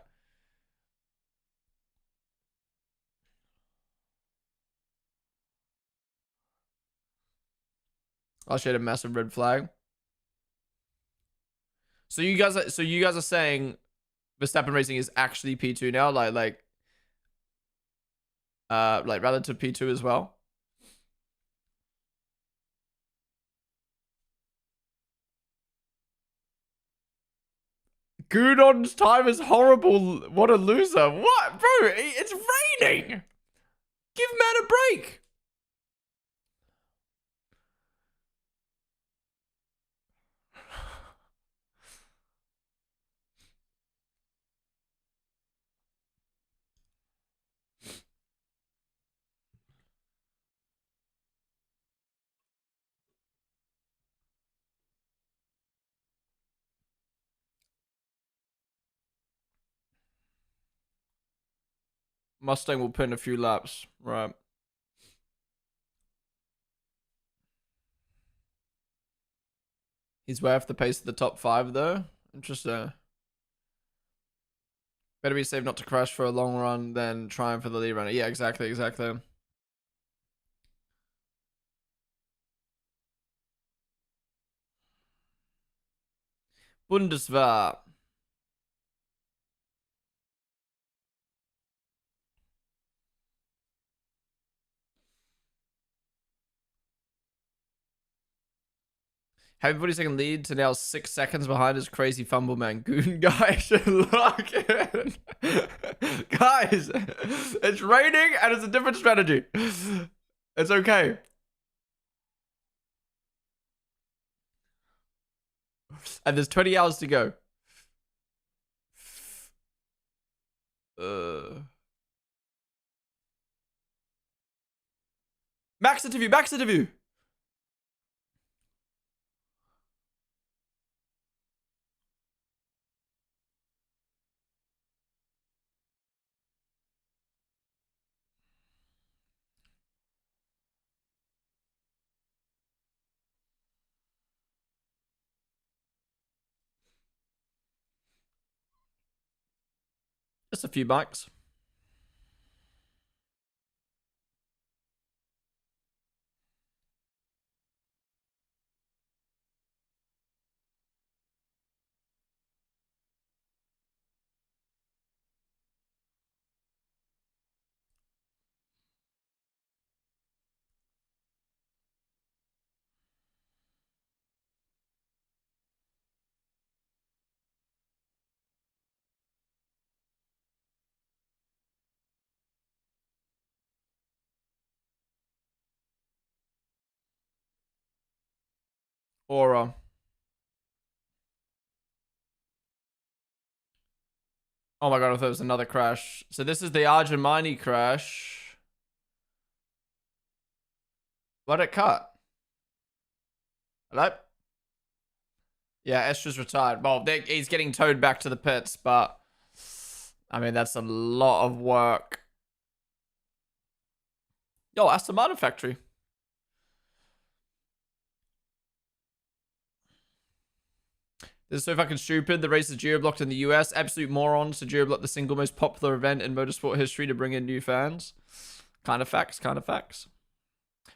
I'll shade a massive red flag. So you guys are saying Verstappen Racing is actually P2 now, like relative P2 as well. Gudon's time is horrible. What a loser. What? Bro, it's raining. Give man a break. Mustang will pin a few laps. Right. He's way off the pace of the top 5 though. Interesting. Better be safe not to crash for a long run than trying for the lead runner. Yeah, exactly. Bundeswehr. Everybody's taking lead to now 6 seconds behind his crazy fumble man. Goon guys, lock in. Guys, it's raining and it's a different strategy. It's okay. And there's 20 hours to go. Max interview. Just a few bikes. Aura. Oh my god, I thought it was another crash. So this is the Arjamani crash. What it cut? Hello? Yeah, Estra's retired. Well, he's getting towed back to the pits, but I mean, that's a lot of work. Yo, Aston Martin factory. This is so fucking stupid. The race is geo-blocked in the US. Absolute morons to geo-block the single most popular event in motorsport history to bring in new fans. Kind of facts, kind of facts.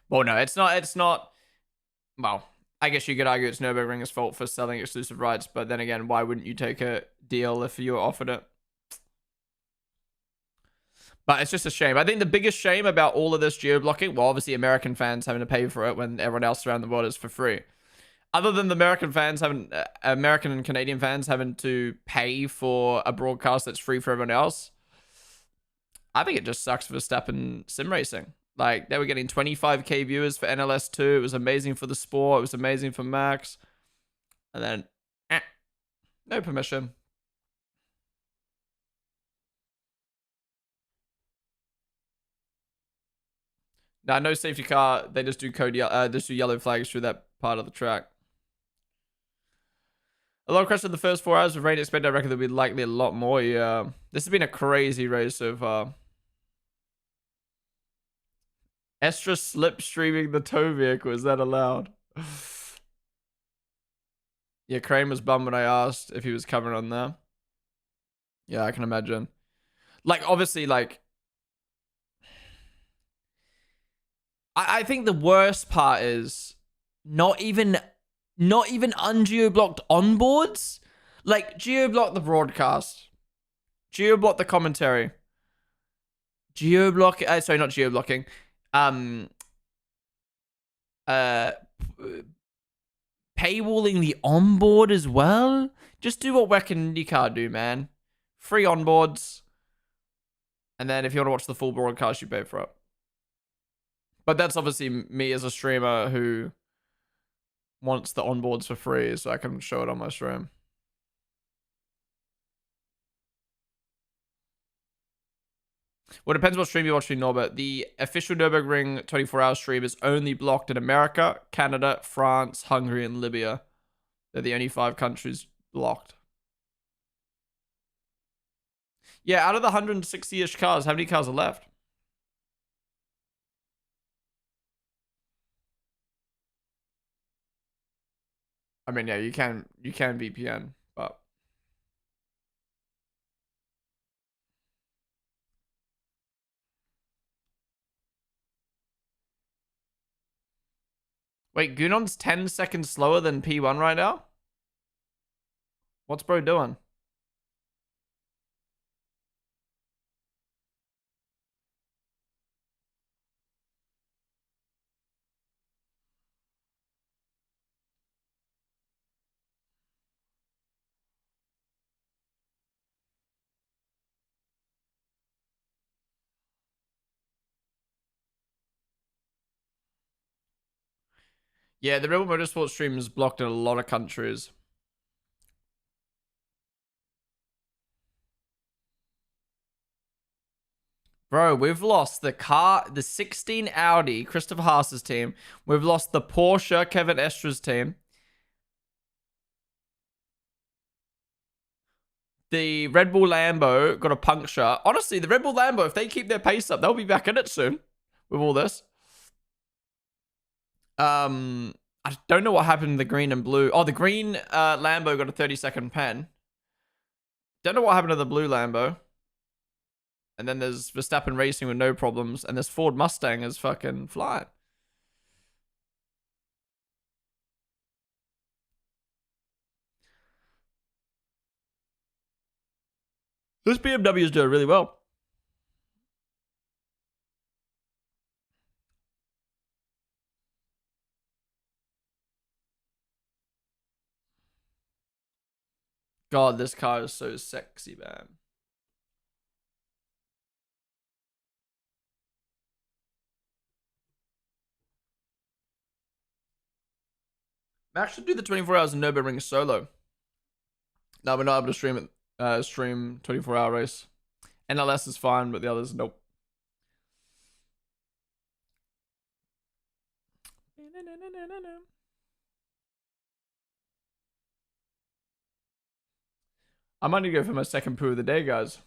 Well, no, it's not. It's not. Well, I guess you could argue it's Nurburgring's fault for selling exclusive rights, but then again, why wouldn't you take a deal if you were offered it? But it's just a shame. I think the biggest shame about all of this geo-blocking, well, obviously American fans having to pay for it when everyone else around the world is for free. Other than the American fans having, American and Canadian fans having to pay for a broadcast that's free for everyone else, I think it just sucks for Verstappen sim racing. Like, they were getting 25k viewers for NLS2. It was amazing for the sport. It was amazing for Max. And then, no permission. Nah, no safety car. They just do just do yellow flags through that part of the track. A lot of crashes in the first 4 hours with rain expected. I reckon there'll be likely a lot more. Yeah, this has been a crazy race so far. Estra slipstreaming the tow vehicle. Is that allowed? Yeah, Crane was bummed when I asked if he was covering on there. Yeah, I can imagine. Like, obviously, like, I think the worst part is not even ungeo-blocked onboards. Like, geo-block the broadcast. Geo-block the commentary. Geo-block... sorry, not geo-blocking. Paywalling the onboard as well. Just do what WEC and IndyCar do, man. Free onboards. And then if you want to watch the full broadcast, you pay for it. But that's obviously me as a streamer who wants the onboards for free, so I can show it on my stream. Well, it depends what stream you're watching, Norbert. The official Nurburgring 24-hour stream is only blocked in America, Canada, France, Hungary, and Libya. They're the only 5 countries blocked. Yeah, out of the 160-ish cars, how many cars are left? I mean, yeah, you can VPN, but wait, Gunon's 10 seconds slower than P1 right now? What's bro doing? Yeah, the Rebel Motorsport stream is blocked in a lot of countries. Bro, we've lost the 16 Audi, Christopher Haas's team. We've lost the Porsche, Kevin Estra's team. The Red Bull Lambo got a puncture. Honestly, the Red Bull Lambo, if they keep their pace up, they'll be back in it soon with all this. I don't know what happened to the green and blue. Oh, the green Lambo got a 30-second pen. Don't know what happened to the blue Lambo. And then there's Verstappen racing with no problems. And this Ford Mustang is fucking flying. This BMW is doing really well. God, this car is so sexy, man. Max should do the 24 hours of Nurburgring solo. No, we're not able to stream it. Stream 24-hour race. NLS is fine, but the others, nope. I might need to go for my second poo of the day, guys.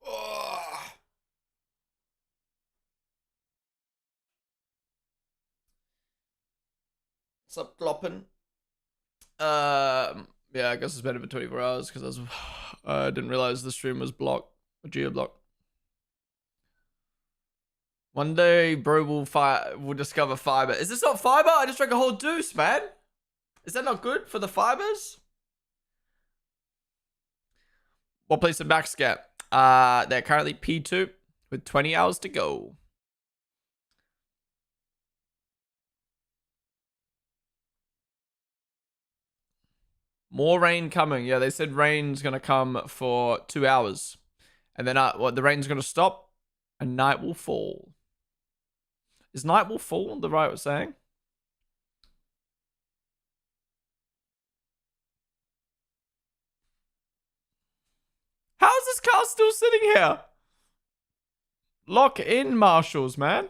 Oh. What's up, Gloppin? Yeah, I guess it's better for 24 hours because I was, didn't realize the stream was blocked, a geo block. One day, bro will discover fiber. Is this not fiber? I just drank a whole deuce, man. Is that not good for the fibers? What place did Max get? They're currently P2 with 20 hours to go. More rain coming. Yeah, they said rain's gonna come for 2 hours. And then what, the rain's gonna stop and night will fall. Is night will fall the right saying? How is this car still sitting here? Lock in, marshals, man.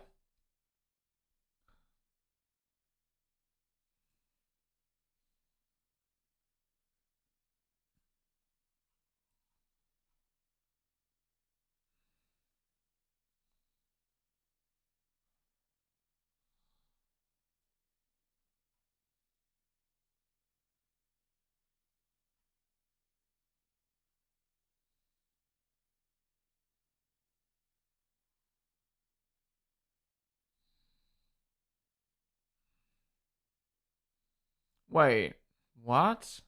Wait, what?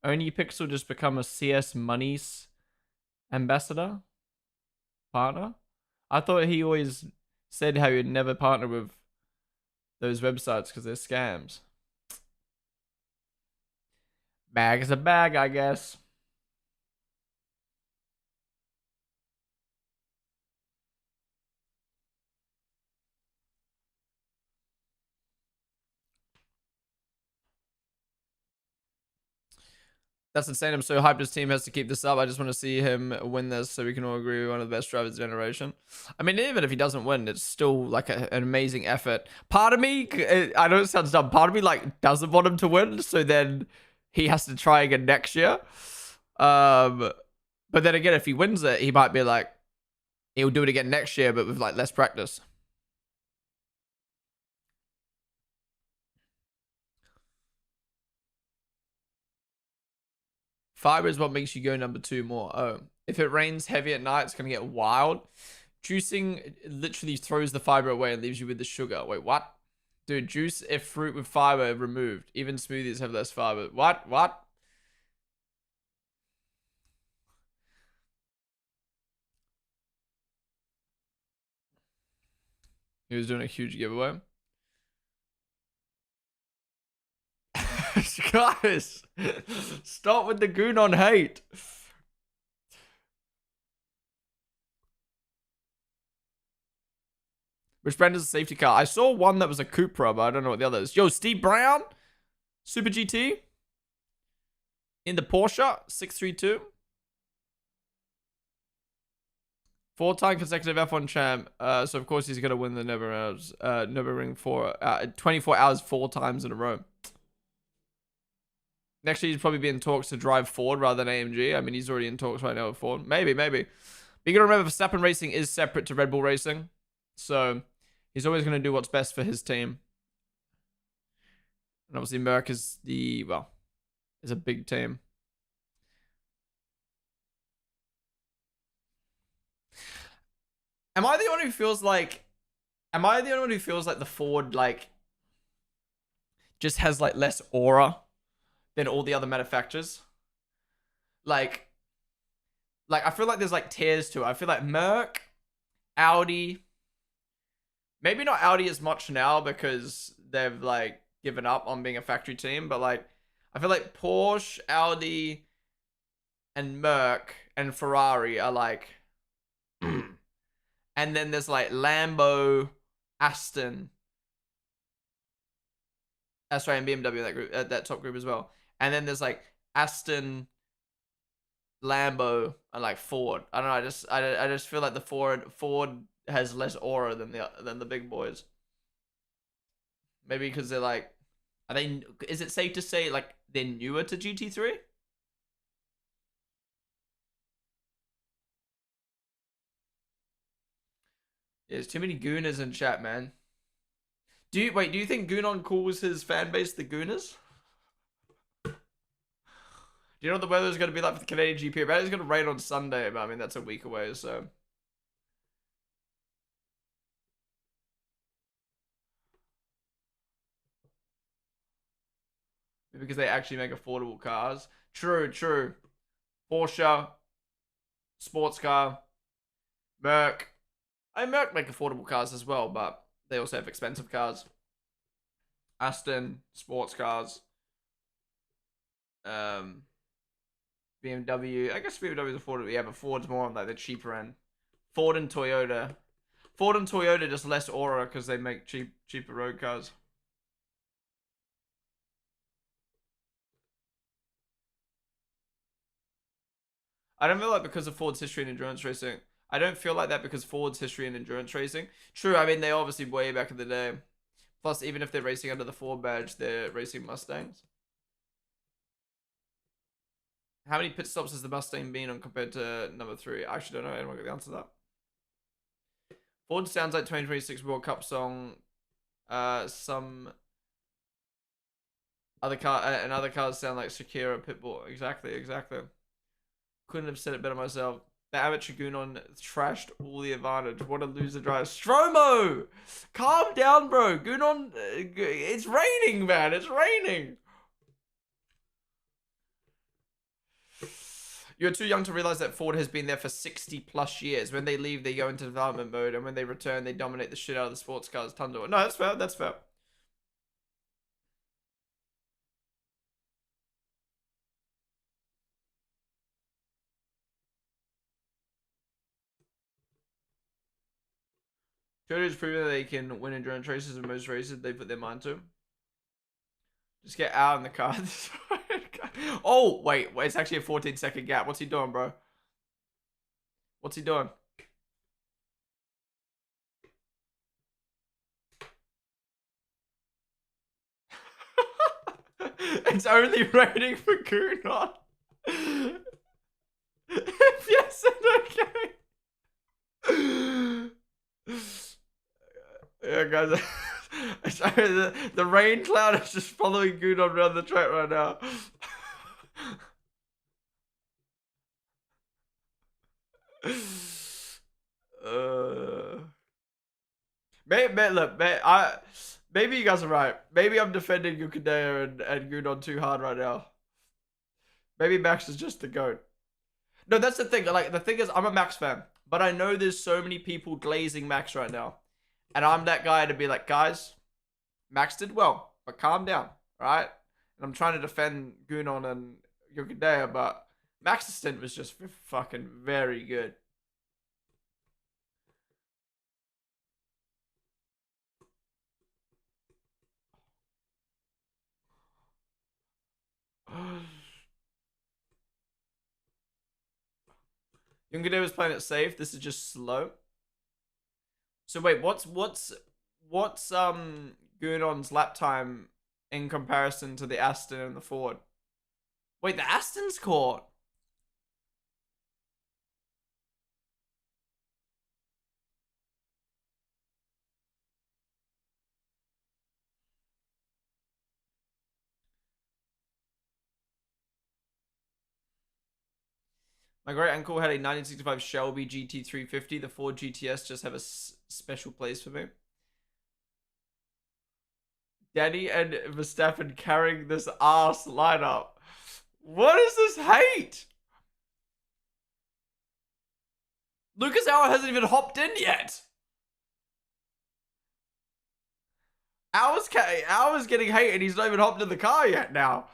Only Pixel just become a CS Monies ambassador? Partner? I thought he always said how he'd never partner with those websites because they're scams. Bag is a bag, I guess. That's insane. I'm so hyped his team has to keep this up. I just want to see him win this so we can all agree one of the best drivers of the generation. I mean, even if he doesn't win, it's still like an amazing effort. Part of me, I know it sounds dumb, part of me like doesn't want him to win, so then he has to try again next year. But then again, if he wins it, he might be like, he'll do it again next year, but with like less practice. Fiber is what makes you go number 2 more. Oh, if it rains heavy at night, it's going to get wild. Juicing literally throws the fiber away and leaves you with the sugar. Wait, what? Dude, juice if fruit with fiber removed. Even smoothies have less fiber. What? What? He was doing a huge giveaway. Guys, stop with the goon on hate. Which brand is a safety car? I saw one that was a Cupra, but I don't know what the other is. Yo, Steve Brown, Super GT in the Porsche 632. 4-time consecutive F1 champ. So of course he's gonna win the Nurburgring for 24 hours 4 times in a row. Next year he's probably be in talks to drive Ford rather than AMG. I mean, he's already in talks right now with Ford. Maybe. But you gotta remember, Verstappen Racing is separate to Red Bull Racing, so he's always gonna do what's best for his team. And obviously Merc is is a big team. Am I the only one who feels like the Ford like just has like less aura than all the other manufacturers? like I feel like there's like tiers to it. I feel like Merc, Audi, maybe not Audi as much now because they've like given up on being a factory team, but like I feel like Porsche, Audi, and Merc and Ferrari are like, and then there's like Lambo, Aston, sorry, and BMW in that group, that top group as well. And then there's like Aston, Lambo, and like Ford. I don't know. I just feel like the Ford has less aura than the big boys. Maybe because they're like, are they? Is it safe to say like they're newer to GT3? There's too many Gooners in chat, man. Do you think Goonon calls his fan base the Gooners? Do you know what the weather's going to be like for the Canadian GP? I bet it's going to rain on Sunday, but I mean that's a week away, so. Because they actually make affordable cars. True, true. Porsche, sports car, Merc. Merc make affordable cars as well, but they also have expensive cars. Aston, sports cars. BMW. I guess BMW is affordable. Yeah, but Ford's more on like the cheaper end. Ford and Toyota. Ford and Toyota just less aura because they make cheaper road cars. I don't feel like because of Ford's history in endurance racing. I don't feel like that because Ford's history in endurance racing. True, I mean, they obviously way back in the day. Plus, even if they're racing under the Ford badge, they're racing Mustangs. How many pit stops has the Mustang been on compared to number 3? I actually don't know. I don't get the answer to that. Ford sounds like 2026 World Cup song. Some other car and other cars sound like Shakira, Pitbull. Exactly, exactly. Couldn't have said it better myself. The amateur Goonon trashed all the advantage. What a loser driver. Stromo! Calm down, bro. Goonon, it's raining, man. It's raining. You're too young to realize that Ford has been there for 60 plus years. When they leave, they go into development mode, and when they return, they dominate the shit out of the sports cars. Tons of it. No, that's fair. That's fair. Toyota's proven that they can win endurance races in most races they put their mind to. Just get out in the car. Oh, wait. It's actually a 14-second gap. What's he doing, bro? What's he doing? It's only raining for Goonon. Yes and okay. Yeah, guys. The rain cloud is just following Goonon around the track right now. Look, maybe you guys are right. Maybe I'm defending Yukadea and Goonon too hard right now. Maybe Max is just the GOAT. No, that's the thing. Like, the thing is, I'm a Max fan, but I know there's so many people glazing Max right now. And I'm that guy to be like, guys, Max did well, but calm down, right? And I'm trying to defend Goonon and Yukadea, but Max's stint was just fucking very good. Yukadea was playing it safe. This is just slow. So wait, what's Goonon's lap time in comparison to the Aston and the Ford? Wait, the Aston's caught. My great uncle had a 1965 Shelby GT350. The Ford GTS just have a special place for me. Danny and Verstappen carrying this ass lineup. What is this hate? Lucas Hour hasn't even hopped in yet. Hour's getting hate and he's not even hopped in the car yet now.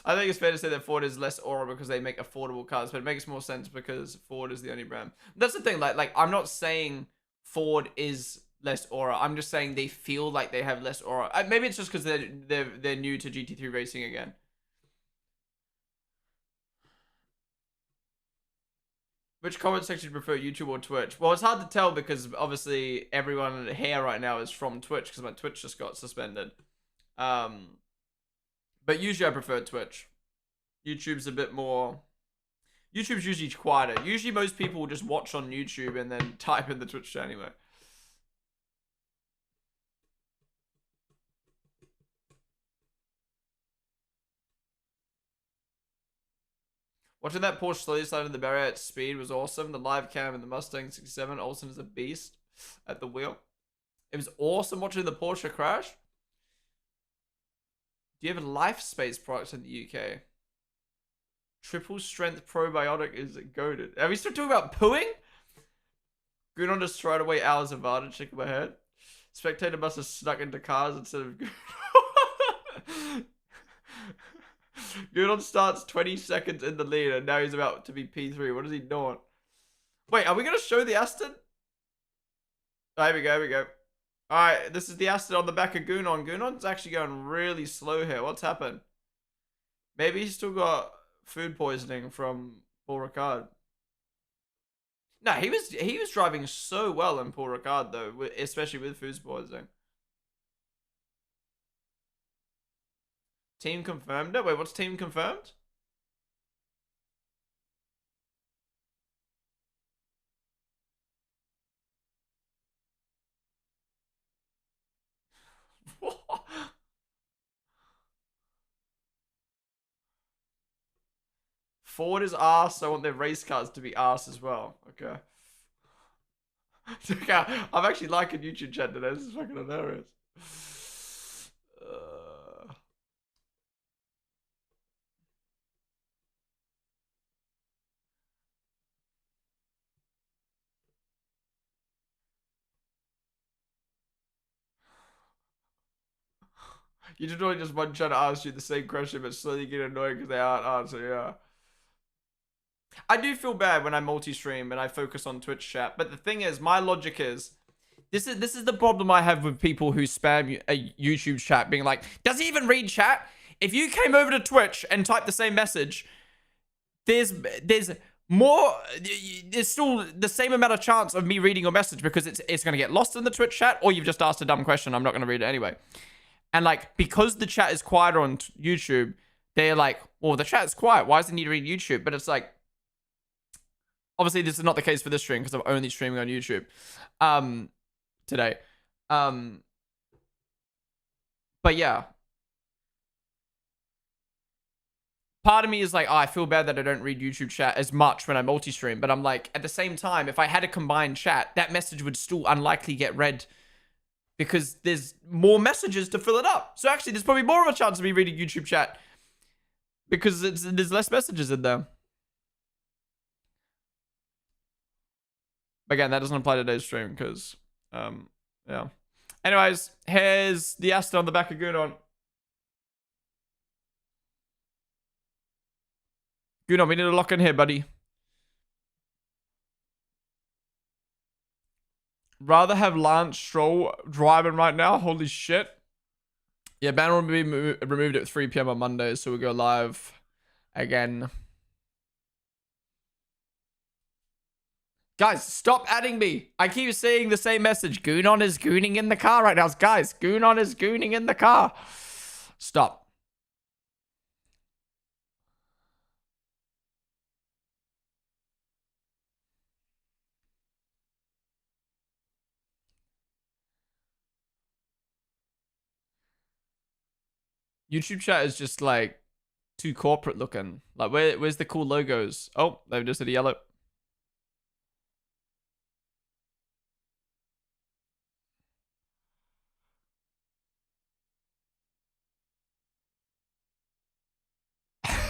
I think it's fair to say that Ford is less aura because they make affordable cars, but it makes more sense because Ford is the only brand. That's the thing. Like I'm not saying Ford is less aura. I'm just saying they feel like they have less aura. Maybe it's just because they're new to GT3 racing again. Which comment section do you prefer, YouTube or Twitch? Well, it's hard to tell because obviously everyone here right now is from Twitch because my Twitch just got suspended. But usually I prefer Twitch. YouTube's a bit more... YouTube's usually quieter. Usually most people will just watch on YouTube and then type in the Twitch chat anyway. Watching that Porsche slowly slide in the barrier at speed was awesome. The live cam in the Mustang 67. Olsen is a beast at the wheel. It was awesome watching the Porsche crash. Do you have a life space product in the UK? Triple strength probiotic is goated. Are we still talking about pooing? Gunon just tried away hours of advantage, shaking my head. Spectator must have snuck into cars instead of Gunon starts 20 seconds in the lead and now he's about to be P3. What is he doing? Wait, are we going to show the Aston? Oh, here we go, here we go. Alright, this is the Aston on the back of Gunon. Gunon's actually going really slow here. What's happened? Maybe he's still got food poisoning from Paul Ricard. No, he was driving so well in Paul Ricard though, especially with food poisoning. Team confirmed it? Wait, what's team confirmed? Ford is arse, so I want their race cars to be arse as well. Okay. I'm actually liking YouTube chat today. This is fucking hilarious. You just really just one trying to ask you the same question, but slowly get annoyed because they aren't answering. Yeah. I do feel bad when I multi-stream and I focus on Twitch chat, but the thing is, my logic is, this is the problem I have with people who spam a YouTube chat, being like, does he even read chat? If you came over to Twitch and typed the same message, there's still the same amount of chance of me reading your message because it's going to get lost in the Twitch chat, or you've just asked a dumb question. I'm not going to read it anyway. And like, because the chat is quieter on YouTube, they're like, well, the chat is quiet. Why does it need to read YouTube? But it's like, obviously this is not the case for this stream because I'm only streaming on YouTube today. But yeah. Part of me is like, oh, I feel bad that I don't read YouTube chat as much when I multi-stream. But I'm like, at the same time, if I had a combined chat, that message would still unlikely get read because there's more messages to fill it up. So actually, there's probably more of a chance of me reading YouTube chat because there's less messages in there. Again, that doesn't apply to today's stream because, yeah. Anyways, here's the Aston on the back of Gunon. Gunon, we need to lock in here, buddy. Rather have Lance Stroll driving right now. Holy shit. Yeah, ban will be removed at 3 p.m. on Monday, so we'll go live again. Guys, stop adding me. I keep saying the same message. Gunon is gooning in the car right now. Guys, Gunon is gooning in the car. Stop. YouTube chat is just like too corporate looking. Like, where's the cool logos? Oh, they've just hit a yellow.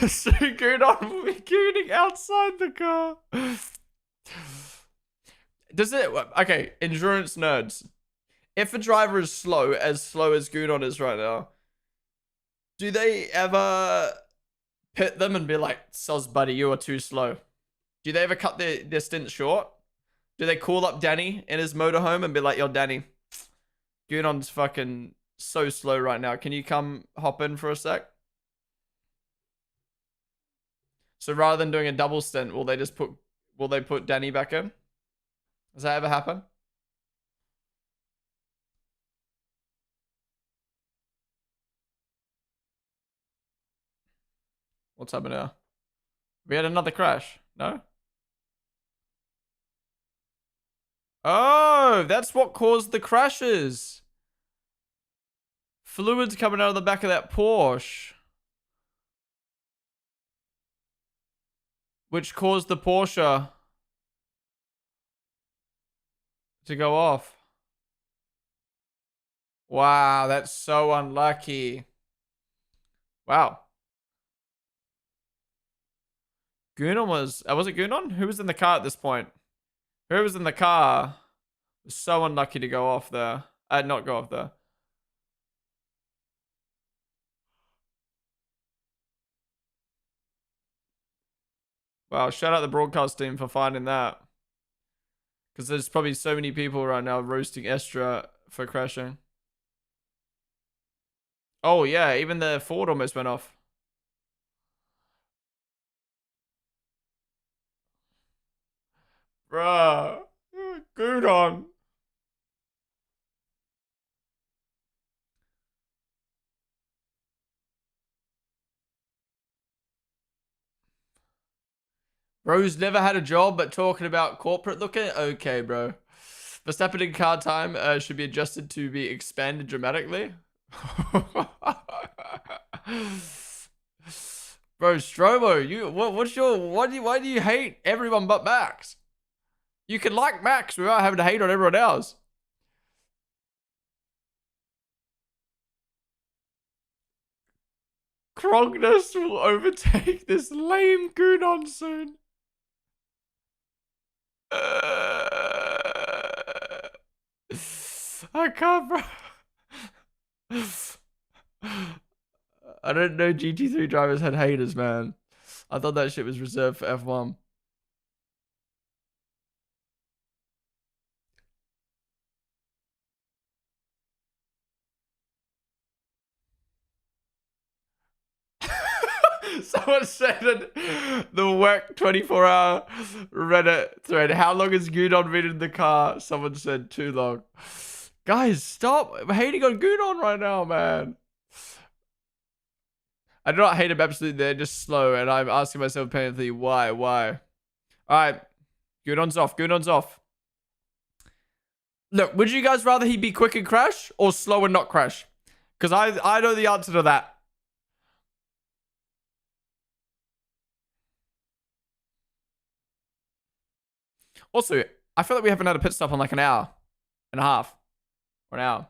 So Gudon will be gooning outside the car. Does it... Okay, endurance nerds. If a driver is slow as Gudon is right now, do they ever pit them and be like, "Soz buddy, you are too slow"? Do they ever cut their stint short? Do they call up Danny in his motorhome and be like, "Yo, Danny, Gudon's fucking so slow right now. Can you come hop in for a sec?" So rather than doing a double stint, will they put Danny back in? Does that ever happen? What's happening now? We had another crash. No? Oh, that's what caused the crashes. Fluids coming out of the back of that Porsche. Which caused the Porsche to go off. Wow, that's so unlucky. Wow. Gunon was it Gunon? Who was in the car at this point? Who was in the car was so unlucky to go off there. Not go off there. Wow, shout out the broadcast team for finding that. Because there's probably so many people right now roasting Estra for crashing. Oh, yeah, even the Ford almost went off. Bruh. Good on. Bro's never had a job, but talking about corporate looking? Okay, bro. Verstappen in car time should be adjusted to be expanded dramatically. Bro, Strobo, why do you hate everyone but Max? You can like Max without having to hate on everyone else. Krogness will overtake this lame Gunon soon. I can't, bro. I don't know GT3 drivers had haters, man. I thought that shit was reserved for F1. Someone said in the work 24-hour Reddit thread, how long has Gudon been in the car? Someone said too long. Guys, stop hating on Gudon right now, man. I do not hate him absolutely. They're just slow, and I'm asking myself painfully, why? All right, Gudon's off. Gudon's off. Look, would you guys rather he be quick and crash or slow and not crash? Because I know the answer to that. Also, I feel like we haven't had a pit stop in like an hour and a half or an hour.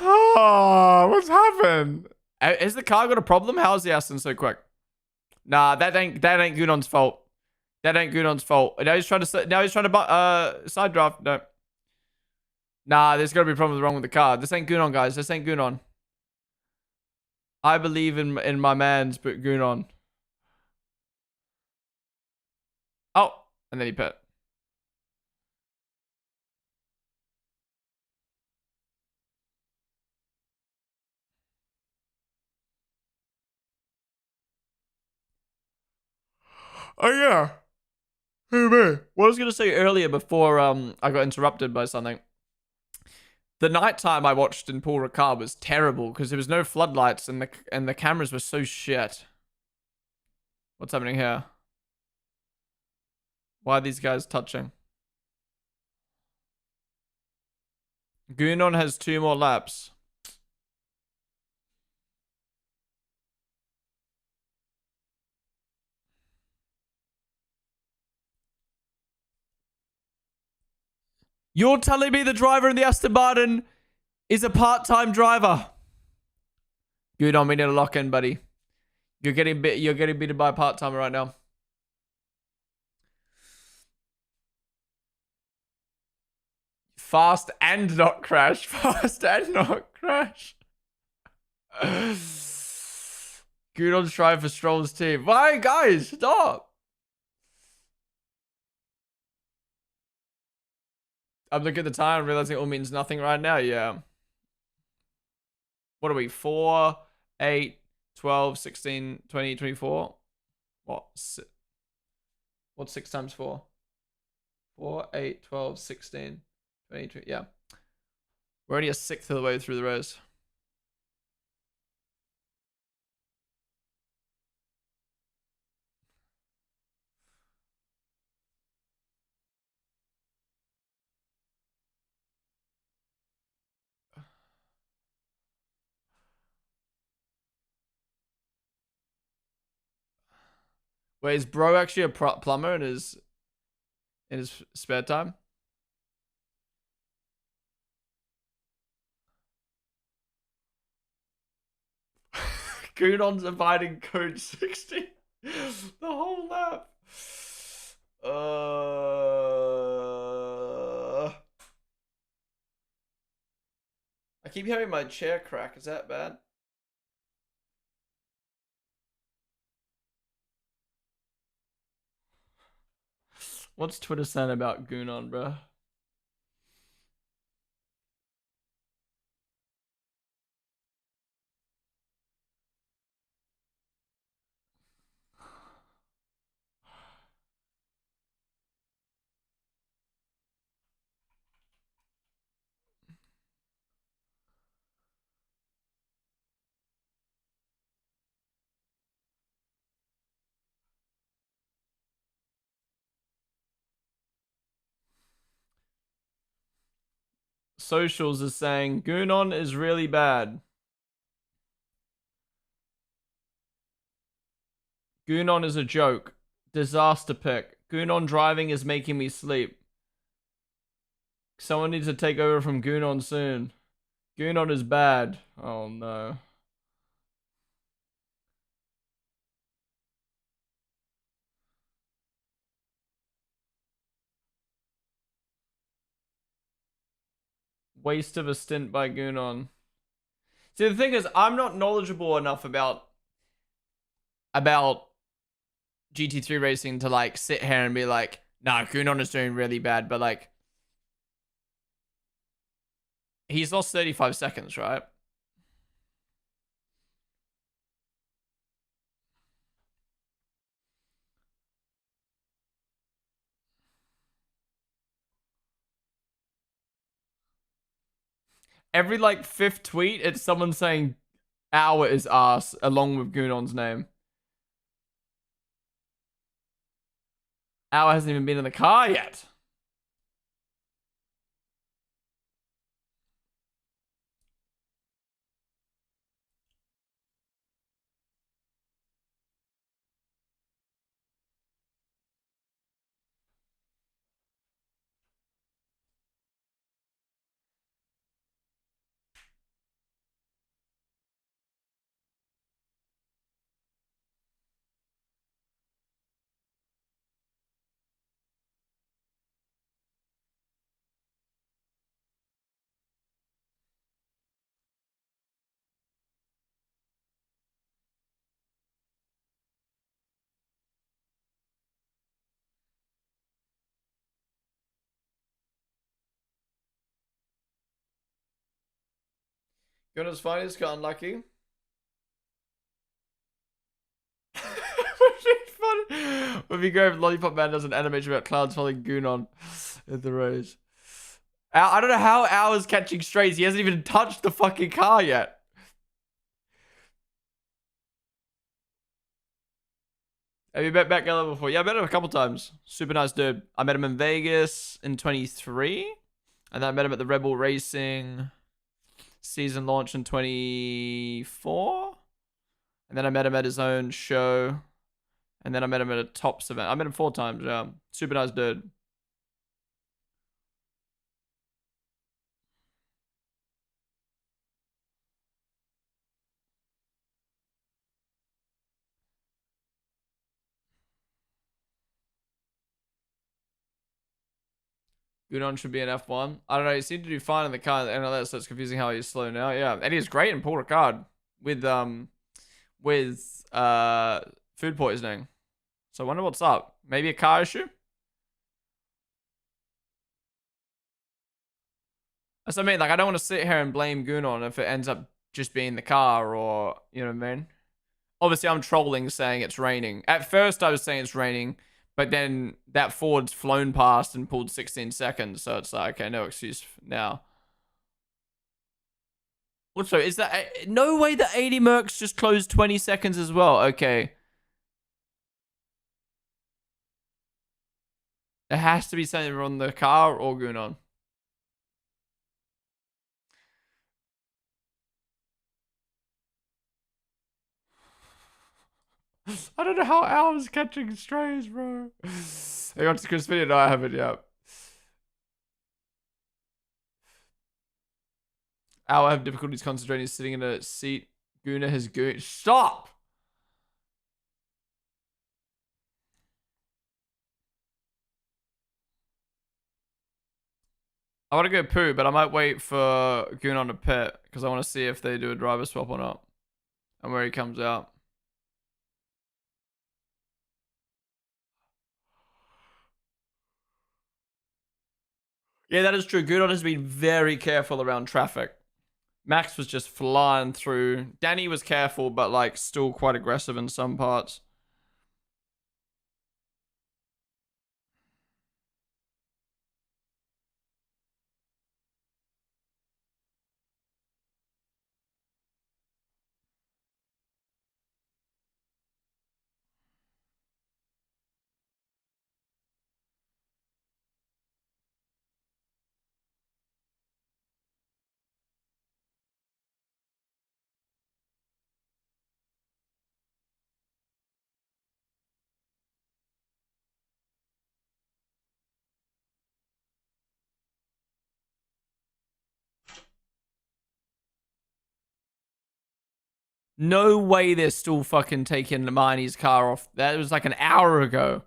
Oh, what's happened? Has the car got a problem? How is the Aston so quick? Nah, that ain't Gudon's fault. That ain't Gudon's fault. Now he's trying to side draft. No. Nah, there's gotta be problems wrong with the car. This ain't Gudon, guys. This ain't Gudon. I believe in my man's, but Gudon. Oh, and then he pit. Oh yeah. Who me? What I was gonna say earlier before I got interrupted by something. The nighttime I watched in Paul Ricard was terrible because there was no floodlights and the cameras were so shit. What's happening here? Why are these guys touching? Gunon has 2 more laps. You're telling me the driver in the Aston Martin is a part-time driver? Good on, we need to lock in, buddy. You're getting beaten by a part-timer right now. Fast and not crash. Fast and not crash. Good on try for Stroll's team. Why, guys? Stop. I'm looking at the time, realizing it all means nothing right now. Yeah. What are we? 4, 8, 12, 16, 20, 24? What? What's 6 times 4? 4, 8, 12, 16, 20, 20. Yeah. We're already a sixth of the way through the race. Wait, is bro actually a plumber in his spare time? Gudon's inviting code 60 the whole lap. I keep hearing my chair crack. Is that bad? What's Twitter saying about Gunon, bro? Socials is saying Gunon is really bad. Gunon is a joke. Disaster pick. Gunon driving is making me sleep. Someone needs to take over from Gunon soon. Gunon is bad. Oh no. Waste of a stint by Gunon. See, the thing is, I'm not knowledgeable enough about GT3 racing to like sit here and be like, nah, Gunon is doing really bad, but like he's lost 35 seconds, right? Every like fifth tweet, it's someone saying Hour is ass along with Gunon's name. Hour hasn't even been in the car yet. Gunon's fine, he's got unlucky. Would be great if Lollipop Man does an animation about clouds following Gunon at the race. I don't know how Hour's catching strays. He hasn't even touched the fucking car yet. Have you met Matt Geller before? Yeah, I met him a couple times. Super nice dude. I met him in Vegas in 23. And then I met him at the Rebel Racing season launch in 24. And then I met him at his own show. And then I met him at a Tops event. I met him 4 times, yeah. Super nice dude. Gudon should be an F1. I don't know. He seemed to do fine in the car and all that, so it's confusing how he's slow now. Yeah, and he's great in Paul Ricard with food poisoning. So I wonder what's up. Maybe a car issue? That's what I mean. Like, I don't want to sit here and blame Gunon if it ends up just being the car or, you know what I mean? Obviously, I'm trolling saying it's raining. At first, I was saying it's raining, but then that Ford's flown past and pulled 16 seconds. So it's like, okay, no excuse now. Also, is that... No way the 80 Mercs just closed 20 seconds as well. Okay. It has to be something on the car or Gunon. I don't know how Al's catching strays, bro. I got to Chris video. No, I haven't yet. Al have difficulties concentrating sitting in a seat. Guna has goon. Stop! I want to go poo, but I might wait for Gunon to pit because I want to see if they do a driver swap or not and where he comes out. Yeah, that is true. Gunon has been very careful around traffic. Max was just flying through. Danny was careful, but like still quite aggressive in some parts. No way they're still fucking taking Miney's car off. That was like an hour ago.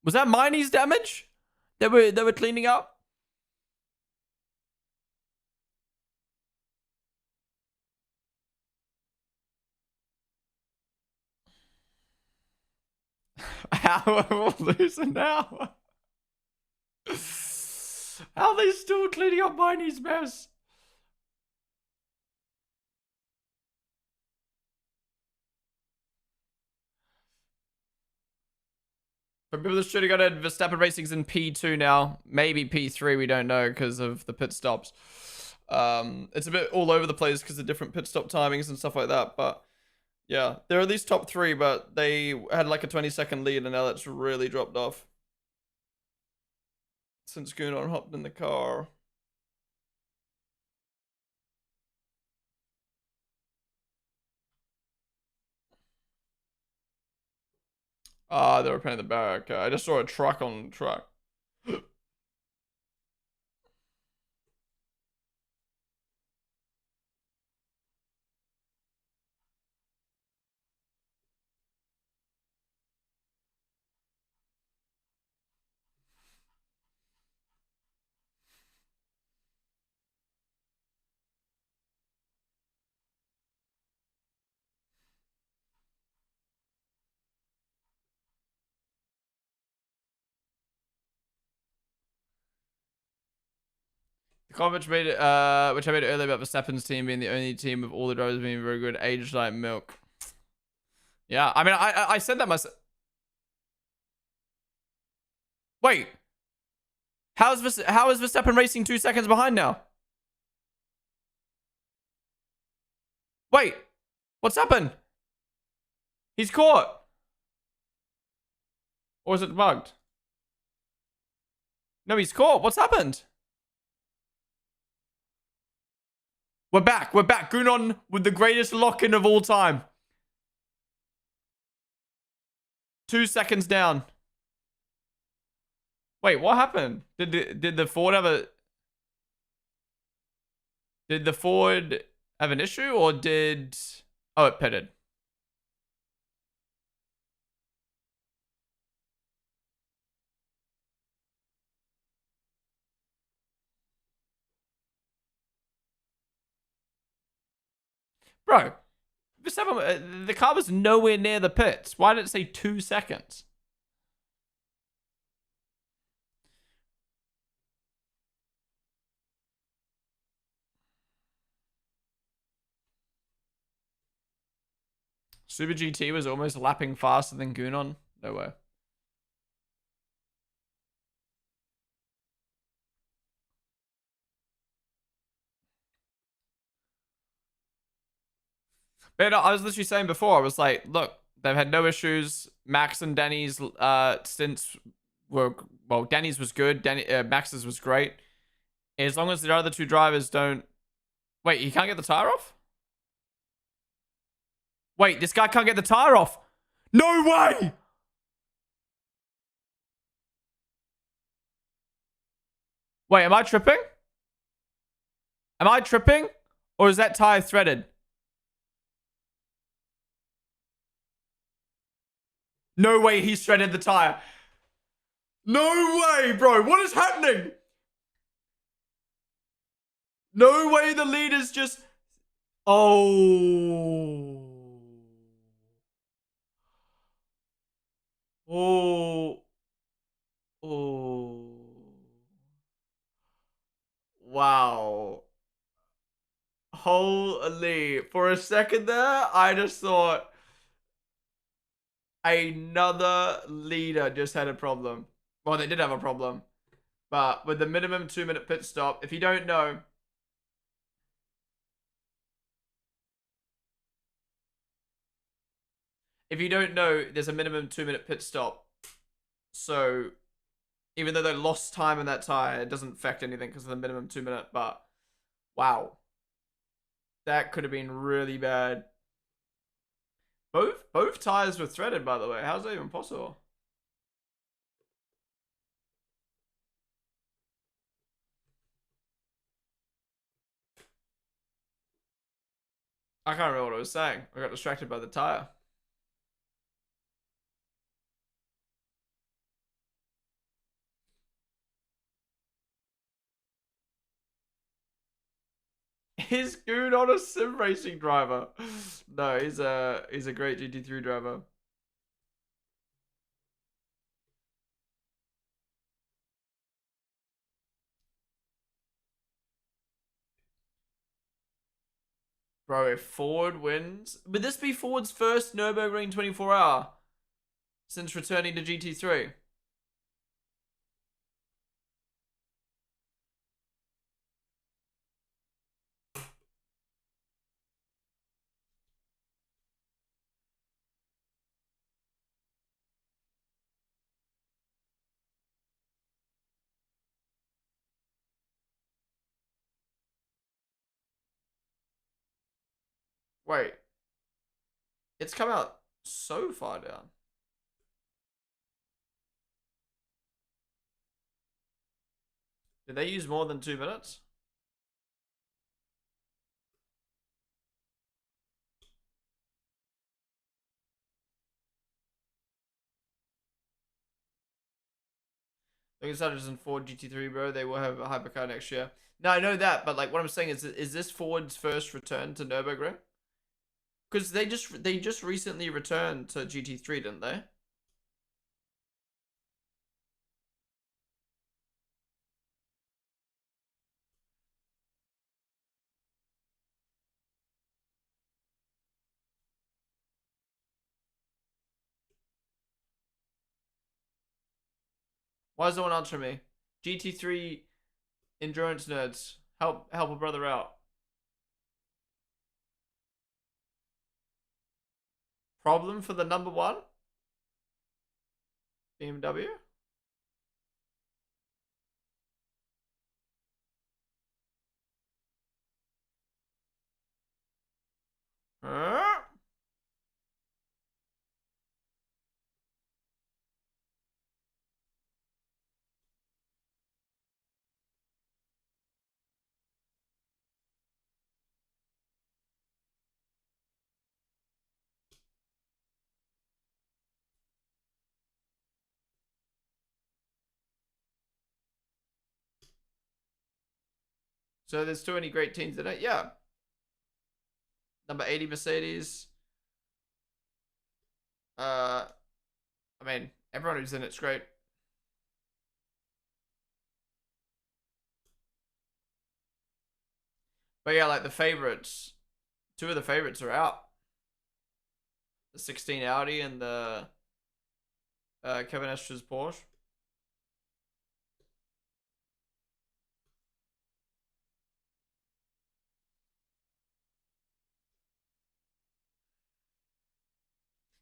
Was that Miney's damage? They were cleaning up? How are we losing now? How are they still cleaning up Miney's mess? But people should have got it. Verstappen Racing's in P2 now. Maybe P3, we don't know because of the pit stops. It's a bit all over the place because of different pit stop timings and stuff like that. But yeah, they're at least top 3, but they had like a 20-second lead and now that's really dropped off. Since Gunon hopped in the car. Ah, they were painting the barrier. Okay, I just saw a truck on the track. The comment which I made earlier about Verstappen's team being the only team of all the drivers being very good, aged like milk. Yeah, I mean, I said that myself. Wait, how is Verstappen racing 2 seconds behind now? Wait, what's happened? He's caught, or is it bugged? No, he's caught. What's happened? We're back. We're back. Gunon with the greatest lock-in of all time. 2 seconds down. Wait, what happened? Did the Ford have a... Did the Ford have an issue or did... Oh, it pitted. Bro, the car was nowhere near the pits. Why did it say 2 seconds? Super GT was almost lapping faster than Gunon. No way. But no, I was literally saying before, I was like, look, they've had no issues. Max and Danny's stints were, well, Danny's was good. Max's was great. As long as the other two drivers don't... Wait, he can't get the tire off? Wait, this guy can't get the tire off. No way! Wait, am I tripping? Am I tripping? Or is that tire threaded? No way he shredded the tire. No way, bro. What is happening? No way the leader's just... Oh. Oh. Oh. Wow. Holy. For a second there, I just thought another leader just had a problem. Well, they did have a problem. But with the minimum 2-minute pit stop, if you don't know, there's a minimum 2-minute pit stop. So even though they lost time in that tire, it doesn't affect anything because of the minimum 2-minute. But wow, that could have been really bad. Both tires were threaded, by the way. How's that even possible? I can't remember what I was saying. I got distracted by the tire. Is Goon on a sim racing driver? No, he's a great GT3 driver. Bro, if Ford wins, would this be Ford's first Nurburgring 24-hour since returning to GT3? Wait, it's come out so far down. Did they use more than 2 minutes? Like it's not just in Ford GT3, bro. They will have a hypercar next year. No, I know that, but like what I'm saying is this Ford's first return to Nurburgring? Because they just recently returned to GT3, didn't they? Why is no one answering me? GT3 endurance nerds, help a brother out. Problem for the number one? BMW? Huh? So there's too many great teams in it? Yeah. Number 80 Mercedes. Uh, I mean, everyone who's in it's great. But yeah, like the favorites, two of the favorites are out. The 16 Audi and the Kevin Estra's Porsche.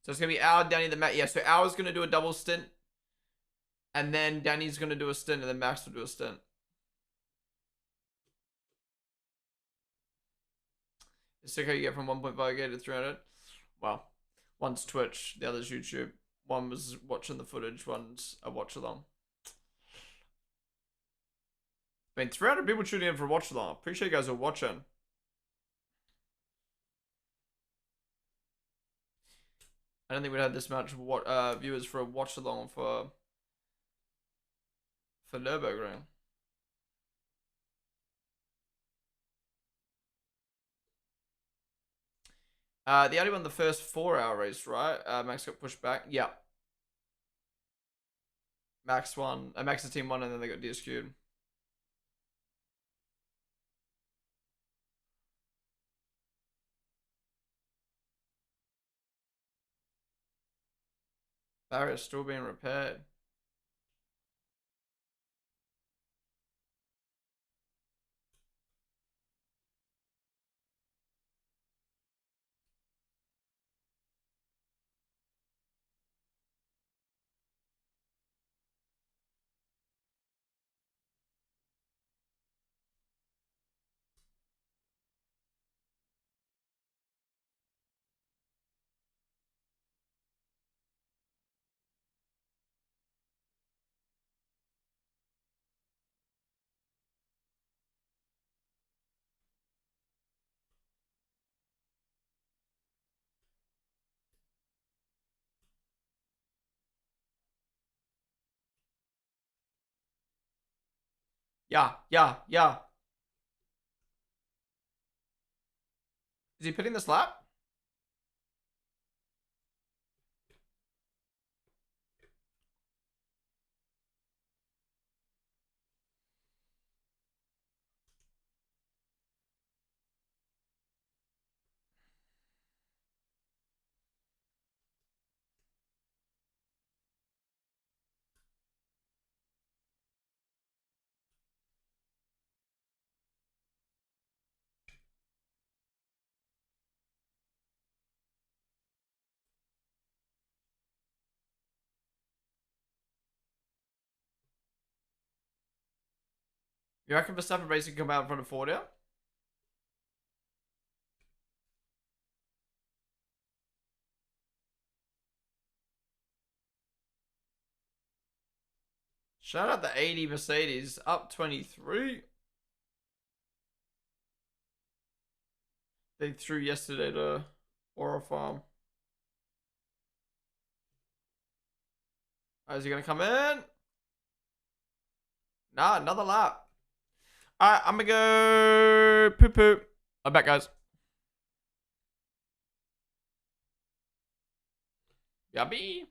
So it's gonna be Al, Danny, the Matt. Yeah, so Al's gonna do a double stint, and then Danny's gonna do a stint, and then Max will do a stint. It's sick how you get from 1.5K to 300. Well, one's Twitch, the other's YouTube. One was watching the footage, one's a watch along. I mean, 300 people tuning in for a watch along. Appreciate you guys are watching. I don't think we'd had this much viewers for a watch along for Nurburgring. The only won the first 4-hour race, right? Max got pushed back. Yeah. Max won. Max's team won, and then they got DSQ'd. Barrier's still being repaired. Yeah, yeah, yeah. Is he pitting this lap? You reckon Verstappen racing come out in front of Ford here? Shout out the 80 Mercedes, up 23. They threw yesterday to Aura Farm. Oh, is he gonna come in? Nah, another lap. Alright, I'm gonna go poo poo. I'm back, guys. Yabby.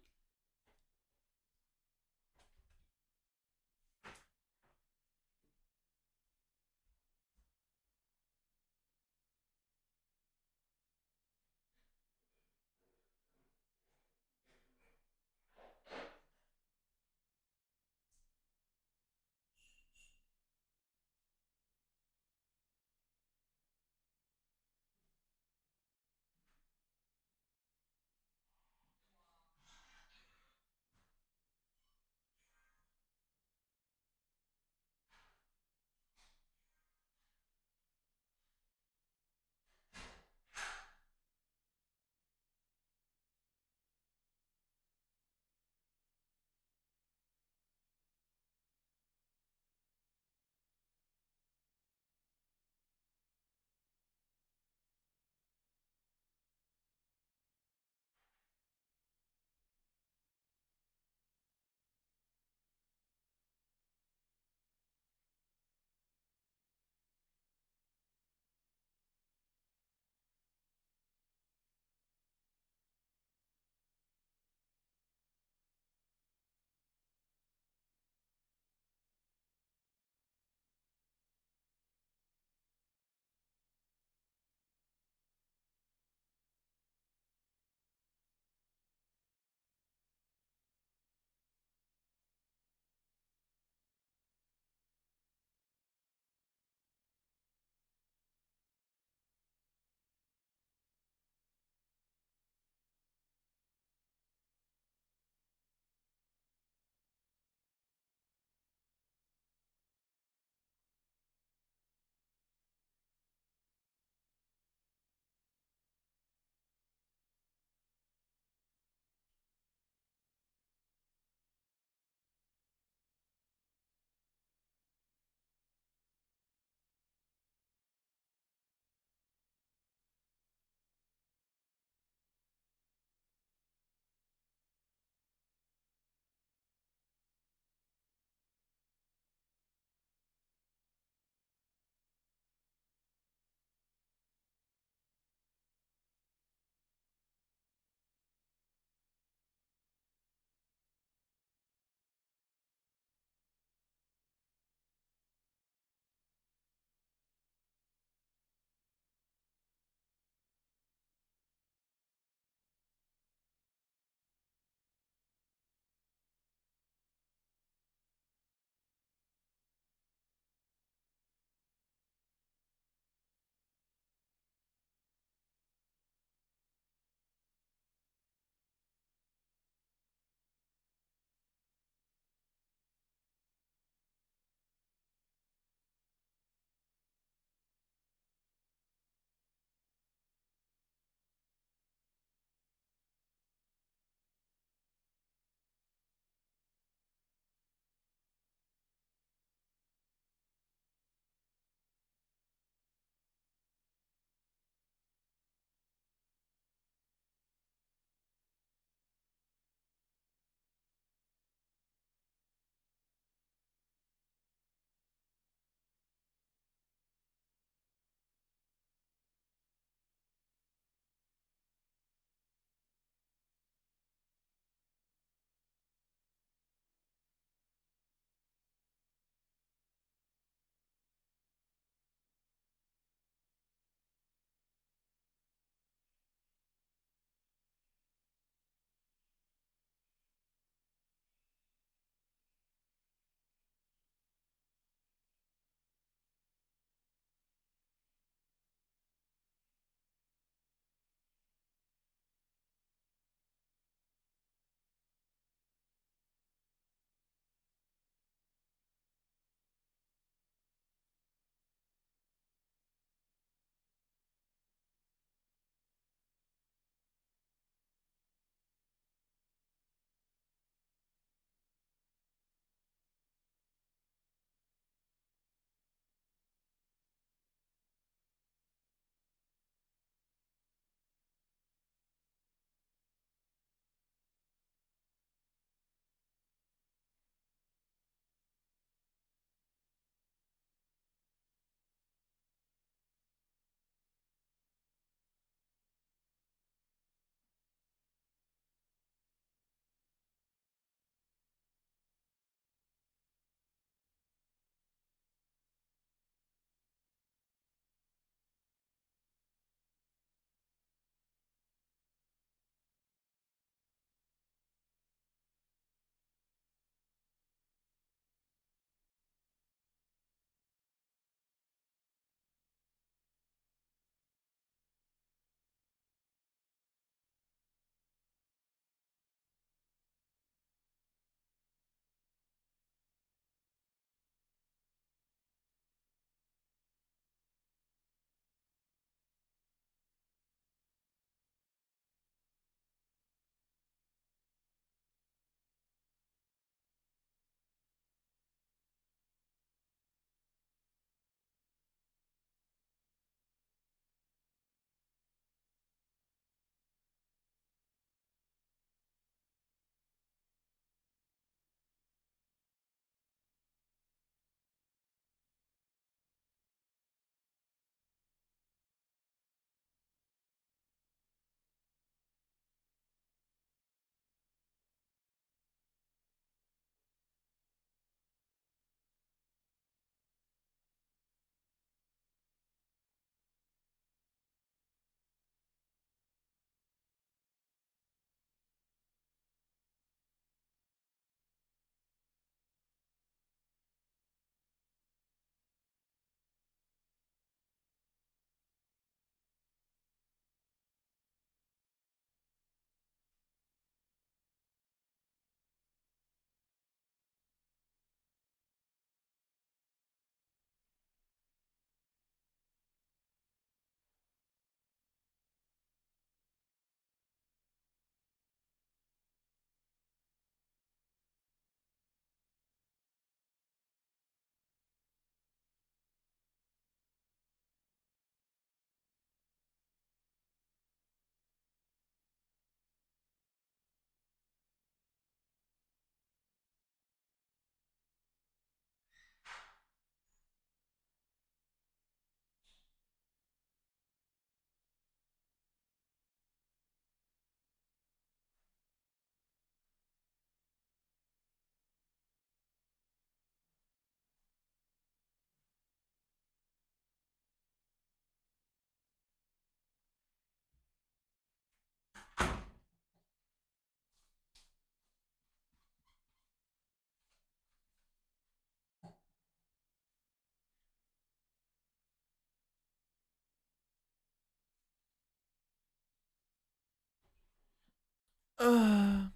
I'm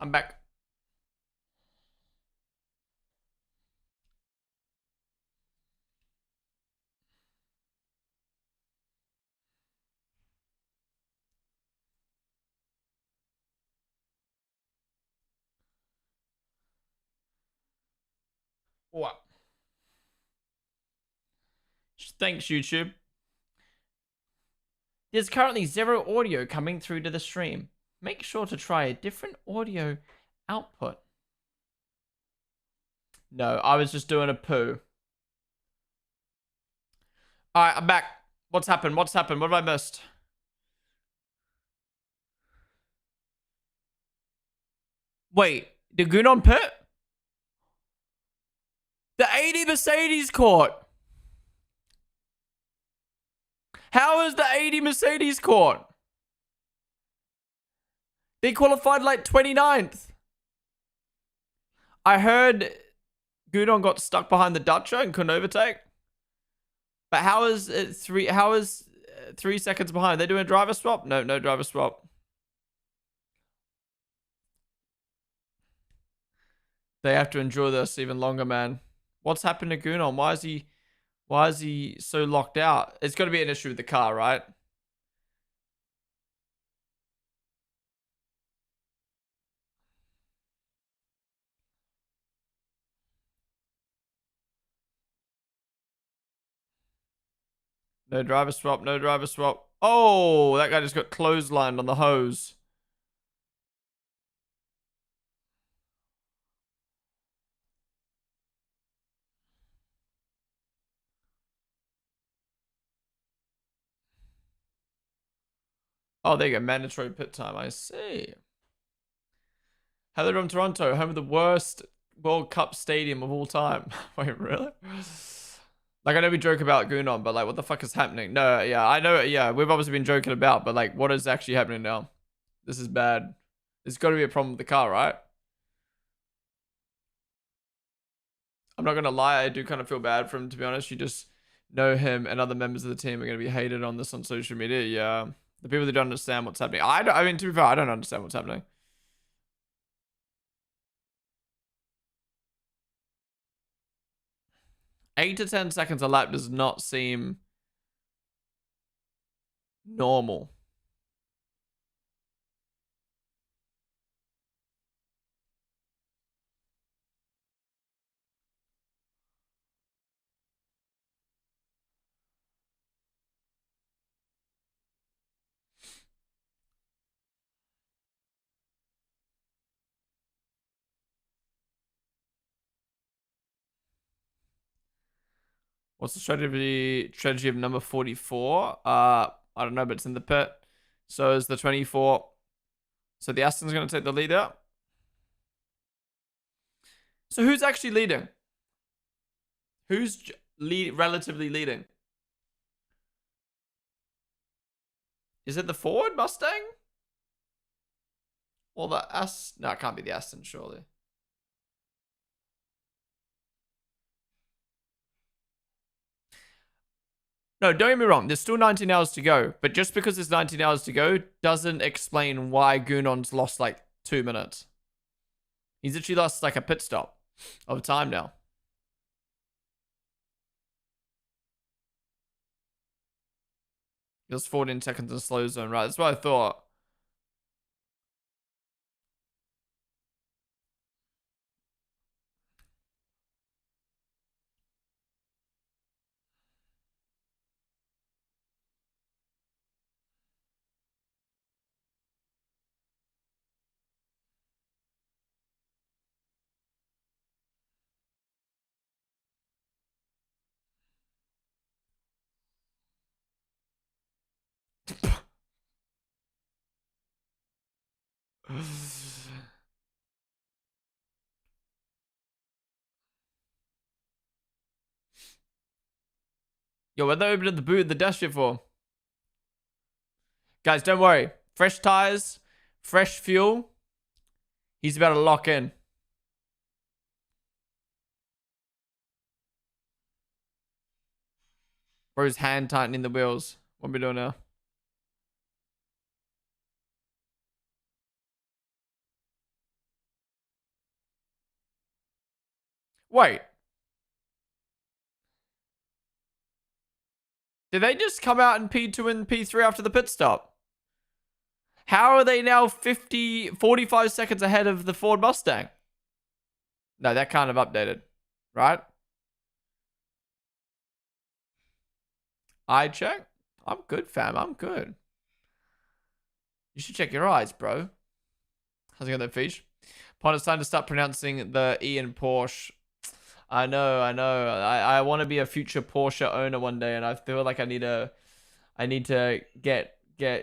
back. What? Thanks, YouTube. There's currently zero audio coming through to the stream. Make sure to try a different audio output. No, I was just doing a poo. Alright, I'm back. What's happened? What's happened? What have I missed? Wait, the Gunon pit? The 80 Mercedes court. How is the 80 Mercedes court? They qualified like 29th. I heard Gunon got stuck behind the Dutcher and couldn't overtake. But how is it three? How is 3 seconds behind? Are they doing a driver swap? No, no driver swap. They have to endure this even longer, man. What's happened to Gunon? Why is he so locked out? It's got to be an issue with the car, right? No driver swap, no driver swap. Oh, that guy just got clotheslined on the hose. Oh, there you go. Mandatory pit time. I see. Hello from Toronto, home of the worst World Cup stadium of all time. Wait, really? Like, I know we joke about Gunon, but like, what the fuck is happening? No, yeah, I know. Yeah, we've obviously been joking about, but like, what is actually happening now? This is bad. There's got to be a problem with the car, right? I'm not gonna lie, I do kind of feel bad for him, to be honest. You just know him and other members of the team are gonna be hated on this on social media. Yeah, the people that don't understand what's happening. I mean, to be fair, I don't understand what's happening. 8 to 10 seconds a lap does not seem normal. What's the strategy of number 44? I don't know, but it's in the pit. So is the 24. So the Aston's going to take the lead out. So who's actually leading? Who's relatively leading? Is it the Ford Mustang? Or the Aston? No, it can't be the Aston, surely. No, don't get me wrong. There's still 19 hours to go. But just because there's 19 hours to go doesn't explain why Gunon's lost like 2 minutes. He's actually lost like a pit stop of time now. He was 14 seconds in slow zone, right? That's what I thought. Yo, what are they opening the boot of the dash shit for? Guys, don't worry. Fresh tires, fresh fuel. He's about to lock in. Bro's hand tightening the wheels. What are we doing now? Wait, did they just come out in P2 and P3 after the pit stop? How are they now 45 seconds ahead of the Ford Mustang? No, that kind of updated, right? I check. I'm good, fam. I'm good. You should check your eyes, bro. How's it going, there, Fish? Pond, it's time to start pronouncing the E in Porsche. I know, I know. I want to be a future Porsche owner one day, and I feel like I need to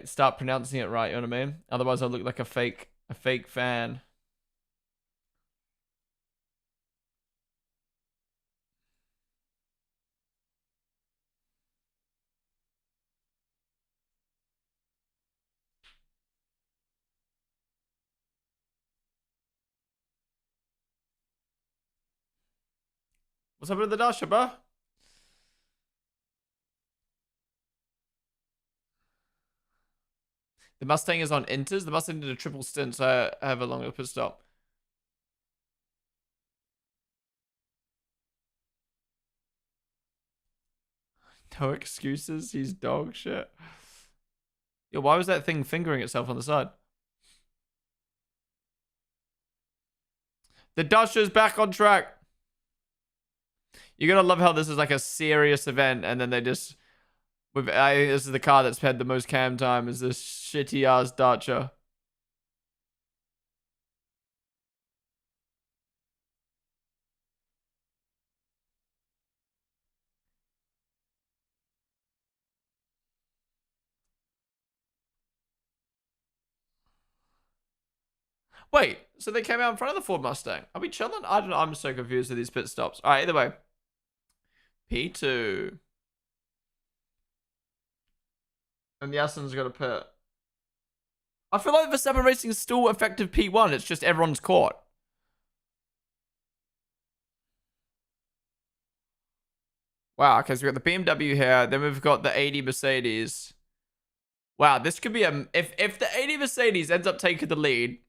start pronouncing it right. You know what I mean? Otherwise, I'll look like a fake fan. What's up with the Dasha, bro? The Mustang is on inters. The Mustang did a triple stint, so I have a longer pit stop. No excuses. He's dog shit. Yo, why was that thing fingering itself on the side? The Dasha's back on track. You gotta love how this is like a serious event, and then they just I think this is the car that's had the most cam time. Is this shitty ass Dacia? Wait, so they came out in front of the Ford Mustang. Are we chilling? I don't know. I'm so confused with these pit stops. All right, either way. P2. And the Aston's got a pit. I feel like Verstappen Racing is still effective P1. It's just everyone's caught. Wow, okay, so we've got the BMW here. Then we've got the 80 Mercedes. Wow, this could be a... If the 80 Mercedes ends up taking the lead,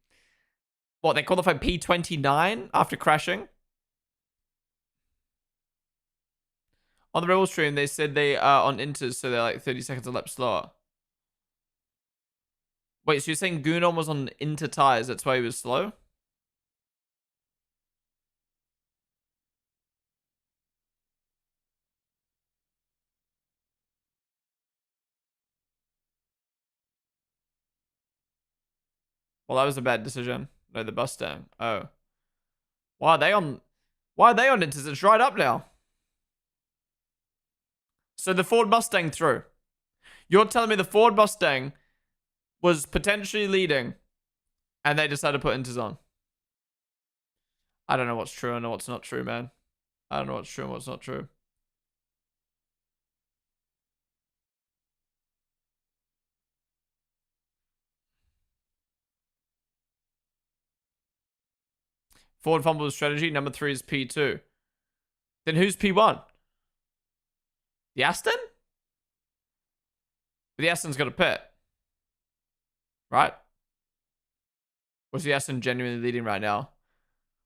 what, they qualified P29 after crashing? On the Rebel stream, they said they are on inters, so they're like 30 seconds a lap slower. Wait, so you're saying Gunon was on inter tires, that's why he was slow? Well, that was a bad decision. No, the Mustang. Oh. Why are they on... Why are they on inters? It's right up now. So the Ford Mustang through. You're telling me the Ford Mustang was potentially leading, and they decided to put inters on. I don't know what's true and what's not true, man. I don't know what's true and what's not true. Ford fumble strategy. Number 3 is P2. Then who's P1? The Aston? But the Aston's got a pit. Right? Or is the Aston genuinely leading right now?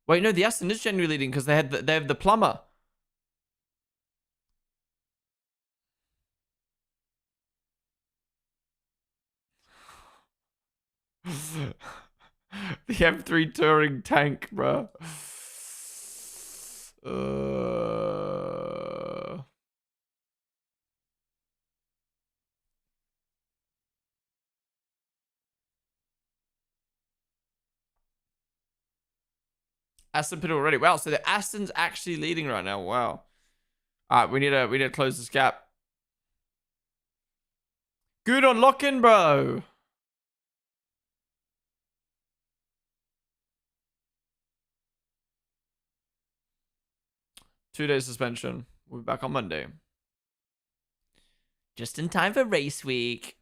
Wait, no, the Aston is genuinely leading because they have the plumber. The M3 Touring tank, bro. Aston pit already. Wow, so the Aston's actually leading right now. Wow. All right, we need to close this gap. Good on lock-in, bro. Two-day suspension. We'll be back on Monday. Just in time for race week.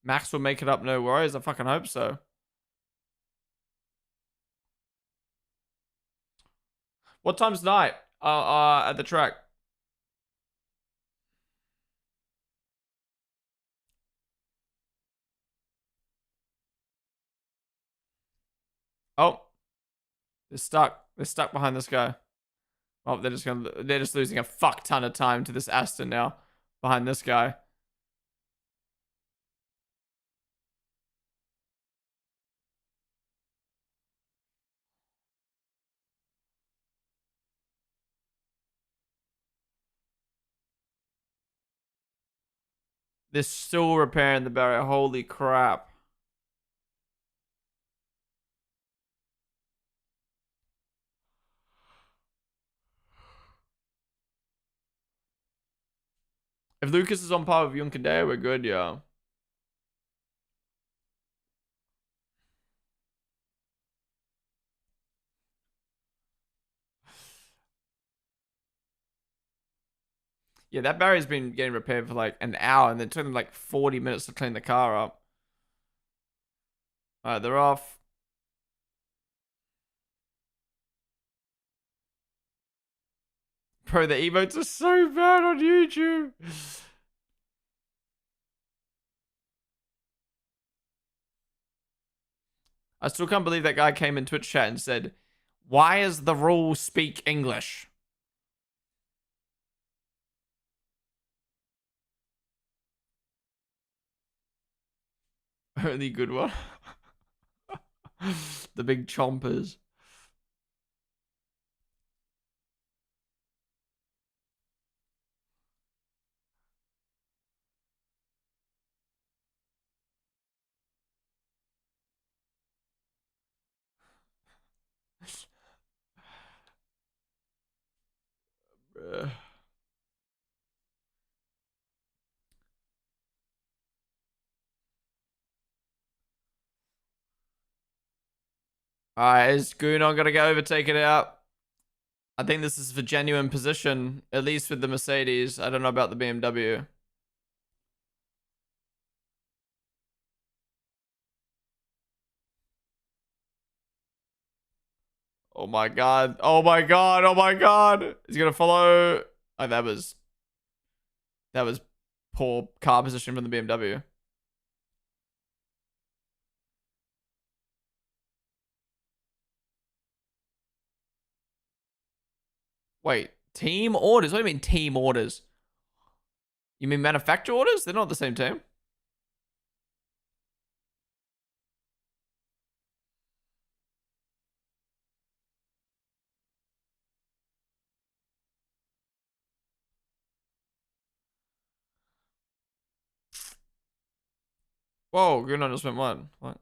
Max will make it up, no worries. I fucking hope so. What time's night? At the track. Oh, they're stuck. They're stuck behind this guy. Oh, they're just losing a fuck ton of time to this Aston now. Behind this guy. They're still repairing the barrier. Holy crap. If Lucas is on par with Junkadea, we're good, yeah. Yeah, that barrier's been getting repaired for like an hour, and it took them like 40 minutes to clean the car up. Alright, they're off. Bro, the emotes are so bad on YouTube. I still can't believe that guy came in Twitch chat and said, "Why is the rule speak English?" Only good one. The big chompers. Alright, is Gunon gonna get overtaken out? I think this is for genuine position, at least with the Mercedes. I don't know about the BMW. Oh my god. Oh my god. Oh my god. He's gonna follow. Oh, that was poor car position from the BMW. Wait, team orders? What do you mean team orders? You mean manufacturer orders? They're not the same team. Whoa, Gunon just went one. What?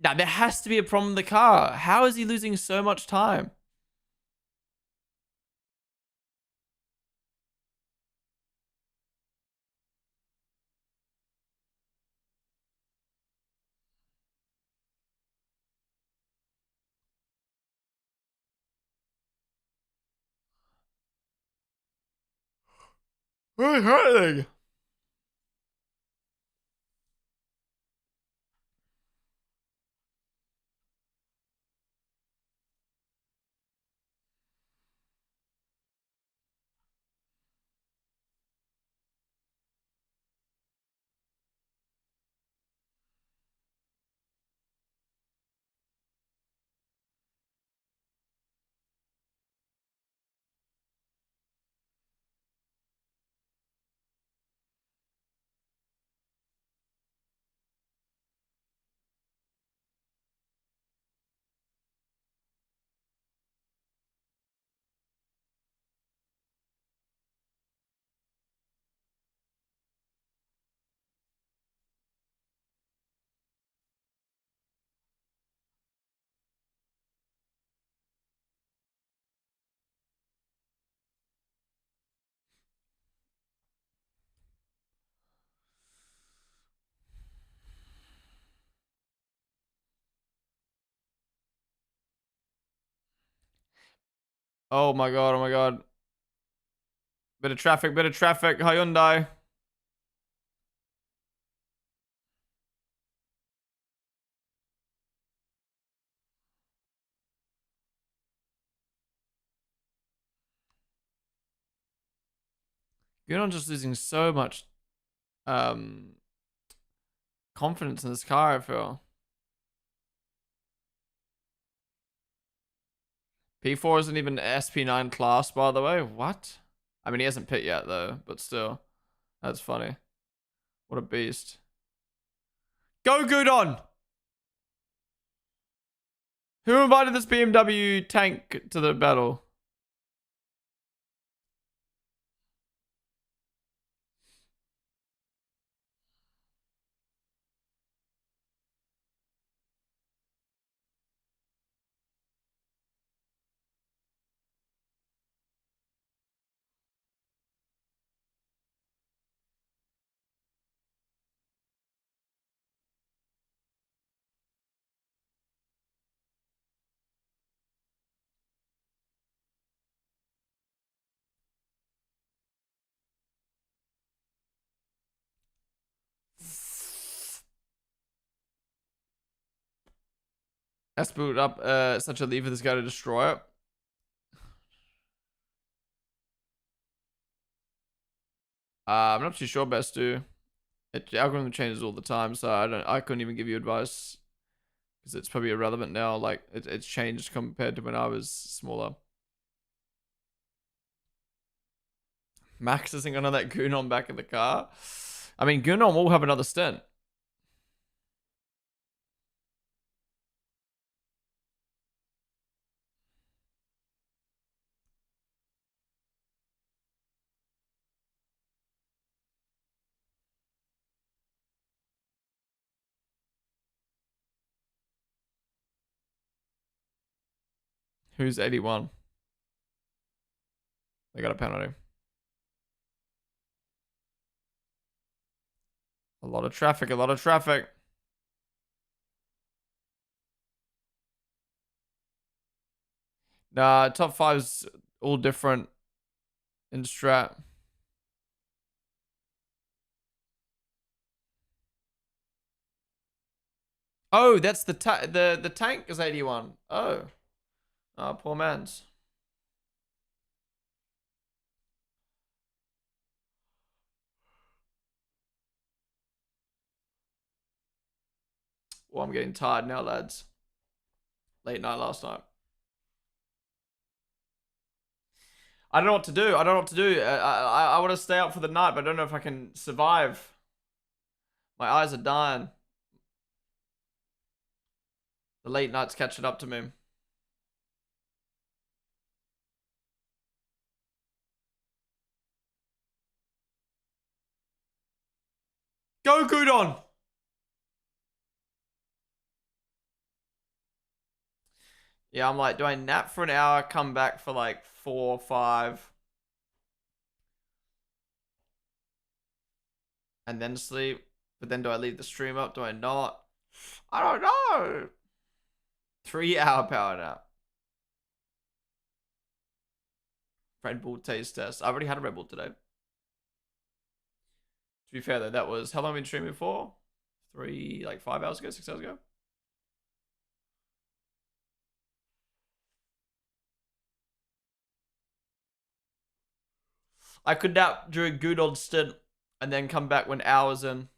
Now there has to be a problem with the car. How is he losing so much time? What's happening? Oh my god, oh my god. Bit of traffic, bit of traffic. Hyundai. Gudon just losing so much um confidence in this car, I feel. P4 isn't even SP9 class, by the way. What? I mean, he hasn't pit yet, though, but still. That's funny. What a beast. Go, Gudon! Who invited this BMW tank to the battle? Let's build up such a lead for this guy to destroy it. I'm not too sure, best do. The algorithm changes all the time, so I couldn't even give you advice because it's probably irrelevant now. Like it's changed compared to when I was smaller. Max isn't gonna let Gunon back in the car. I mean, Gunon will have another stint. Who's 81? They got a penalty. A lot of traffic, a lot of traffic. Nah, top five's all different in strat. Oh, that's the tank is 81. Oh. Oh, poor man's. Well, I'm getting tired now, lads. Late night last night. I don't know what to do. I don't know what to do. I want to stay up for the night, but I don't know if I can survive. My eyes are dying. The late night's catching up to me. Go, Gudon! Yeah, I'm like, do I nap for an hour, come back for like 4 or 5, and then sleep? But then do I leave the stream up? Do I not? I don't know. 3 hour power nap. Red Bull taste test. I already had a Red Bull today. To be fair though, that was how long have I been streaming for? 5 hours ago, 6 hours ago. I could nap during Gudon's stint and then come back when hours in.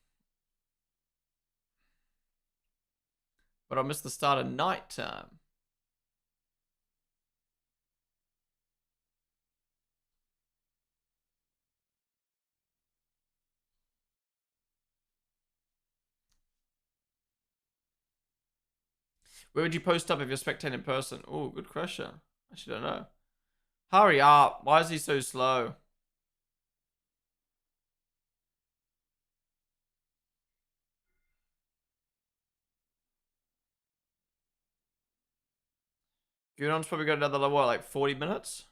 But I missed the start of night time. Where would you post up if you're spectating in person? Oh, good question. I actually don't know. Hurry up. Why is he so slow? Gudon's probably got another, what, like 40 minutes?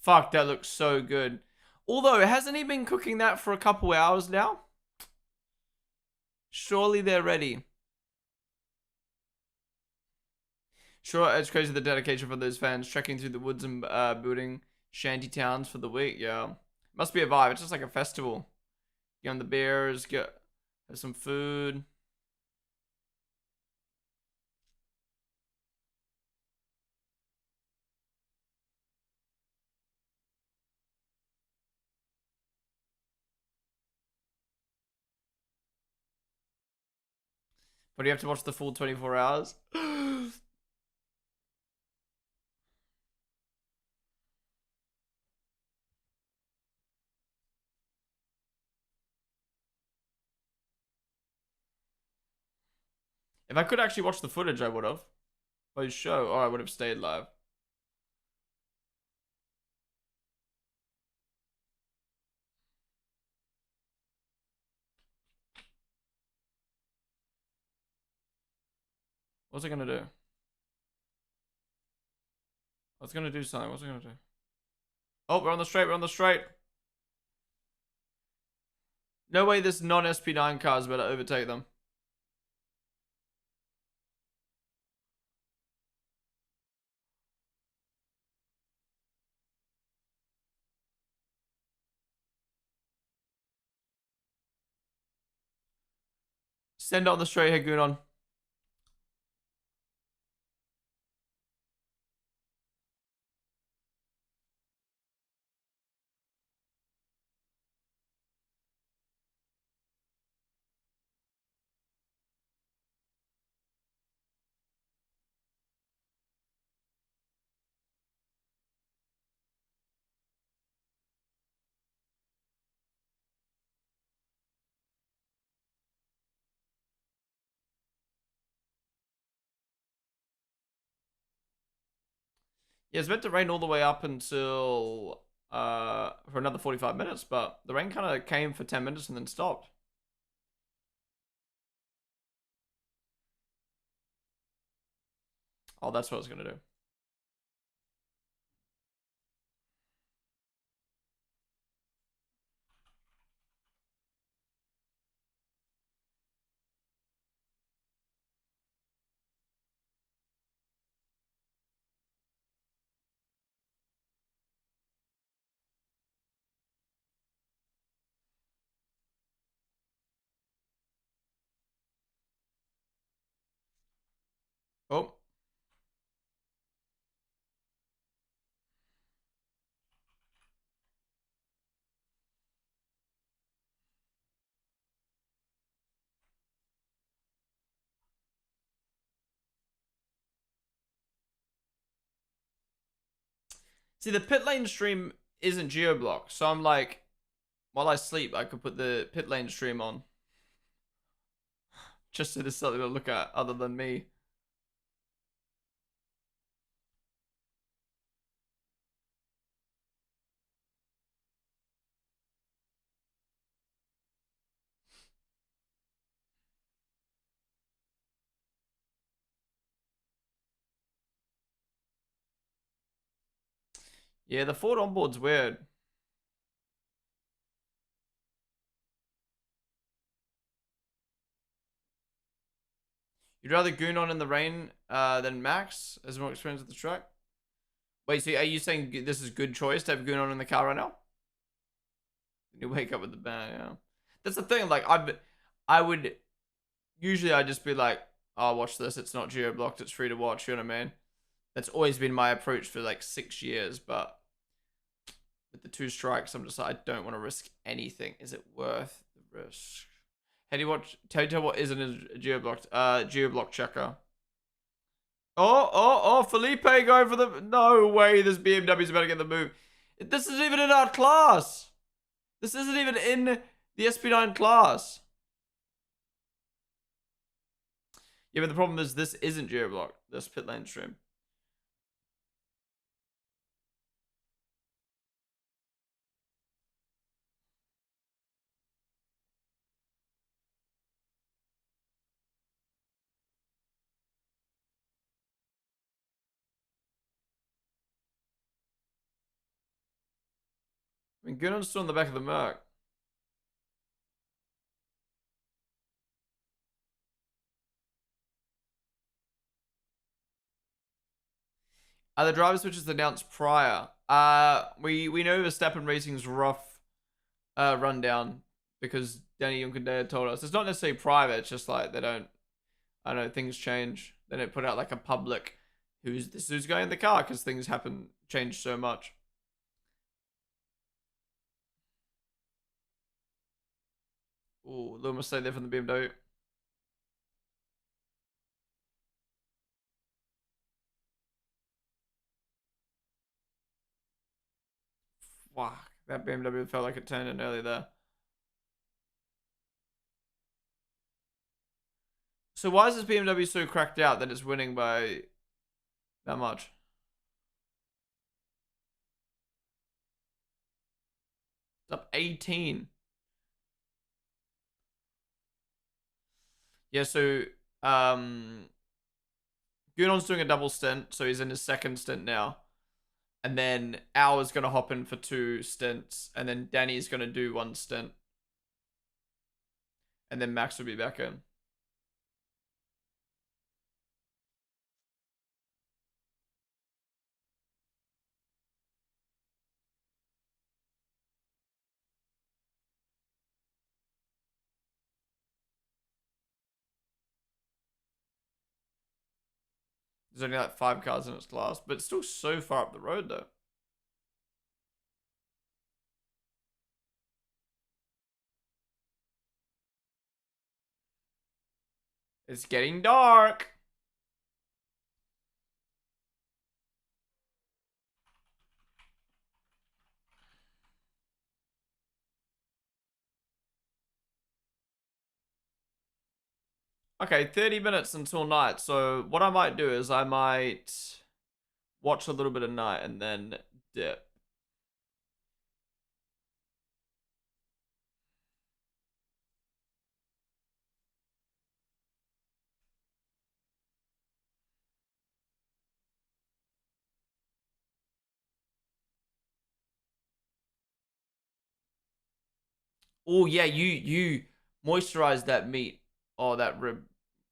Fuck, that looks so good. Although, hasn't he been cooking that for a couple hours now? Surely they're ready. Sure, it's crazy the dedication from those fans trekking through the woods and building shanty towns for the week. Yeah, must be a vibe. It's just like a festival. Get on the beers, have some food. But you have to watch the full 24 hours. If I could actually watch the footage, I would have. Post show, or I would have stayed live. What's it gonna do? I was gonna do something. What's it gonna do? Oh, we're on the straight. We're on the straight. No way this non-SP9 car is better overtake them. Send on the straight, Hagoon on. Yeah, it's meant to rain all the way up until for another 45 minutes, but the rain kind of came for 10 minutes and then stopped. Oh, that's what I was gonna do. Oh, see, the pit lane stream isn't geo-blocked, so I'm like, while I sleep, I could put the pit lane stream on, just so there's something to look at other than me. Yeah, the Ford onboard's weird. You'd rather goon on in the rain than Max as more experience with the track? Wait, so are you saying this is good choice to have goon on in the car right now? You wake up with the band, yeah. That's the thing. Like I would usually I'd just be like, "Oh, watch this. It's not geo blocked. It's free to watch." You know what I mean? That's always been my approach for like 6 years. But with the two strikes, I'm just like, I don't want to risk anything. Is it worth the risk? How do you watch? Tell what isn't a geo blocked? Geo block checker. Oh! Felipe going for the. No way. This BMW's about to get the move. This isn't even in our class. This isn't even in the SP9 class. Yeah, but the problem is this isn't geo-blocked. This pit lane stream. I mean, Gunnar's still on the back of the Merc. Are the driver switches announced prior? We know Verstappen Racing's rough rundown because Danny Junkendale told us. It's not necessarily private, it's just like they don't, I don't know, things change. They don't put out like a public who's going in the car because things change so much. Ooh, little mistake there from the BMW. Fuck, that BMW felt like it turned in early there. So why is this BMW so cracked out that it's winning by that much? It's up 18. Yeah, so Gudon's doing a double stint, so he's in his second stint now. And then Hour's gonna hop in for 2 stints, and then Danny's gonna do 1 stint. And then Max will be back in. There's only like 5 cars in its class, but it's still so far up the road though. It's getting dark. Okay, 30 minutes until night. So what I might do is I might watch a little bit of night and then dip. Oh yeah, you moisturize that meat. Oh, that rib.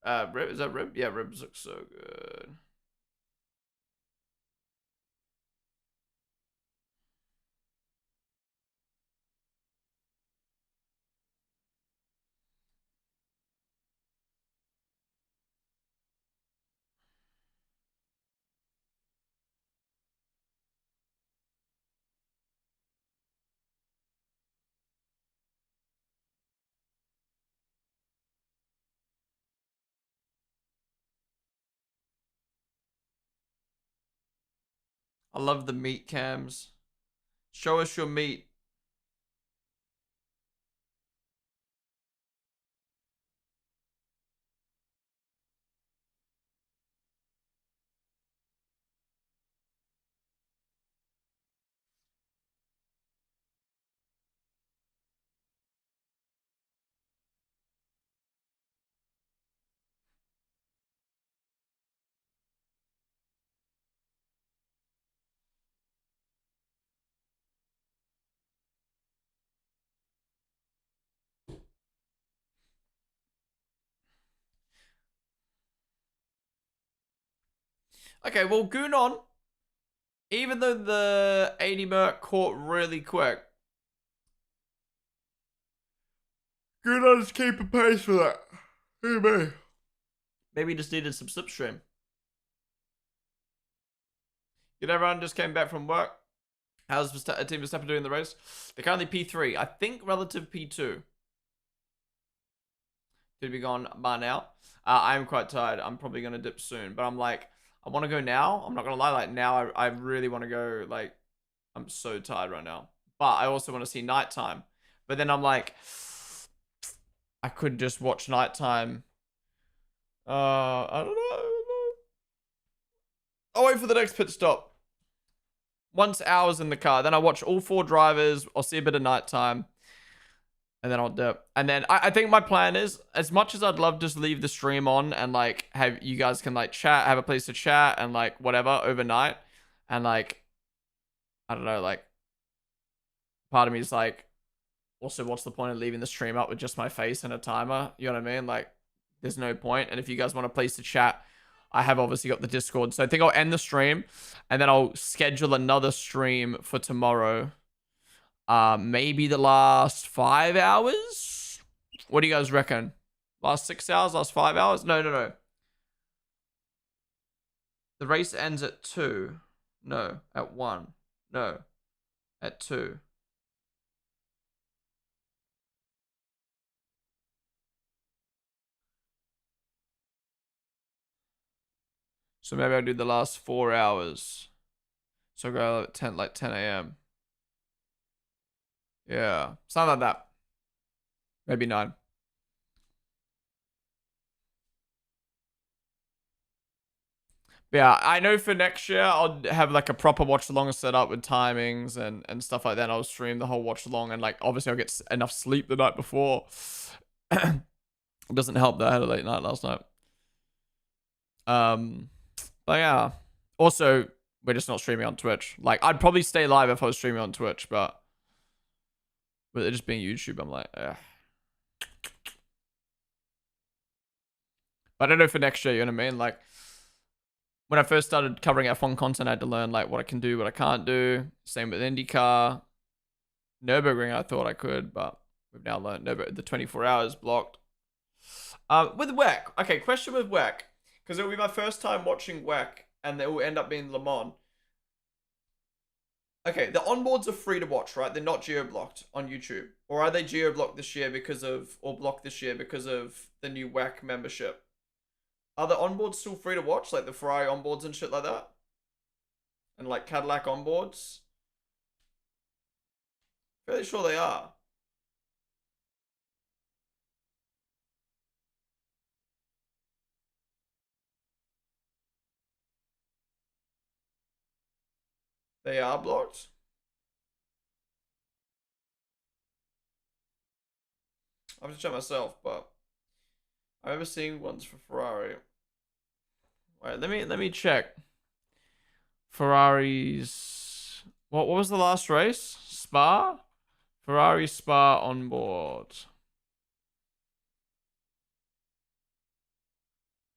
Rib, is that rib? Yeah, ribs look so good. I love the meat cams. Show us your meat. Okay, well, Gunon, even though the 80 Merc caught really quick, Gunon's keeping pace for that. Who me? Maybe he just needed some slipstream. You know, everyone just came back from work. How's Team Verstappen doing in the race? They're currently P3. I think relative P2. Could be gone by now. I'm quite tired. I'm probably going to dip soon. But I'm like, I want to go now. I'm not going to lie. Like, now I really want to go. Like, I'm so tired right now. But I also want to see nighttime. But then I'm like, I could just watch nighttime. I don't know. I'll wait for the next pit stop. Once Hours in the car. Then I watch all 4 drivers. I'll see a bit of nighttime. And then I'll dip. And then I think my plan is, as much as I'd love to just leave the stream on and like have you guys can like chat, have a place to chat and like whatever overnight. And like, I don't know, like part of me is like, also, what's the point of leaving the stream up with just my face and a timer? You know what I mean? Like, there's no point. And if you guys want a place to chat, I have obviously got the Discord. So I think I'll end the stream and then I'll schedule another stream for tomorrow. Maybe the last 5 hours? What do you guys reckon? Last 6 hours? Last 5 hours? No. The race ends at 2. No, at 1. No, at 2. So maybe I'll do the last 4 hours. So I'll go at 10 a.m. Yeah, something like that. Maybe 9. But yeah, I know for next year I'll have like a proper watch along set up with timings and stuff like that. I'll stream the whole watch along and like obviously I'll get enough sleep the night before. It doesn't help that I had a late night last night. But yeah. Also, we're just not streaming on Twitch. Like I'd probably stay live if I was streaming on Twitch, but with it just being YouTube, I'm like, eh. But I don't know for next year, you know what I mean? Like when I first started covering F1 content, I had to learn like what I can do, what I can't do. Same with IndyCar. Nurburgring, I thought I could, but we've now learned the 24 hours blocked. With WEC. Okay, question with WEC. Because it will be my first time watching WEC, and it will end up being Le Mans. Okay, the onboards are free to watch, right? They're not geo-blocked on YouTube. Or are they geo-blocked this year because of, or blocked this year because of the new WEC membership? Are the onboards still free to watch? Like the Ferrari onboards and shit like that? And like Cadillac onboards? Fairly sure they are. They are blocked? I have to check myself, but I remember seeing ones for Ferrari. Wait, let me check. Ferrari's what was the last race? Spa? Ferrari Spa on board.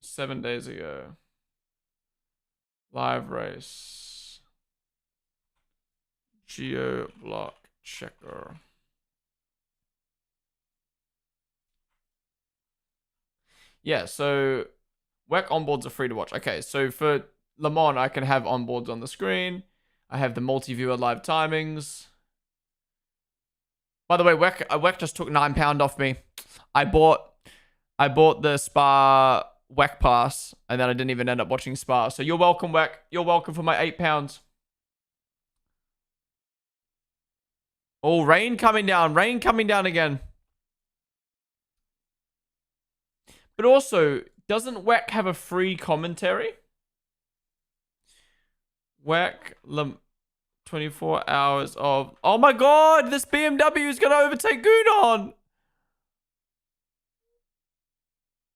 7 days ago. Live race. Geo block checker. Yeah, so WEC onboards are free to watch. Okay, so for Le Mans, I can have onboards on the screen. I have the multi-viewer live timings. By the way, WEC just took £9 off me. I bought the Spa WEC pass, and then I didn't even end up watching Spa. So you're welcome, WEC. You're welcome for my £8. Oh, rain coming down. Rain coming down again. But also, doesn't WEC have a free commentary? WEC 24 hours of... Oh my god, this BMW is going to overtake Gunon.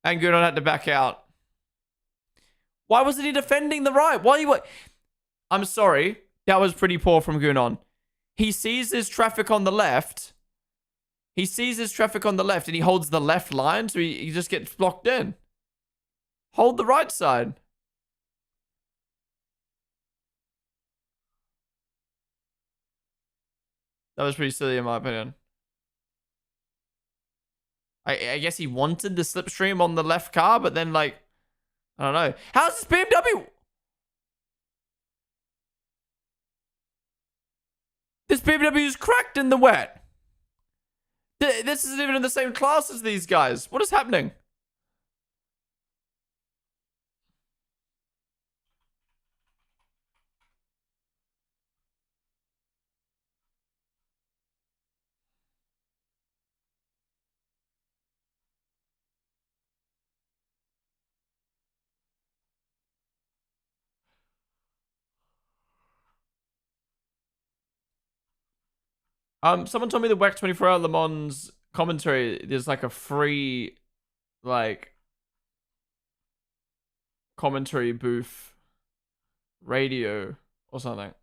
And Gunon had to back out. Why wasn't he defending the right? Why you... I'm sorry. That was pretty poor from Gunon. He sees there's traffic on the left. He sees there's traffic on the left and he holds the left line, so he just gets blocked in. Hold the right side. That was pretty silly in my opinion. I guess he wanted the slipstream on the left car, but then like, I don't know. How's this BMW? This BMW is cracked in the wet. This isn't even in the same class as these guys. What is happening? Someone told me the WEC 24-hour Le Mans commentary, there's like a free, like, commentary booth radio or something.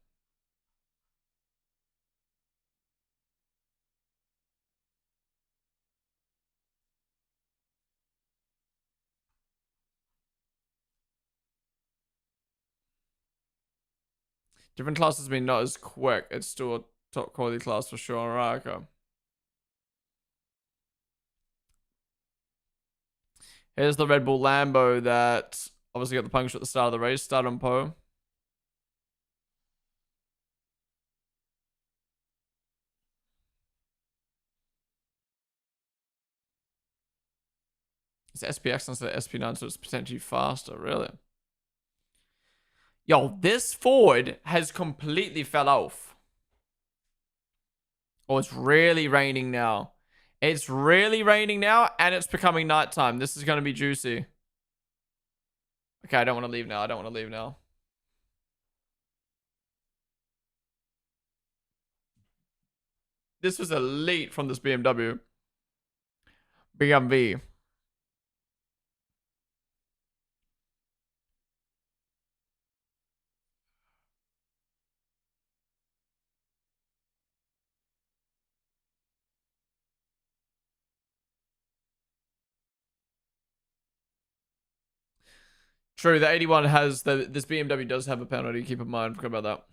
Different classes mean not as quick. It's still a top quality class for sure. Alright, okay. Here's the Red Bull Lambo that obviously got the puncture at the start of the race. Start on Poe. It's SPX instead of SP9, so it's potentially faster, really. Yo, this Ford has completely fell off. Oh, it's really raining now. It's really raining now, and it's becoming nighttime. This is going to be juicy. Okay, I don't want to leave now. I don't want to leave now. This was elite from this BMW. BMW. True, the 81 has this BMW does have a penalty. Keep in mind, forgot about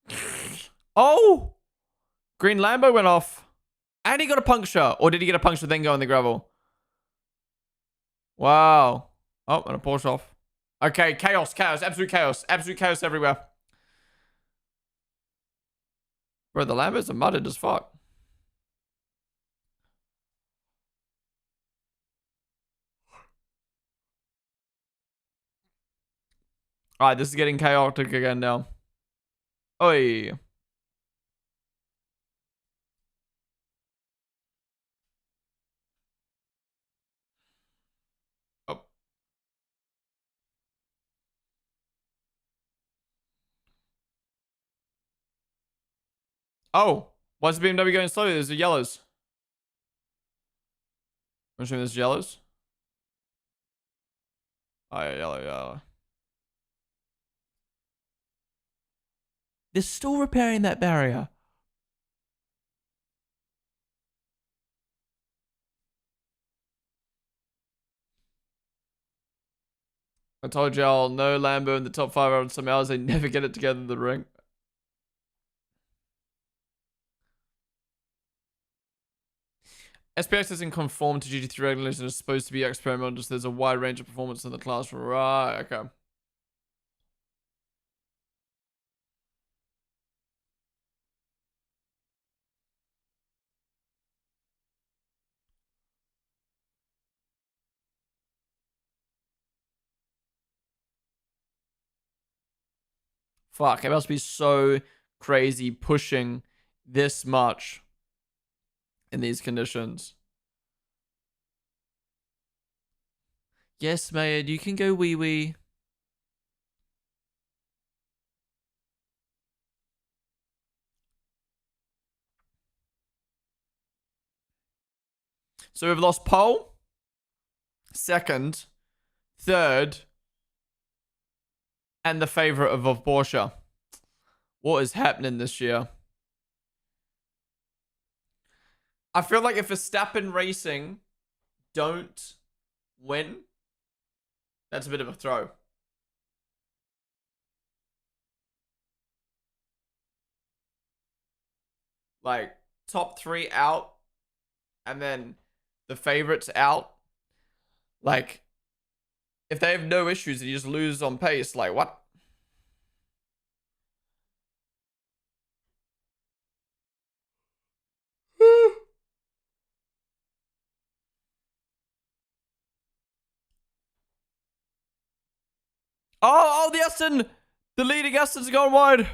that. Oh! Green Lambo went off. And he got a puncture. Or did he get a puncture then go in the gravel? Wow. Oh, and a Porsche off. Okay, chaos, chaos, absolute chaos. Absolute chaos everywhere. Bro, the Lambos are mudded as fuck. Alright, this is getting chaotic again now. Oi. Oh. Oh. Why's the BMW going slowly? There's the yellows. I'm assuming there's yellows. Oh, yeah, yellow, yellow. They're still repairing that barrier. I told y'all, no Lambo in the top 5 out of some hours. They never get it together in the ring. SPX doesn't conform to GT3 regulations. It's supposed to be experimental. Just there's a wide range of performance in the class. Right, okay. Fuck, it must be so crazy pushing this much in these conditions. Yes, Mayad, you can go wee-wee. So we've lost pole, second, third, and the favorite of Porsche. What is happening this year? I feel like if Verstappen Racing don't win, that's a bit of a throw. Like, top 3 out, and then the favorites out. Like, if they have no issues and you just lose on pace, like, what? Oh, the Aston! The leading Aston's gone wide.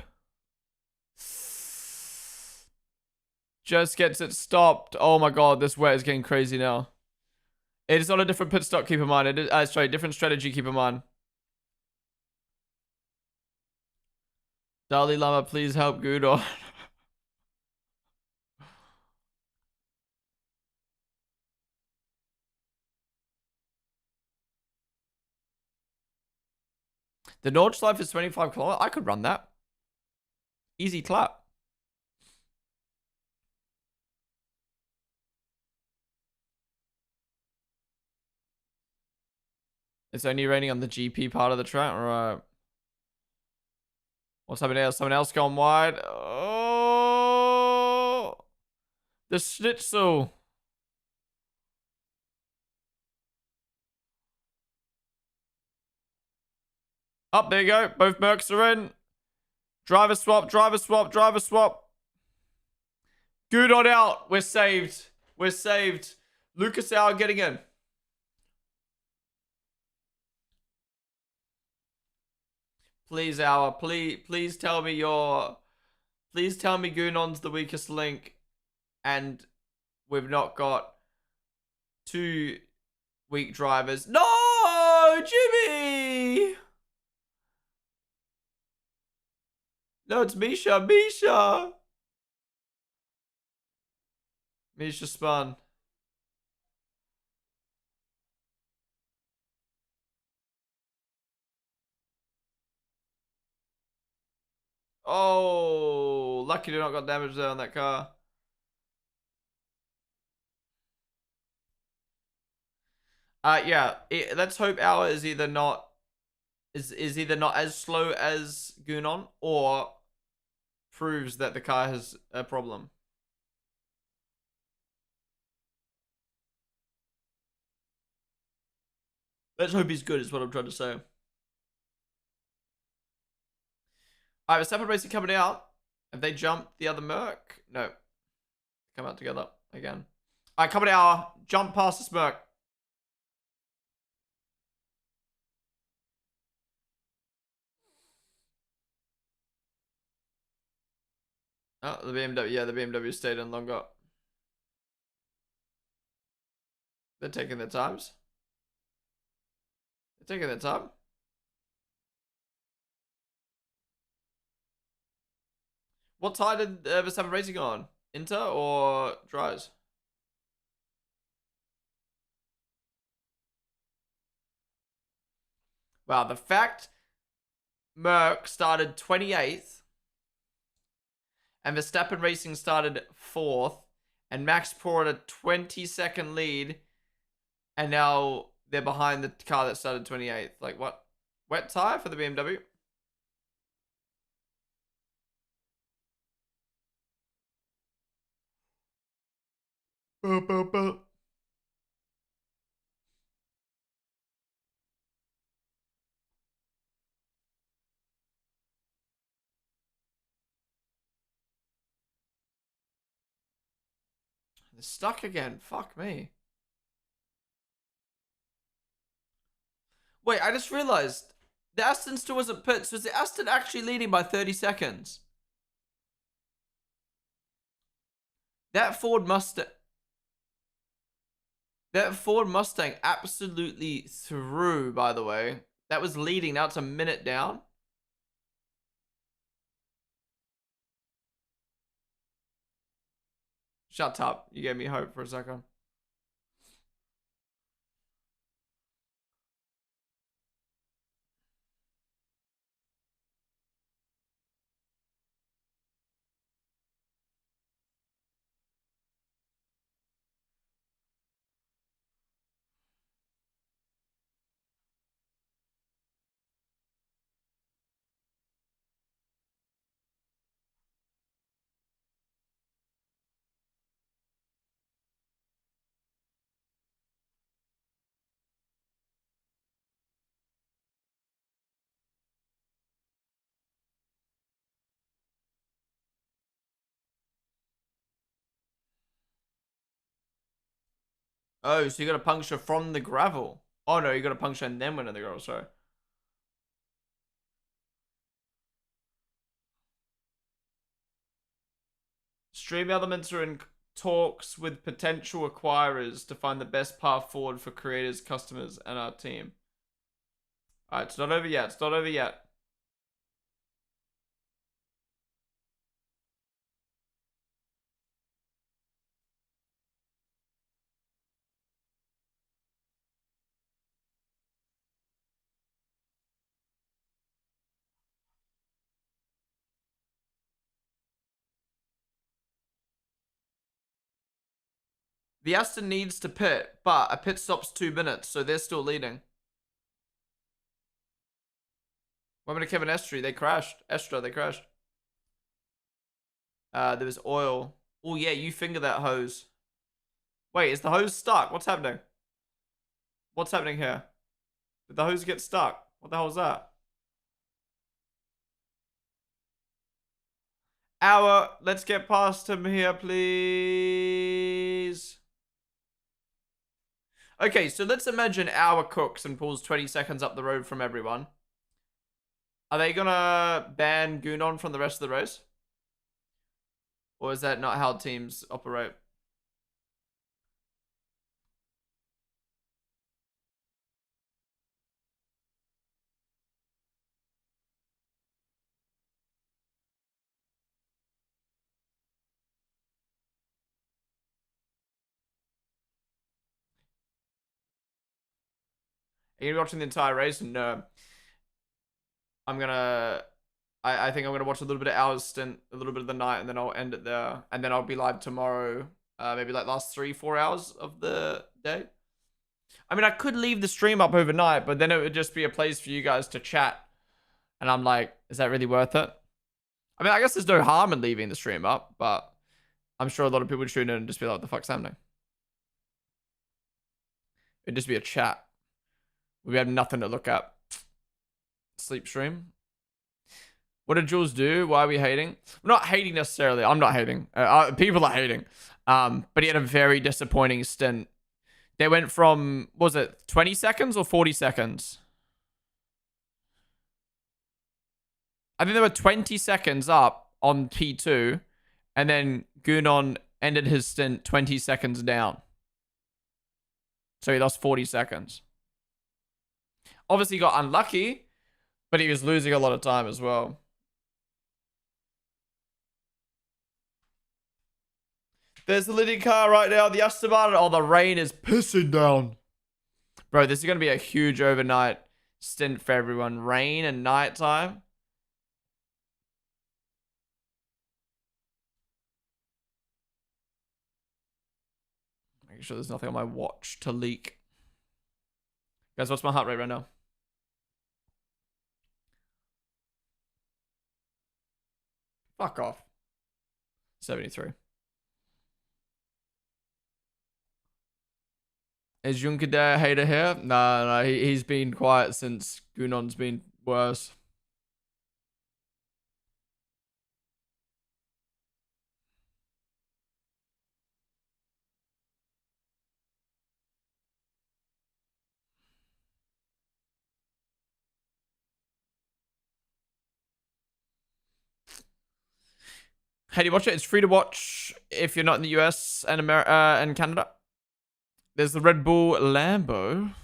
Just gets it stopped. Oh my god, this wet is getting crazy now. It is on a different pit stop, keep in mind. It is, sorry, different strategy, keep in mind. Dalai Lama, please help Gudo. The Nordschleife is 25 kilometers. I could run that. Easy clap. It's only raining on the GP part of the track. All right. What's happening now? Someone else gone wide. Oh, the schnitzel. Up, there you go. Both Mercs are in. Driver swap, driver swap, driver swap. Good on out. We're saved. We're saved. Lucas Hour getting in. Please, Hour. Please tell me your... Please tell me Gunon's the weakest link and we've not got two weak drivers. No, Jimmy! No, it's Misha. Misha! Misha spun. Oh, lucky to not got damage there on that car. Yeah. Let's hope Hour is either not either not as slow as Gunon or proves that the car has a problem. Let's hope he's good is what I'm trying to say. Alright, Verstappen Racing coming out. Have they jumped the other Merc? No. Come out together again. Alright, coming out. Jump past this Merc. Oh, the BMW. Yeah, the BMW stayed in longer. They're taking their times. They're taking their time. What tire did Verstappen Racing on? Inter or dries? Wow, the fact Merc started 28th and Verstappen Racing started 4th and Max poured a 20-second lead and now they're behind the car that started 28th. Like, what? Wet tire for the BMW? They're stuck again. Fuck me. Wait, I just realized the Aston still wasn't pit. So is the Aston actually leading by 30 seconds? That Ford Mustang... That Ford Mustang absolutely threw, by the way. That was leading. Now it's a minute down. Shut up. You gave me hope for a second. Oh, so you got to puncture from the gravel. Oh, no, you got to puncture and then went in the gravel. Sorry. Stream Elements are in talks with potential acquirers to find the best path forward for creators, customers, and our team. Alright, it's not over yet. It's not over yet. The Aston needs to pit, but a pit stop's 2 minutes, so they're still leading. What happened to Kevin Estrie? They crashed. Estra, they crashed. There was oil. Oh, yeah, you finger that hose. Wait, is the hose stuck? What's happening? What's happening here? Did the hose get stuck? What the hell is that? Let's get past him here, please. Okay, so let's imagine Hour cooks and pulls 20 seconds up the road from everyone. Are they gonna ban Gunon from the rest of the race? Or is that not how teams operate? Are you watching the entire race? No. I'm gonna... I think I'm gonna watch a little bit of Hour's stint, a little bit of the night, and then I'll end it there. And then I'll be live tomorrow. Maybe like last 3-4 hours of the day. I mean, I could leave the stream up overnight, but then it would just be a place for you guys to chat. And I'm like, is that really worth it? I mean, I guess there's no harm in leaving the stream up, but I'm sure a lot of people would tune in and just be like, what the fuck's happening? It'd just be a chat. We have nothing to look at. Sleep stream. What did Jules do? Why are we hating? We're not hating necessarily. I'm not hating. People are hating. But he had a very disappointing stint. They went from, was it 20 seconds or 40 seconds? I think they were 20 seconds up on P2, and then Gunon ended his stint 20 seconds down. So he lost 40 seconds. Obviously, he got unlucky, but he was losing a lot of time as well. There's the Liddy car right now. The Esteban. Oh, the rain is pissing down. Bro, this is going to be a huge overnight stint for everyone. Rain and nighttime. Making sure there's nothing on my watch to leak. Guys, what's my heart rate right now? Fuck off. 73. Is Juncker a hater here? No, he's been quiet since Gunon's been worse. Hey, do you watch it? It's free to watch if you're not in the US and America and Canada. There's the Red Bull Lambo.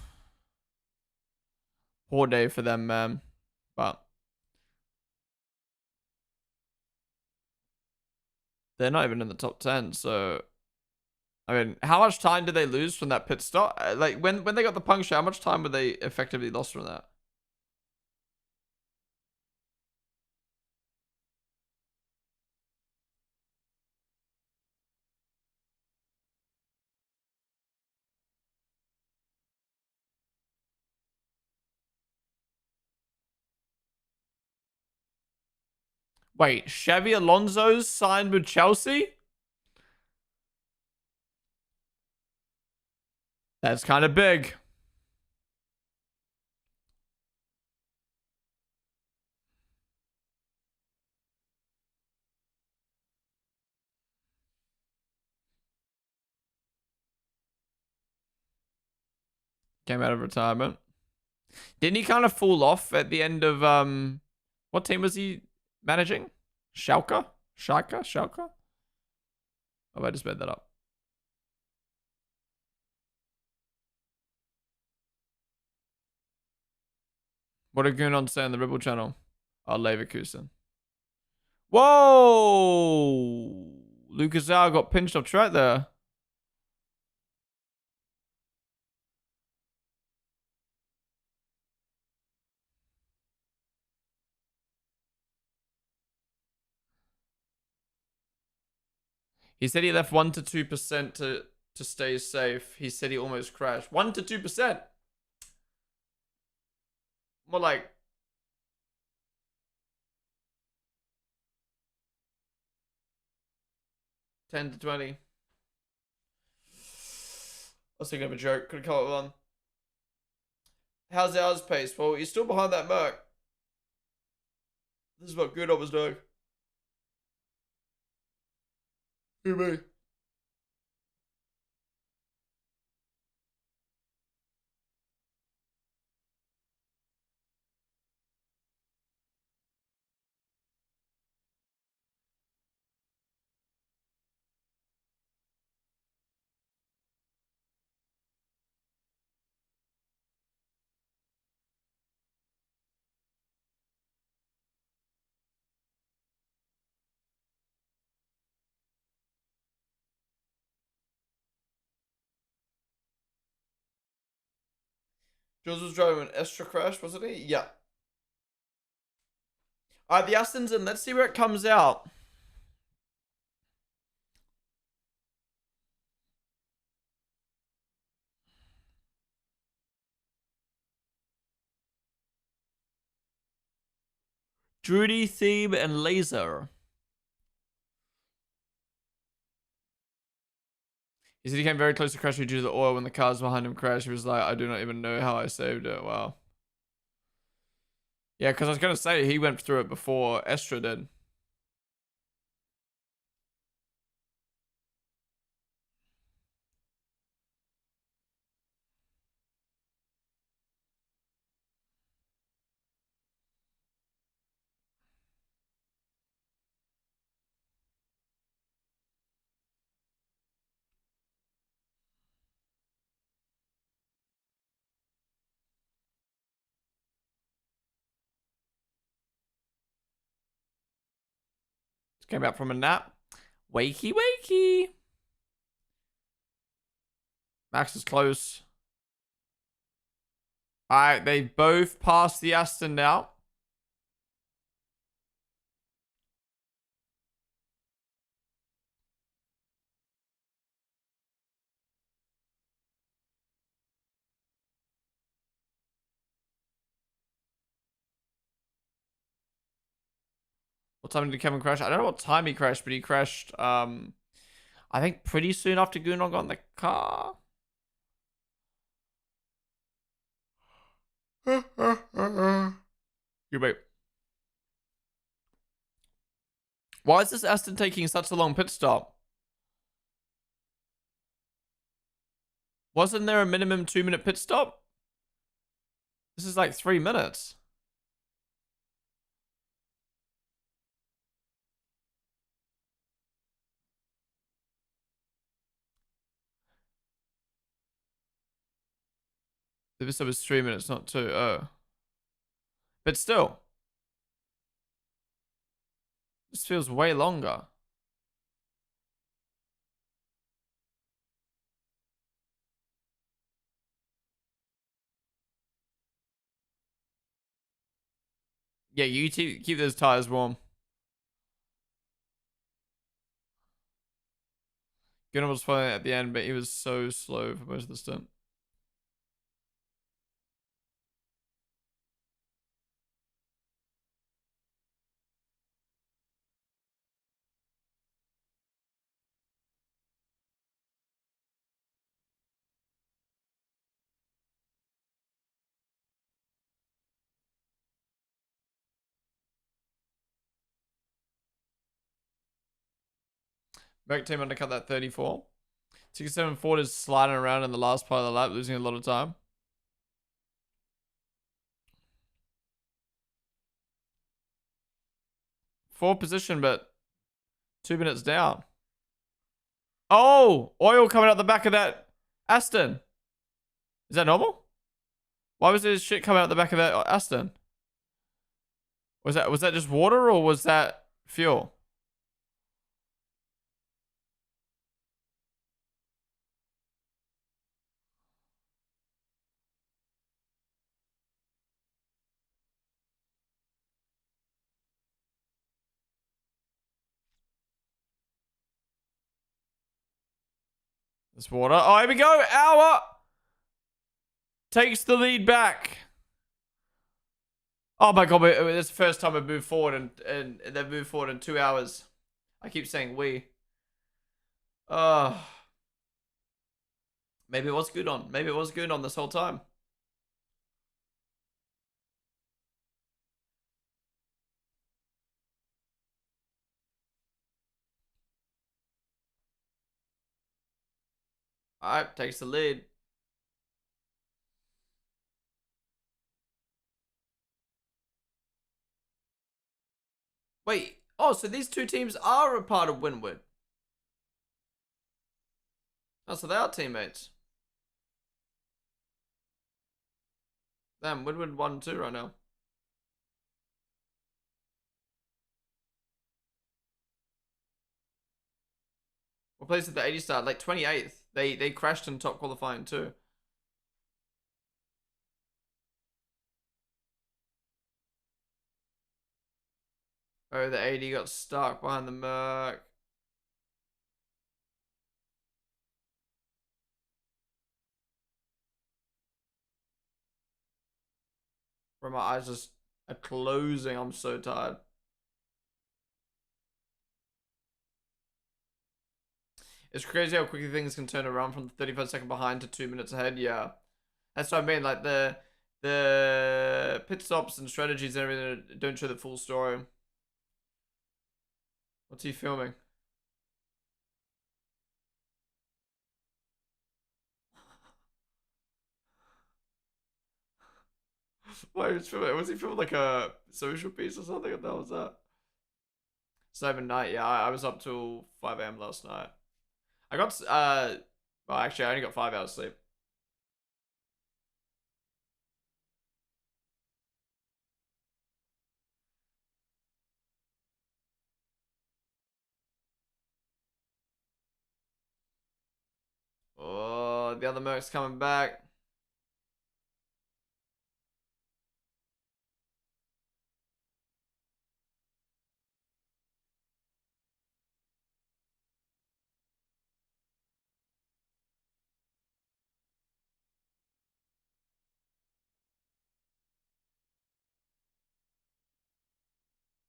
Poor day for them, man. But they're not even in the top 10, so... I mean, how much time did they lose from that pit stop? Like, when they got the puncture, how much time were they effectively lost from that? Wait, Xavi Alonso's signed with Chelsea? That's kind of big. Came out of retirement. Didn't he kind of fall off at the end of what team was he managing? Schalke? Schalke? Oh, I just made that up. What did Gunon say on the Ribble channel? Oh, Leverkusen. Whoa! Lucas Zhao got pinched off track there. He said he left 1 to 2% to stay safe. He said he almost crashed. 1 to 2%. More like 10 to 20. I was thinking of a joke. Couldn't come up with one. How's ours pace? Well, you're still behind that Merc. This is what Good was doing. Who me? Jules was driving an Estra crash, wasn't he? Yeah. Alright, the Aston's in. Let's see where it comes out. Drudy, Theme, and Laser. He said he came very close to crashing due to the oil when the cars behind him crashed. He was like, I do not even know how I saved it. Wow. Yeah, because I was going to say, he went through it before Estra did. Just came out from a nap. Wakey, wakey. Max is close. Alright, they both passed the Aston now. What time did Kevin crash? I don't know what time he crashed, but he crashed, I think pretty soon after Gunnar got in the car. You wait. Why is this Aston taking such a long pit stop? Wasn't there a minimum 2-minute pit stop? This is like 3 minutes. This was 3 minutes, not 2. Oh. But still. This feels way longer. Yeah, you keep those tires warm. Gunnar was fine at the end, but he was so slow for most of the stint. Back team undercut that 34. 67 Ford is sliding around in the last part of the lap, losing a lot of time. Fourth position, but 2 minutes down. Oh, oil coming out the back of that Aston. Is that normal? Why was there shit coming out the back of that Aston? Was that just water or was that fuel? This water. Oh, here we go. Hour takes the lead back. Oh my god, it's the first time we've moved forward and they've moved forward in 2 hours. I keep saying we. Uh, maybe it was good on. Maybe it was good on this whole time. All right, takes the lead. Wait. Oh, so these two teams are a part of Winwood. Oh, so they are teammates. Damn, Winwood 1-2 right now. What place did the 80 start? Like 28th. They crashed in top qualifying too. Oh, the 80 got stuck behind the Merc. Bro, my eyes just are closing. I'm so tired. It's crazy how quickly things can turn around from 35 second behind to 2 minutes ahead. Yeah, that's what I mean. Like the pit stops and strategies and everything don't show the full story. What's he filming? Why was filming? Was he filming like a social piece or something? What the hell was that? It's not even night. Yeah, I was up till 5 a.m. last night. I got well, actually, I only got 5 hours sleep. Oh, the other Merc's coming back.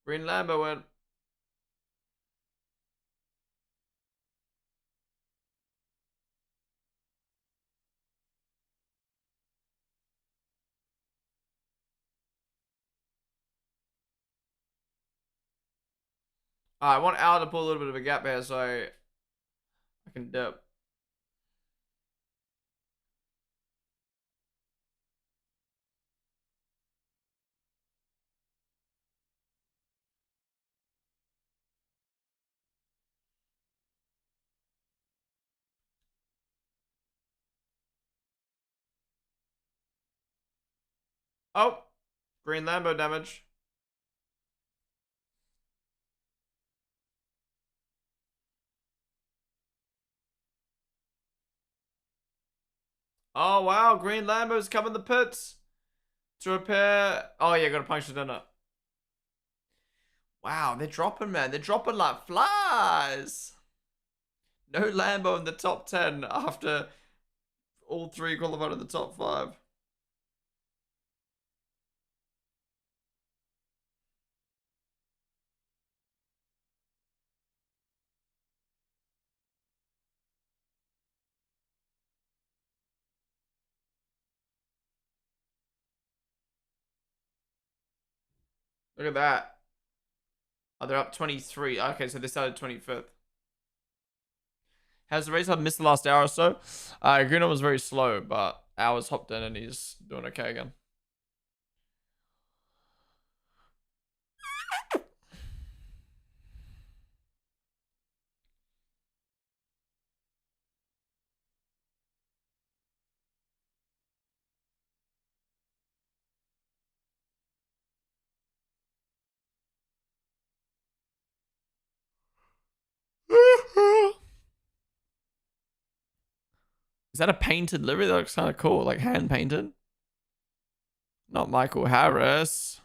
Green Lambo went. I want Al to pull a little bit of a gap here so I can dip. Oh, Green Lambo damage. Oh wow, Green Lambo's coming the pits to repair. Oh yeah, got a puncture in it. Wow, they're dropping, man. They're dropping like flies. No Lambo in the top 10 after all three qualified in the top 5. Look at that. Oh, they're up 23. Okay, so they started 25th. Has the race had missed the last hour or so? Gruner was very slow, but Hours hopped in and he's doing okay again. Is that a painted livery? That looks kind of cool, like hand painted. Not Michael Harris.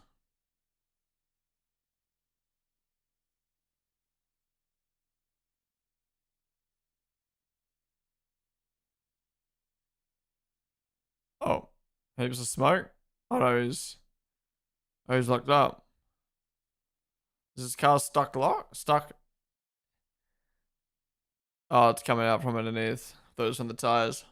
Oh, heaps of smoke. Oh no, he's locked up. Is his car stuck lock? Stuck. Oh, it's coming out from underneath. Those on the tires.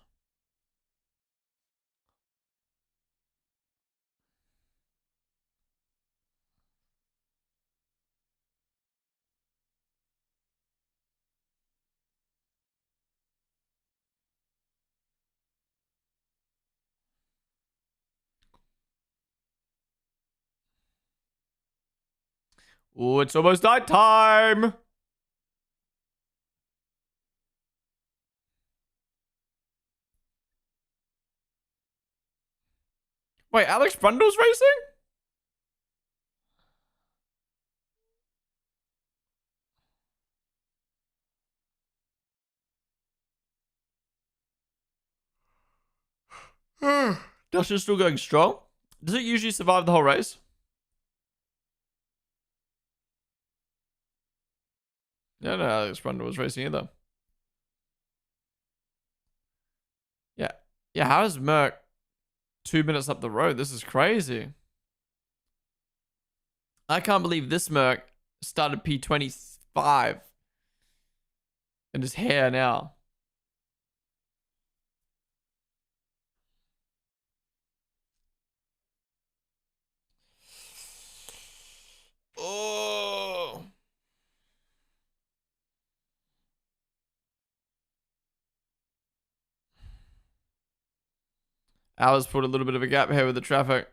Oh, it's almost night time. Wait, Alex Brundle's racing? Dustin's still going strong. Does it usually survive the whole race? Yeah, no, Alex Brundle was racing either. Yeah. Yeah, how is Merc 2 minutes up the road? This is crazy. I can't believe this Merc started P25 and is here now. Oh. Alice put a little bit of a gap here with the traffic.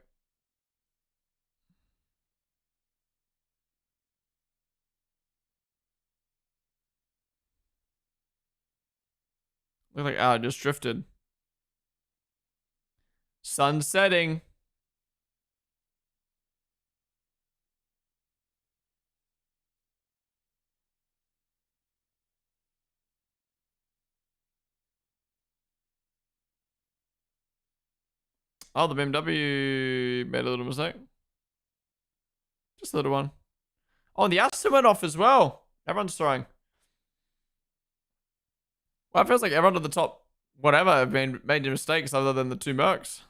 Look like Al just drifted. Sun setting. Oh, the BMW made a little mistake. Just a little one. Oh, and the Aston went off as well. Everyone's throwing. Well, it feels like everyone at the top, whatever, have been made mistakes other than the two Mercs.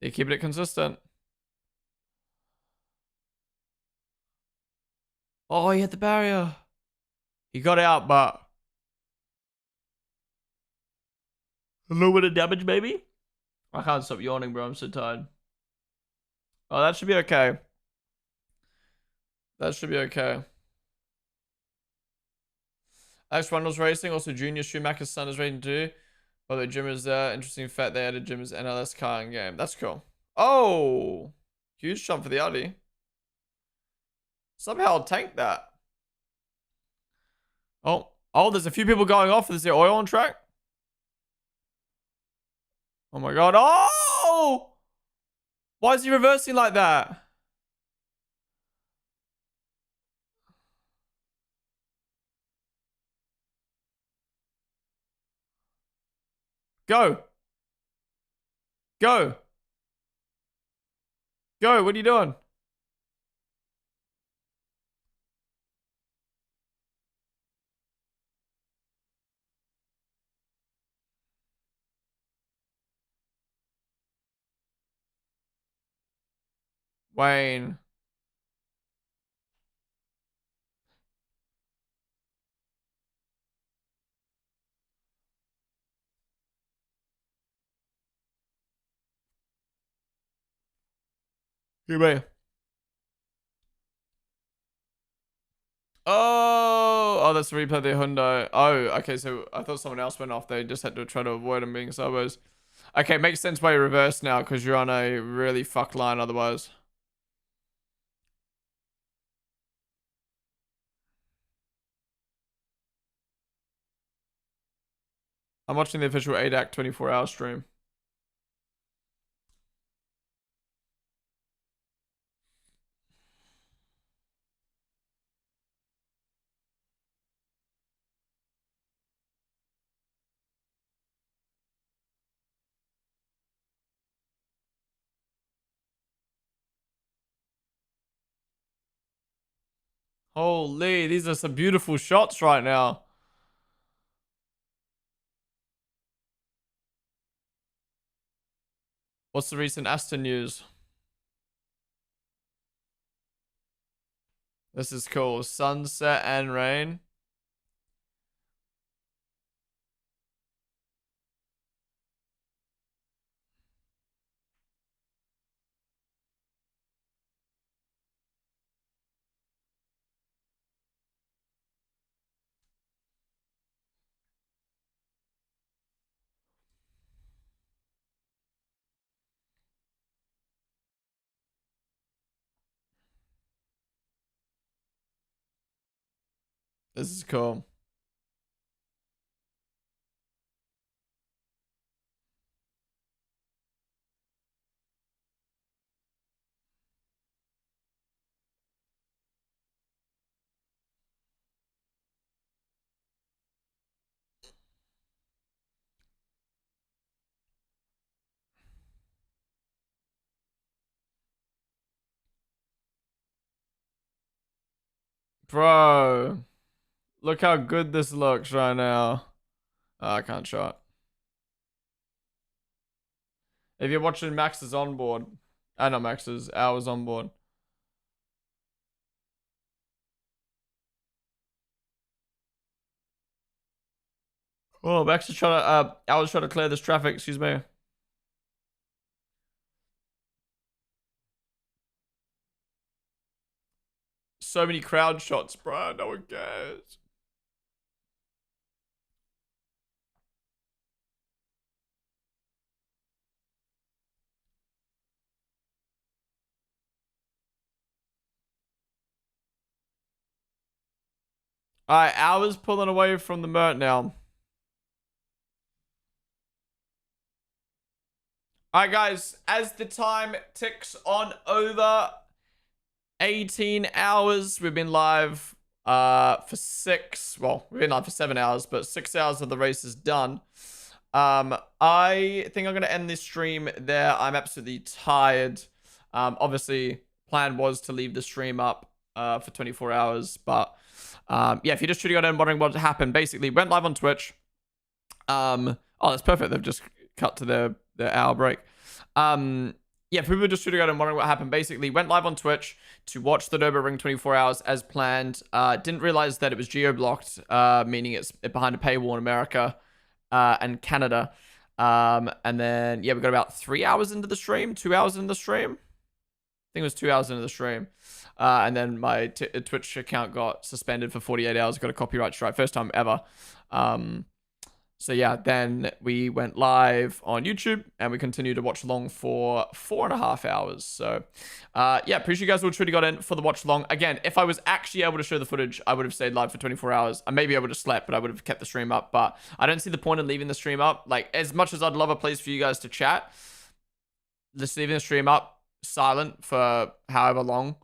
They're keeping it consistent. Oh, he hit the barrier. He got out, but a little bit of damage, maybe? I can't stop yawning, bro. I'm so tired. Oh, that should be okay. That should be okay. Alex Rundle's racing. Also, Junior Schumacher's son is racing too. Although Jim is there. Interesting fact they added Jim's NLS car in game. That's cool. Oh! Huge jump for the Audi. Somehow tanked that. Oh. Oh, there's a few people going off. Is there oil on track? Oh my god. Oh! Why is he reversing like that? Go. Go. Go. What are you doing? Wayne. You may. Oh, oh, that's the replay of the Hyundai. Oh, okay. So I thought someone else went off. They just had to try to avoid them being subos. Okay, makes sense why you reverse now because you're on a really fucked line otherwise. I'm watching the official ADAC 24-hour stream. Holy, these are some beautiful shots right now. What's the recent Aston news? This is cool. Sunset and rain. This is cool. Bro, look how good this looks right now. Oh, I can't show it. If you're watching Max's onboard, not Max's, ours onboard. Oh, Max is trying to, I was trying to clear this traffic, excuse me. So many crowd shots, bro. No one cares. Alright, hours pulling away from the Mert now. Alright, guys, as the time ticks on over 18 hours, we've been live for 6. Well, we've been live for 7 hours, but 6 hours of the race is done. I think I'm gonna end this stream there. I'm absolutely tired. Obviously, plan was to leave the stream up for 24 hours, but yeah, if you're just tuning in and wondering what happened, basically went live on Twitch. Oh, that's perfect. They've just cut to their hour break. Yeah, if people were just tuning in and wondering what happened, basically went live on Twitch to watch the Nurburgring 24 hours as planned. Didn't realize that it was geo-blocked, meaning it's behind a paywall in America and Canada. And then, yeah, we got about 3 hours into the stream, 2 hours into the stream. I think it was 2 hours into the stream. And then my Twitch account got suspended for 48 hours. Got a copyright strike. First time ever. So yeah, then we went live on YouTube and we continued to watch along for 4.5 hours. So yeah, appreciate you guys all truly got in for the watch along. Again, if I was actually able to show the footage, I would have stayed live for 24 hours. I may be able to sleep, but I would have kept the stream up. But I don't see the point in leaving the stream up. Like, as much as I'd love a place for you guys to chat, just leaving the stream up silent for however long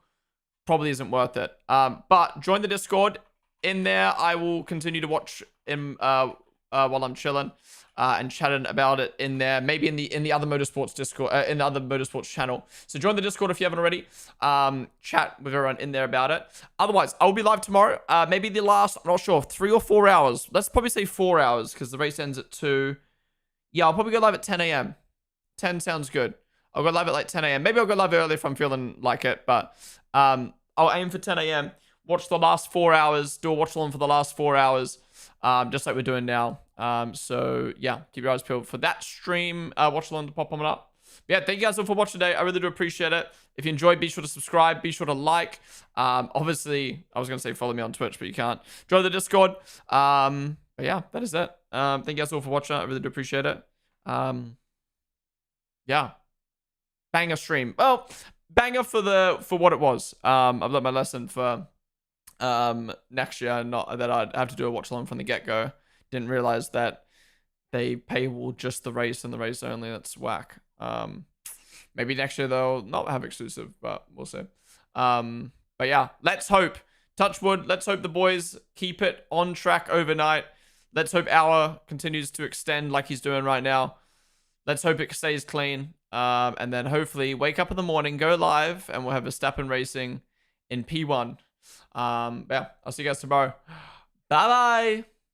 probably isn't worth it. But join the Discord. In there, I will continue to watch in while I'm chilling and chatting about it in there. Maybe in the other motorsports Discord, in the other motorsports channel. So join the Discord if you haven't already. Chat with everyone in there about it. Otherwise, I will be live tomorrow. Maybe the last, I'm not sure, 3 or 4 hours. Let's probably say 4 hours because the race ends at 2. Yeah, I'll probably go live at 10 a.m. 10 sounds good. I'll go live at like 10 a.m. Maybe I'll go live early if I'm feeling like it, but I'll aim for 10 a.m. Watch the last 4 hours, do a watch along for the last 4 hours, just like we're doing now. So yeah, keep your eyes peeled for that stream. Watch along to pop on up. But yeah, thank you guys all for watching today. I really do appreciate it. If you enjoyed, be sure to subscribe. Be sure to like. Obviously, I was going to say follow me on Twitch, but you can't. Join the Discord. But yeah, that is it. Thank you guys all for watching. I really do appreciate it. Yeah. Banger stream. Well, banger for what it was. I've learned my lesson for next year, not that I'd have to do a watch along from the get-go. Didn't realize that they paywall just the race and the race only. That's whack. Maybe next year they'll not have exclusive, but we'll see. But yeah, let's hope. Touch wood. Let's hope the boys keep it on track overnight. Let's hope Hour continues to extend like he's doing right now. Let's hope it stays clean. And then hopefully wake up in the morning, go live, and we'll have Verstappen racing in P1. Yeah, I'll see you guys tomorrow. Bye-bye.